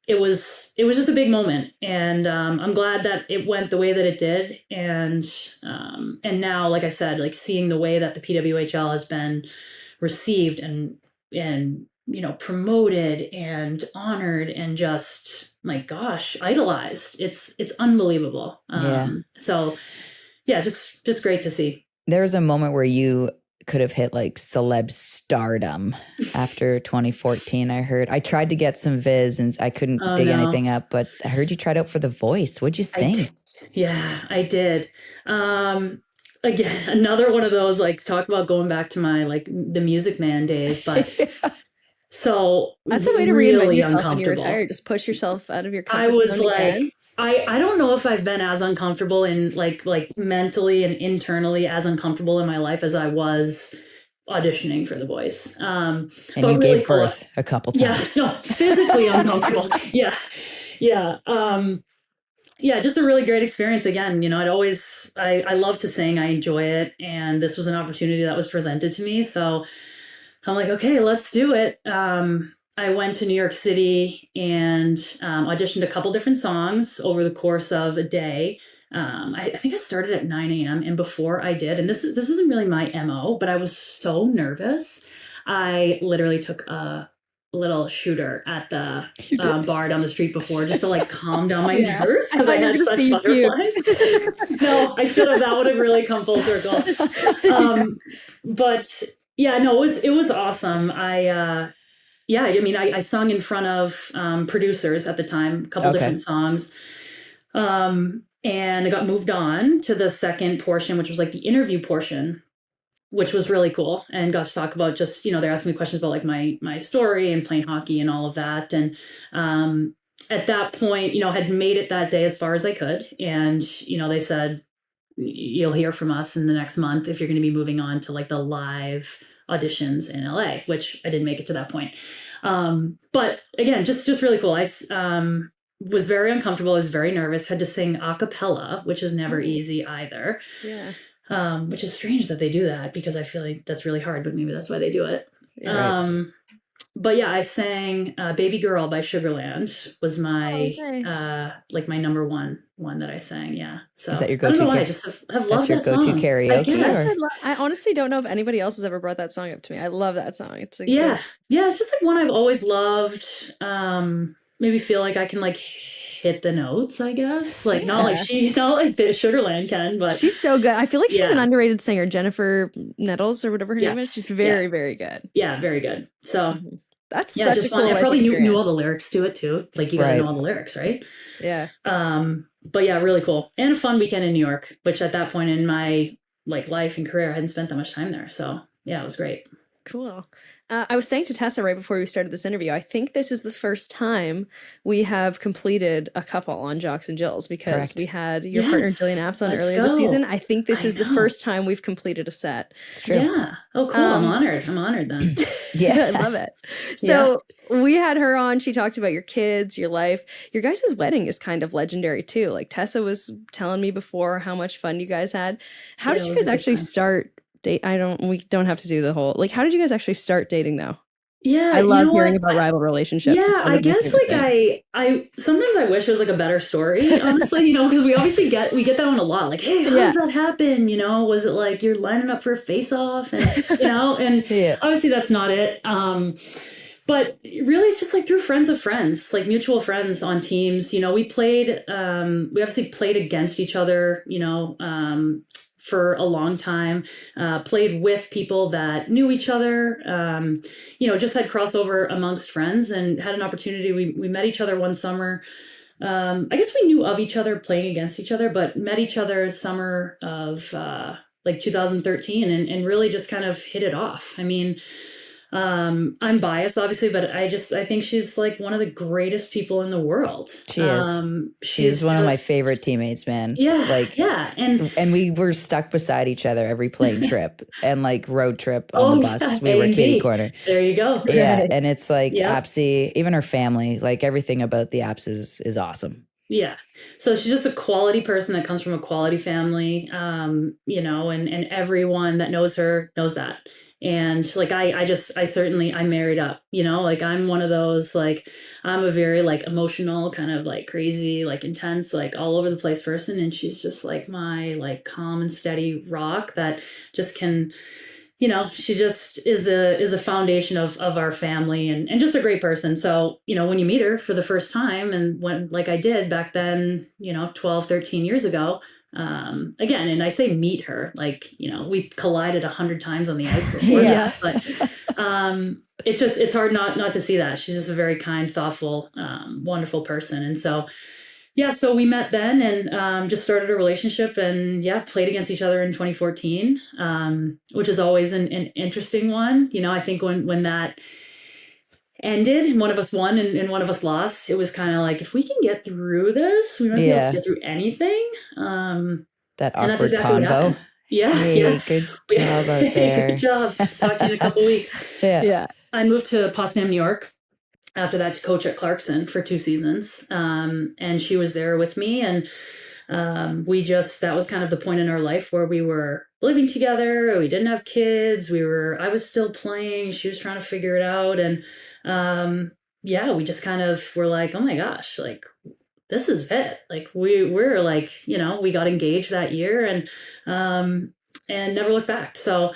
it was just a big moment. And I'm glad that it went the way that it did. And now, like I said, like seeing the way that the PWHL has been received and promoted and honored and just, my gosh, idolized. It's unbelievable. So just great to see. There was a moment where you could have hit like celeb stardom after 2014. I tried to get some viz and I couldn't dig anything up, but I heard you tried out for The Voice. What'd you sing? I did. Again, another one of those, like, talk about going back to my, like, the Music Man days, but so that's a way to reinvent yourself when you're retired. Just push yourself out of your comfort zone. I was like, I don't know if I've been as uncomfortable in like mentally and internally as uncomfortable in my life as I was auditioning for The Voice. And but you really gave birth a couple times. Yeah, no, physically uncomfortable. Yeah. Just a really great experience. Again, I love to sing. I enjoy it. And this was an opportunity that was presented to me. So I'm like, okay, let's do it. I went to New York City and auditioned a couple different songs over the course of a day. I think I started at 9 a.m. And before I did, and this isn't really my MO, but I was so nervous. I literally took a little shooter at the bar down the street before just to like calm down my nerves because I had such butterflies. No, I should have. That would have really come full circle. But yeah, no, it was awesome. I mean, I sung in front of producers at the time, a couple different songs. And I got moved on to the second portion, which was like the interview portion, which was really cool, and got to talk about just, they're asking me questions about like my story and playing hockey and all of that. And at that point, had made it that day as far as I could. And, they said, you'll hear from us in the next month if you're going to be moving on to like the live auditions in LA, which I didn't make it to that point. But again, just really cool. I was very uncomfortable. I was very nervous, had to sing a cappella, which is never easy either. Yeah. Which is strange that they do that because I feel like that's really hard, but maybe that's why they do it. Yeah, but yeah, I sang Baby Girl by Sugarland was my, like my number one that I sang. Yeah. So is that your go-to? I just have loved that song. That's your go-to karaoke? I honestly don't know if anybody else has ever brought that song up to me. I love that song. It's like yeah. It's just like one I've always loved. Maybe feel like I can like hit the notes, I guess. Like not like Sugarland can, but she's so good. I feel like she's an underrated singer, Jennifer Nettles or whatever her name is. She's very, very good. Yeah, very good. So that's such a cool I probably knew all the lyrics to it too. Like you gotta know all the lyrics, right? Yeah. But yeah, really cool. And a fun weekend in New York, which at that point in my like life and career, I hadn't spent that much time there. So yeah, it was great. Cool. I was saying to Tessa right before we started this interview, I think this is the first time we have completed a couple on Jocks and Jills because we had your partner Jillian Apps on earlier this season. I think this is the first time we've completed a set. It's true. Yeah. Oh, cool. I'm honored then. Yeah. I love it. So we had her on. She talked about your kids, your life. Your guys' wedding is kind of legendary too. Like Tessa was telling me before how much fun you guys had. How did you guys actually start date? We don't have to do the whole, like, how did you guys actually start dating though? Yeah. I love hearing about rival relationships. Yeah, I guess like I sometimes I wish it was like a better story, honestly, because we obviously get that one a lot. Like, hey, how does that happen? Was it like you're lining up for a face off and and obviously that's not it. But really it's just like through friends of friends, like mutual friends on teams. We obviously played against each other, for a long time, played with people that knew each other, just had crossover amongst friends and had an opportunity. We met each other one summer. I guess we knew of each other playing against each other, but met each other summer of like 2013 and really just kind of hit it off. I mean, I'm biased obviously, but I think she's like one of the greatest people in the world. She is. She's one of my favorite teammates, man. Yeah. And we were stuck beside each other every plane trip and like road trip on the bus. We were kitty corner. There you go. Yeah. And it's like Apsy, even her family, like everything about the Apps is awesome. Yeah. So she's just a quality person that comes from a quality family, and everyone that knows her knows that. And like, I married up, like I'm one of those, like, I'm a very like emotional kind of like crazy, like intense, like all over the place person. And she's just like my like calm and steady rock that just can, she just is a foundation of our family and just a great person. So, when you meet her for the first time and when, like I did back then, 12, 13 years ago, again, and I say meet her, like, we collided 100 times on the ice before that, but, it's hard not to see that. She's just a very kind, thoughtful, wonderful person. And so, so we met then and, just started a relationship and played against each other in 2014, which is always an interesting one. I think when that ended and one of us won and one of us lost, it was kind of like, if we can get through this, we might be able to get through anything. That awkward convo. Yeah. Good job out there. Good job. Talk to you in a couple weeks. Yeah. I moved to Potsdam, New York after that to coach at Clarkson for 2 seasons. And she was there with me. And that was kind of the point in our life where we were living together. We didn't have kids. I was still playing. She was trying to figure it out. And we just kind of were like, oh my gosh, like, this is it. Like we're like, we got engaged that year and never looked back. So,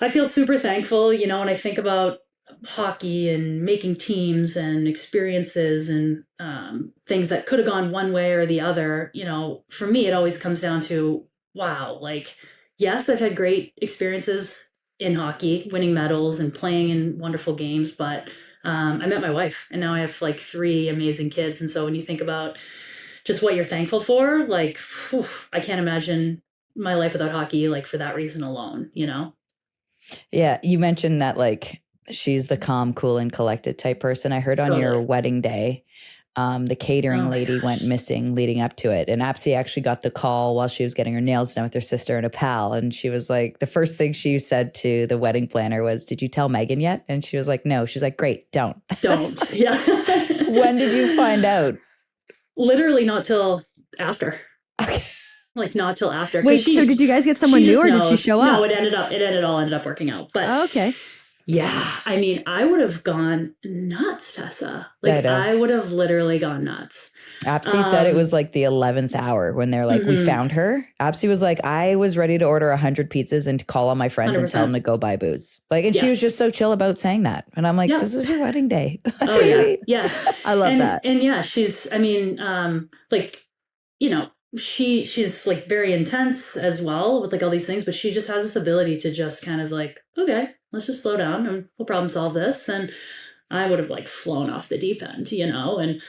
I feel super thankful, you know, when I think about hockey and making teams and experiences and things that could have gone one way or the other. You know, for me, it always comes down to, wow, like, yes, I've had great experiences in hockey, winning medals and playing in wonderful games, but I met my wife and now I have like 3 amazing kids. And so when you think about just what you're thankful for, like, whew, I can't imagine my life without hockey, like for that reason alone, you know? Yeah, you mentioned that like she's the calm, cool, and collected type person. I heard on your wedding day, the catering lady went missing leading up to it. And Apsy actually got the call while she was getting her nails done with her sister and a pal. And she was like, the first thing she said to the wedding planner was, "Did you tell Meghan yet?" And she was like, "No." She's like, "Great, don't." Don't. Yeah. When did you find out? Literally not till after. Okay. Like not till after. Wait, so did you guys get someone new or did she show up? No, it ended up working out. But okay. Yeah, I mean, I would have gone nuts, Tessa. Like I would have literally gone nuts. Apsy said it was like the 11th hour when they're like, we found her. Apsy was like, I was ready to order 100 pizzas and to call all my friends 100%. And tell them to go buy booze. Like, and she was just so chill about saying that. And I'm like, this is your wedding day. Oh yeah, yeah. I love that. And yeah, she's, I mean, like, you know, she's like very intense as well with like all these things, but she just has this ability to just kind of like, okay, let's just slow down and we'll problem solve this. And I would have like flown off the deep end, you know, and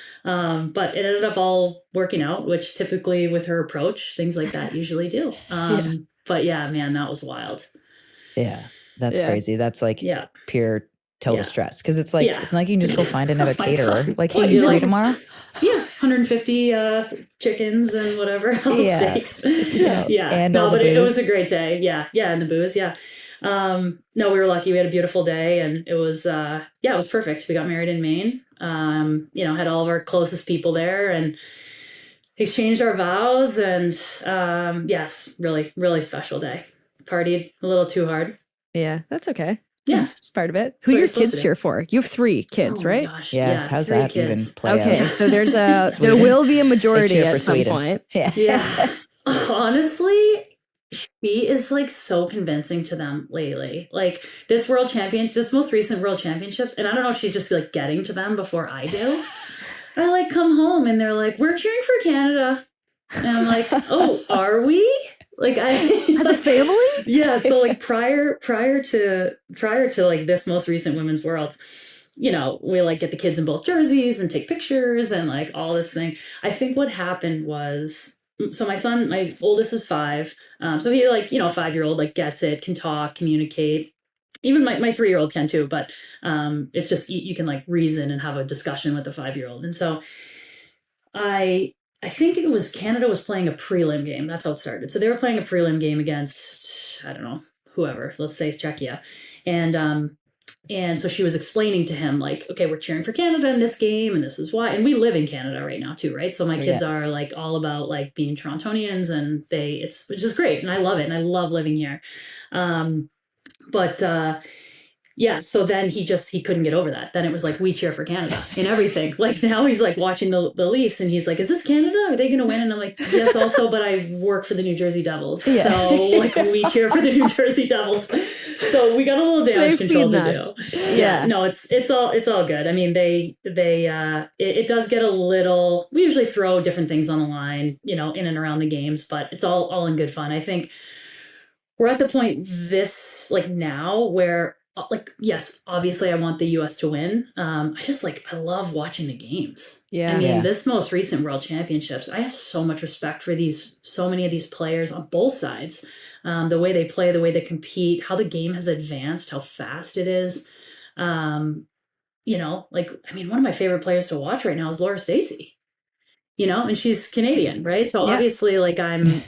but it ended up all working out, which typically with her approach, things like that usually do. But yeah, man, that was wild. Yeah, that's crazy. That's like pure total stress because it's like it's not like you can just go find another caterer. God. Like, hey, you free tomorrow? Yeah, 150 chickens and whatever else steaks. Yeah. And no, all the but booze. It was a great day. Yeah, and the booze. Yeah. No, we were lucky. We had a beautiful day, and it was it was perfect. We got married in Maine. You know, had all of our closest people there and exchanged our vows. And yes, really, really special day. Partied a little too hard. Yeah, that's okay. Yeah, it's part of it. Who do your kids cheer for? You have 3 kids, right? Gosh, yes. How's that even play out? Okay, so there's there will be a majority at some point. Yeah. Honestly, she is like so convincing to them lately. Like this most recent world championships, and I don't know if she's just like getting to them before I do. I like come home and they're like, "We're cheering for Canada," and I'm like, "Oh, are we?" Like as a family? Yeah. So like prior to like this most recent women's worlds, you know, we like get the kids in both jerseys and take pictures and like all this thing. I think what happened was, so my oldest is 5. So he like, you know, a 5-year-old like gets it, can talk, communicate. Even my 3-year-old can too, but it's just, you can like reason and have a discussion with the 5-year-old. And so I think it was Canada was playing a prelim game. That's how it started. So they were playing a prelim game against, I don't know, whoever, let's say Czechia. And so she was explaining to him like, okay, we're cheering for Canada in this game and this is why. And we live in Canada right now too, right? So my kids are like all about like being Torontonians and which is great. And I love it. And I love living here. Yeah, so then he couldn't get over that. Then it was like, we cheer for Canada and everything. Like now he's like watching the Leafs and he's like, is this Canada? Are they going to win? And I'm like, yes, also, but I work for the New Jersey Devils. Yeah. So like we cheer for the New Jersey Devils. So we got a little damage control to do. Yeah. No, it's all good. I mean, it does get a little, we usually throw different things on the line, you know, in and around the games, but it's all in good fun. I think we're at the point now where, like, yes, obviously I want the US to win. I love watching the games. Yeah. I mean, this most recent world championships, I have so much respect for so many of these players on both sides. The way they play, the way they compete, how the game has advanced, how fast it is. You know, like, I mean, one of my favorite players to watch right now is Laura Stacey. You know, and she's Canadian, right? So obviously, like I'm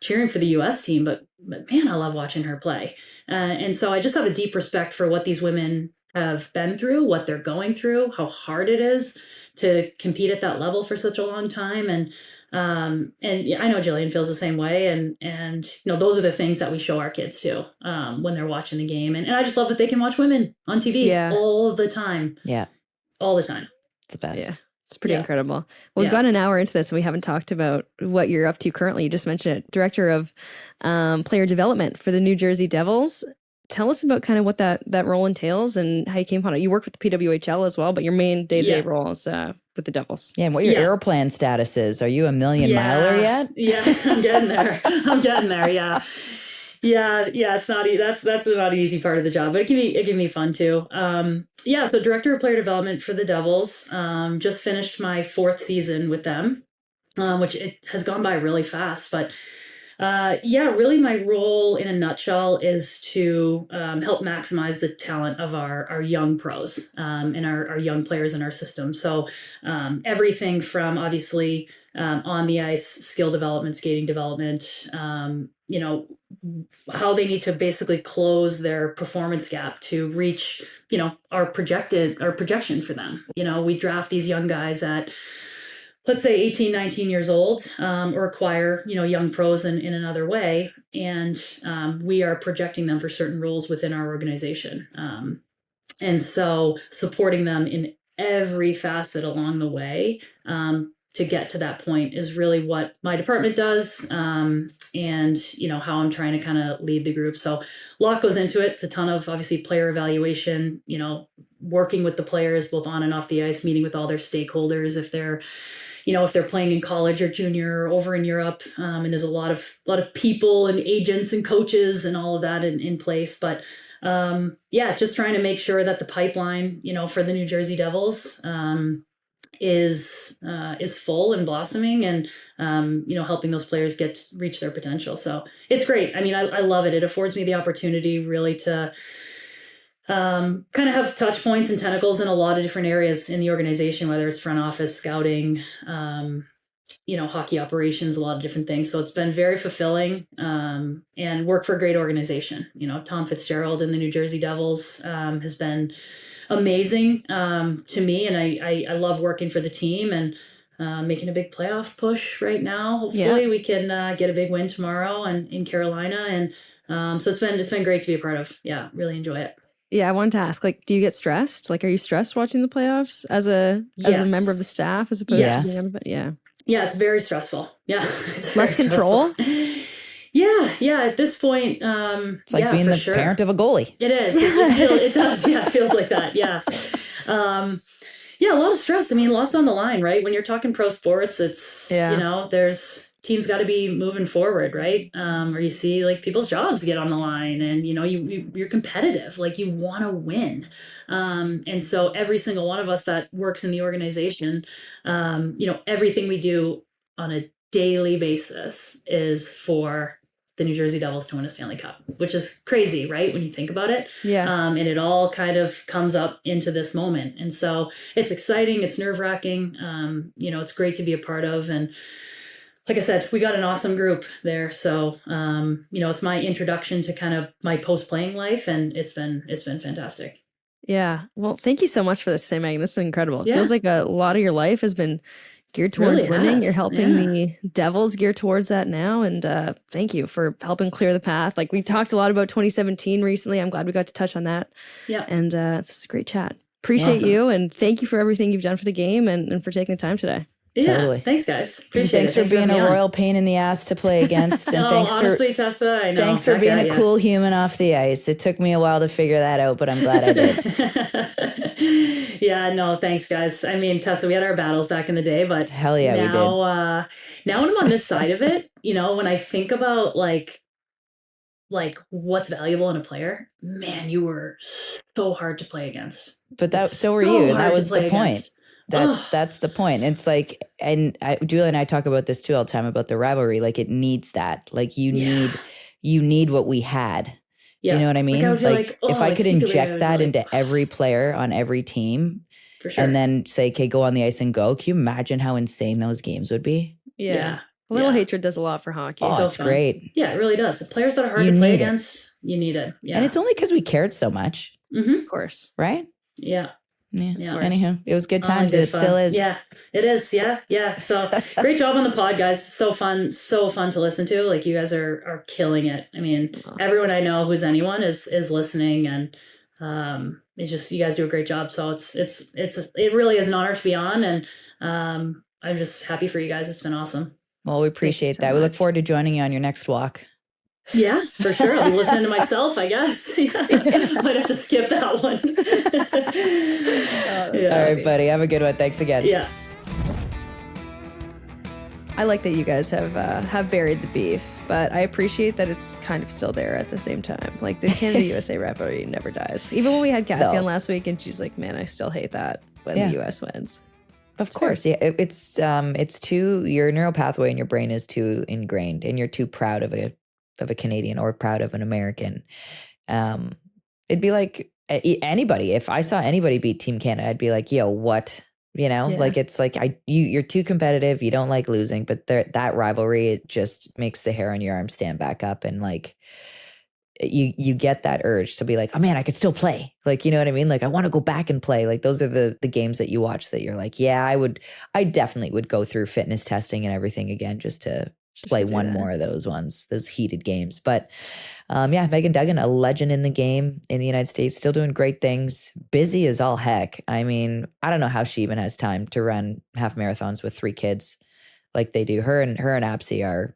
cheering for the U.S. team, but man, I love watching her play. And so I just have a deep respect for what these women have been through, what they're going through, how hard it is to compete at that level for such a long time. And I know Jillian feels the same way. And you know, those are the things that we show our kids too when they're watching the game. And I just love that they can watch women on TV all the time. Yeah, all the time. It's the best. Yeah. It's pretty incredible. Well, we've got an hour into this and we haven't talked about what you're up to currently. You just mentioned it. Director of player development for the New Jersey Devils. tell us about kind of what that role entails and how you came upon it. You work with the PWHL as well, but your main day-to-day role is with the Devils. Yeah, and what your Aeroplan status is. Are you a million miler yet? Yeah, I'm getting there. Yeah. It's not that's not an easy part of the job, but it can be fun too. So director of player development for the Devils. Just finished my 4th season with them, which it has gone by really fast, but really my role in a nutshell is to help maximize the talent of our young pros and our young players in our system. So everything from obviously on the ice, skill development, skating development, how they need to basically close their performance gap to reach, our projection for them. We draft these young guys at, let's say 18, 19 years old, or acquire, young pros in another way. And we are projecting them for certain roles within our organization. And so supporting them in every facet along the way to get to that point is really what my department does. And, how I'm trying to kind of lead the group. So a lot goes into it. It's a ton of obviously player evaluation, working with the players both on and off the ice, meeting with all their stakeholders if they're playing in college or junior or over in Europe. And there's a lot of people and agents and coaches and all of that in place. But just trying to make sure that the pipeline, for the New Jersey Devils is full and blossoming and, helping those players reach their potential. So it's great. I mean, I love it. It affords me the opportunity really to kind of have touch points and tentacles in a lot of different areas in the organization, whether it's front office, scouting, hockey operations, a lot of different things. So it's been very fulfilling and work for a great organization. Tom Fitzgerald and the New Jersey Devils has been amazing to me. And I love working for the team and making a big playoff push right now. Hopefully we can get a big win tomorrow and in Carolina. And so it's been great to be a part of. Yeah, really enjoy it. Yeah, I wanted to ask, do you get stressed? Are you stressed watching the playoffs as a member of the staff as opposed to being on the Yeah, it's very stressful. Yeah. It's less control. Yeah. At this point, it's like being the parent of a goalie. It is. It does. Yeah, it feels like that. Yeah. A lot of stress. I mean, lots on the line, right? When you're talking pro sports, it's, there's teams got to be moving forward, right? Or you see people's jobs get on the line and, you're competitive, you want to win. And so every single one of us that works in the organization, everything we do on a daily basis is for the New Jersey Devils to win a Stanley Cup, which is crazy, right? When you think about it. Yeah. And it all kind of comes up into this moment. And so it's exciting. It's nerve-wracking. It's great to be a part of. And like I said, we got an awesome group there. So, it's my introduction to kind of my post-playing life. And it's been fantastic. Yeah. Well, thank you so much for this today, Megan. This is incredible. It feels like a lot of your life has been geared towards winning. You're helping the Devils gear towards that now. And thank you for helping clear the path. We talked a lot about 2017 recently. I'm glad we got to touch on that. Yeah. And it's a great chat. Appreciate you. And thank you for everything you've done for the game and for taking the time today. Yeah, totally. Thanks, guys. Appreciate thanks it. for being a royal pain in the ass to play against. And honestly, Tessa, I know. Thanks for being a cool human off the ice. It took me a while to figure that out, but I'm glad I did. Yeah, no, thanks, guys. I mean, Tessa, we had our battles back in the day, but hell yeah, we did. Now when I'm on this side of it, when I think about what's valuable in a player, man, you were so hard to play against. But so were you, and that was the point. That's the point. It's and Julia and I talk about this too all the time about the rivalry. It needs that. You need what we had. Do you know what I mean? If I could inject that into every player on every team, for sure, and then say, okay, go on the ice and go. Can you imagine how insane those games would be? Yeah. A little hatred does a lot for hockey. Oh, it's great. Yeah, it really does. The players that are hard to play against, you need it. Yeah. And it's only because we cared so much. Mm-hmm. Of course. Right? Yeah. Yeah. Anyhow, it was good times. It still is. Yeah, it is. Yeah. So great job on the pod, guys. So fun to listen to. You guys are killing it. I mean, everyone I know who's anyone is listening, and it's just, you guys do a great job. So it really is an honor to be on, and I'm just happy for you guys. It's been awesome. Well, we appreciate that. We look forward to joining you on your next walk. Yeah, for sure. I'll be listening to myself, I guess. Yeah. Might have to skip that one. All right, buddy. Have a good one. Thanks again. Yeah. I like that you guys have buried the beef, but I appreciate that it's kind of still there at the same time. Like the Canada USA rivalry never dies. Even when we had Cassie on last week, and she's like, "Man, I still hate that when the US wins." Of course, yeah. It's too, your neural pathway in your brain is too ingrained, and you're too proud of a Canadian or proud of an American. It'd be like anybody. If I saw anybody beat Team Canada, I'd be like, "Yo, what?" You know, like it's like you're too competitive. You don't like losing, but that rivalry, it just makes the hair on your arm stand back up, and like you get that urge to be like, oh man, I could still play. Like, you know what I mean? Like I want to go back and play. Like those are the games that you watch that you're like, yeah, I definitely would go through fitness testing and everything again just to play one more of those heated games. But Meghan Duggan, a legend in the game in the United States, still doing great things, busy as all heck. I mean, I don't know how she even has time to run half marathons with 3 kids like they do. Her and Apsey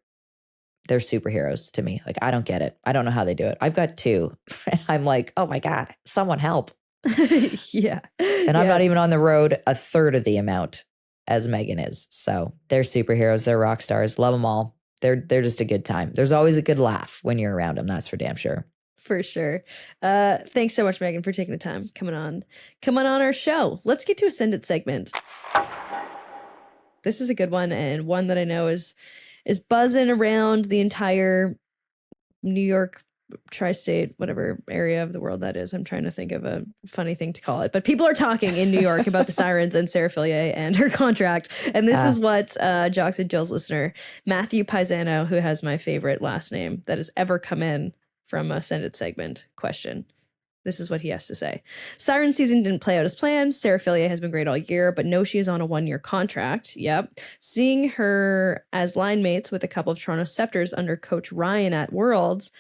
they're superheroes to me. Like, I don't get it. I don't know how they do it. I've got 2. And I'm like, oh my God, someone help. Yeah. And I'm not even on the road a third of the amount as Meghan is. So they're superheroes. They're rock stars. Love them all. They're just a good time. There's always a good laugh when you're around them. That's for damn sure. For sure. Thanks so much, Meghan, for taking the time coming on our show. Let's get to a Send It segment. This is a good one, and one that I know is buzzing around the entire New York tri-state, whatever area of the world that is. I'm trying to think of a funny thing to call it, but people are talking in New York about the Sirens and Sarah Fillier and her contract. And this is what Jocks and Jill's listener, Matthew Paisano, who has my favorite last name that has ever come in from a Send It segment question. This is what he has to say. Siren season didn't play out as planned. Sarah Fillier has been great all year, but no, she is on a 1-year contract. Yep. Seeing her as line mates with a couple of Toronto Scepters under Coach Ryan at Worlds,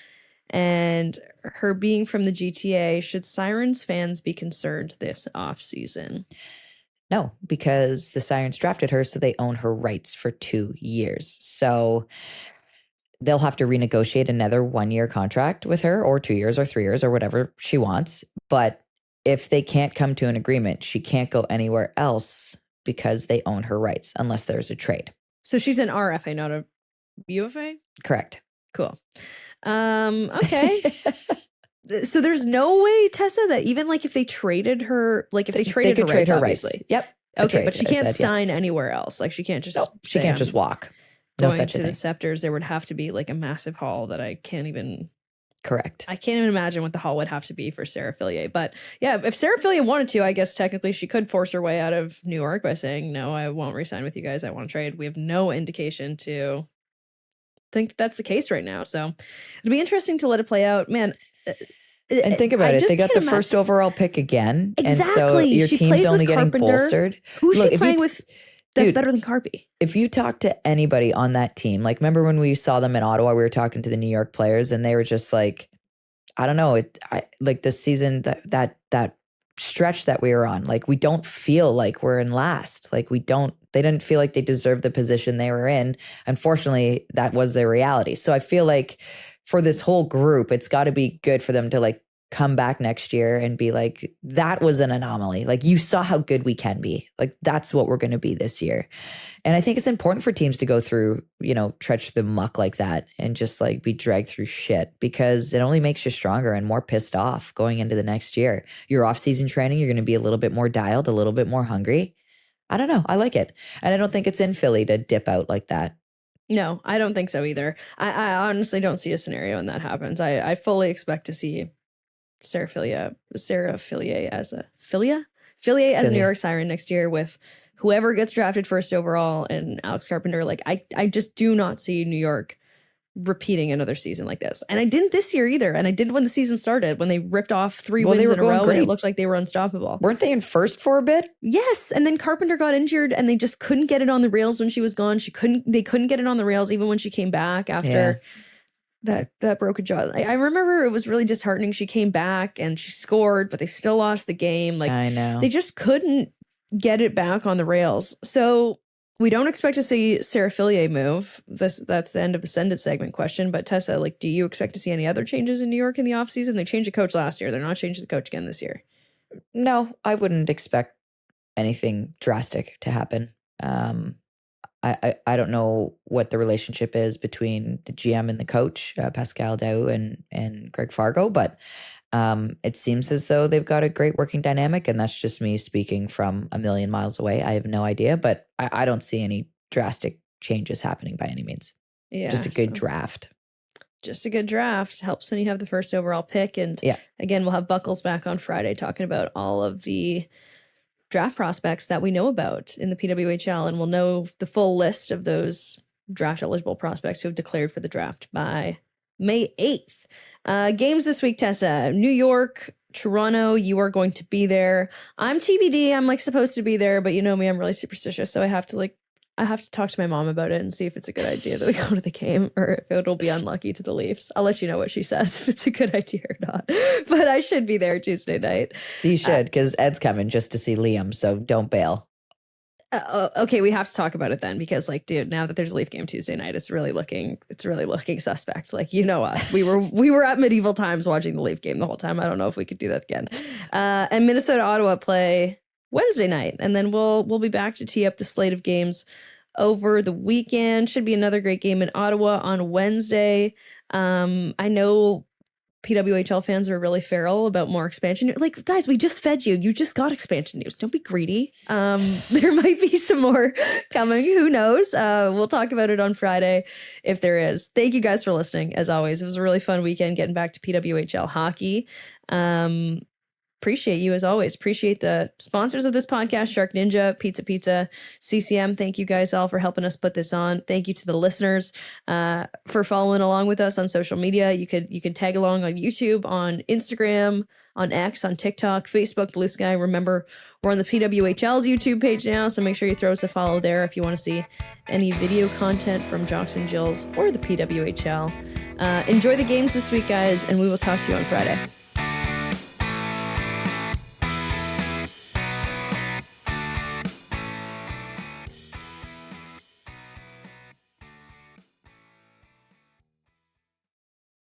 and her being from the GTA, should Sirens fans be concerned this offseason? No, because the Sirens drafted her, so they own her rights for 2 years. So they'll have to renegotiate another 1-year contract with her, or 2 years or 3 years or whatever she wants. But if they can't come to an agreement, she can't go anywhere else because they own her rights unless there's a trade. So she's an RFA, not a UFA? Correct. Cool. Okay. So there's no way, Tessa, that even like if they traded her, like if they traded her rights, obviously. Yep. Okay, but she can't sign anywhere else. Like she can't just she can't just walk. No going such to a thing. the Scepters, there would have to be like a massive haul that I can't even. Correct. I can't even imagine what the haul would have to be for Sarah Fillier. But yeah, if Sarah Fillier wanted to, I guess technically she could force her way out of New York by saying, no, I won't re-sign with you guys. I want to trade. We have no indication to think that's the case right now. So it'd be interesting to let it play out. Man. And think about it. They got the first overall pick again. Exactly. And so your team's only getting bolstered. Who's she playing with? That's better than Carpy. If you talk to anybody on that team, like remember when we saw them in Ottawa, we were talking to the New York players and they were just like, I don't know, like this season, that stretch that we were on, like we don't feel like we're in last. Like they didn't feel like they deserved the position they were in. Unfortunately, that was their reality. So I feel like for this whole group, it's got to be good for them to like come back next year and be like, that was an anomaly. Like you saw how good we can be. Like that's what we're going to be this year. And I think it's important for teams to go through, trudge through the muck like that and just like be dragged through shit because it only makes you stronger and more pissed off going into the next year. Your off-season training, you're going to be a little bit more dialed, a little bit more hungry. I don't know. I like it. And I don't think it's in Philly to dip out like that. No, I don't think so either. I honestly don't see a scenario when that happens. I fully expect to see Sarah Fillier as a New York Siren next year with whoever gets drafted first overall and Alex Carpenter. Like I just do not see New York repeating another season like this. And I didn't this year either. And I didn't when the season started, when they ripped off 3 wins in a row and it looked like they were unstoppable. Weren't they in first for a bit? Yes. And then Carpenter got injured and they just couldn't get it on the rails when she was gone. They couldn't get it on the rails even when she came back after that broken jaw. I remember it was really disheartening. She came back and she scored, but they still lost the game. Like I know. They just couldn't get it back on the rails. So We don't expect to see Sarah Fillier move. That's the end of the Send It segment question. But Tessa, like, do you expect to see any other changes in New York in the offseason? They changed the coach last year. They're not changing the coach again this year. No, I wouldn't expect anything drastic to happen. I don't know what the relationship is between the GM and the coach, Pascal Daou and Greg Fargo, but it seems as though they've got a great working dynamic, and that's just me speaking from a million miles away. I have no idea, but I don't see any drastic changes happening by any means. Yeah, just a good draft. Just a good draft helps when you have the first overall pick. And again, we'll have Buckles back on Friday talking about all of the draft prospects that we know about in the PWHL, and we'll know the full list of those draft eligible prospects who have declared for the draft by May 8th. Games this week, Tessa. New York, Toronto, you are going to be there. I'm TBD. I'm like supposed to be there, but you know me, I'm really superstitious, so I have to talk to my mom about it and see if it's a good idea to go to the game or if it'll be unlucky to the Leafs. I'll let you know what she says, if it's a good idea or not. But I should be there Tuesday night. You should, because Ed's coming just to see Liam, so don't bail. Okay, we have to talk about it then, because like, dude, now that there's a Leaf game Tuesday night, it's really looking suspect. Like, you know us. We were at medieval times watching the Leaf game the whole time. I don't know if we could do that again. And Minnesota Ottawa play Wednesday night, and then we'll be back to tee up the slate of games over the weekend. Should be another great game in Ottawa on Wednesday. I know PWHL fans are really feral about more expansion. Like, guys, we just fed you. You just got expansion news. Don't be greedy. There might be some more coming. Who knows? We'll talk about it on Friday if there is. Thank you guys for listening. As always, it was a really fun weekend getting back to PWHL hockey. Appreciate you as always. Appreciate the sponsors of this podcast, SharkNinja, Pizza, CCM. Thank you guys all for helping us put this on. Thank you to the listeners for following along with us on social media. You could tag along on YouTube, on Instagram, on X, on TikTok, Facebook, Blue Sky. Remember, we're on the PWHL's YouTube page now, so make sure you throw us a follow there if you want to see any video content from Jocks and Jills or the PWHL. Enjoy the games this week, guys, and we will talk to you on Friday.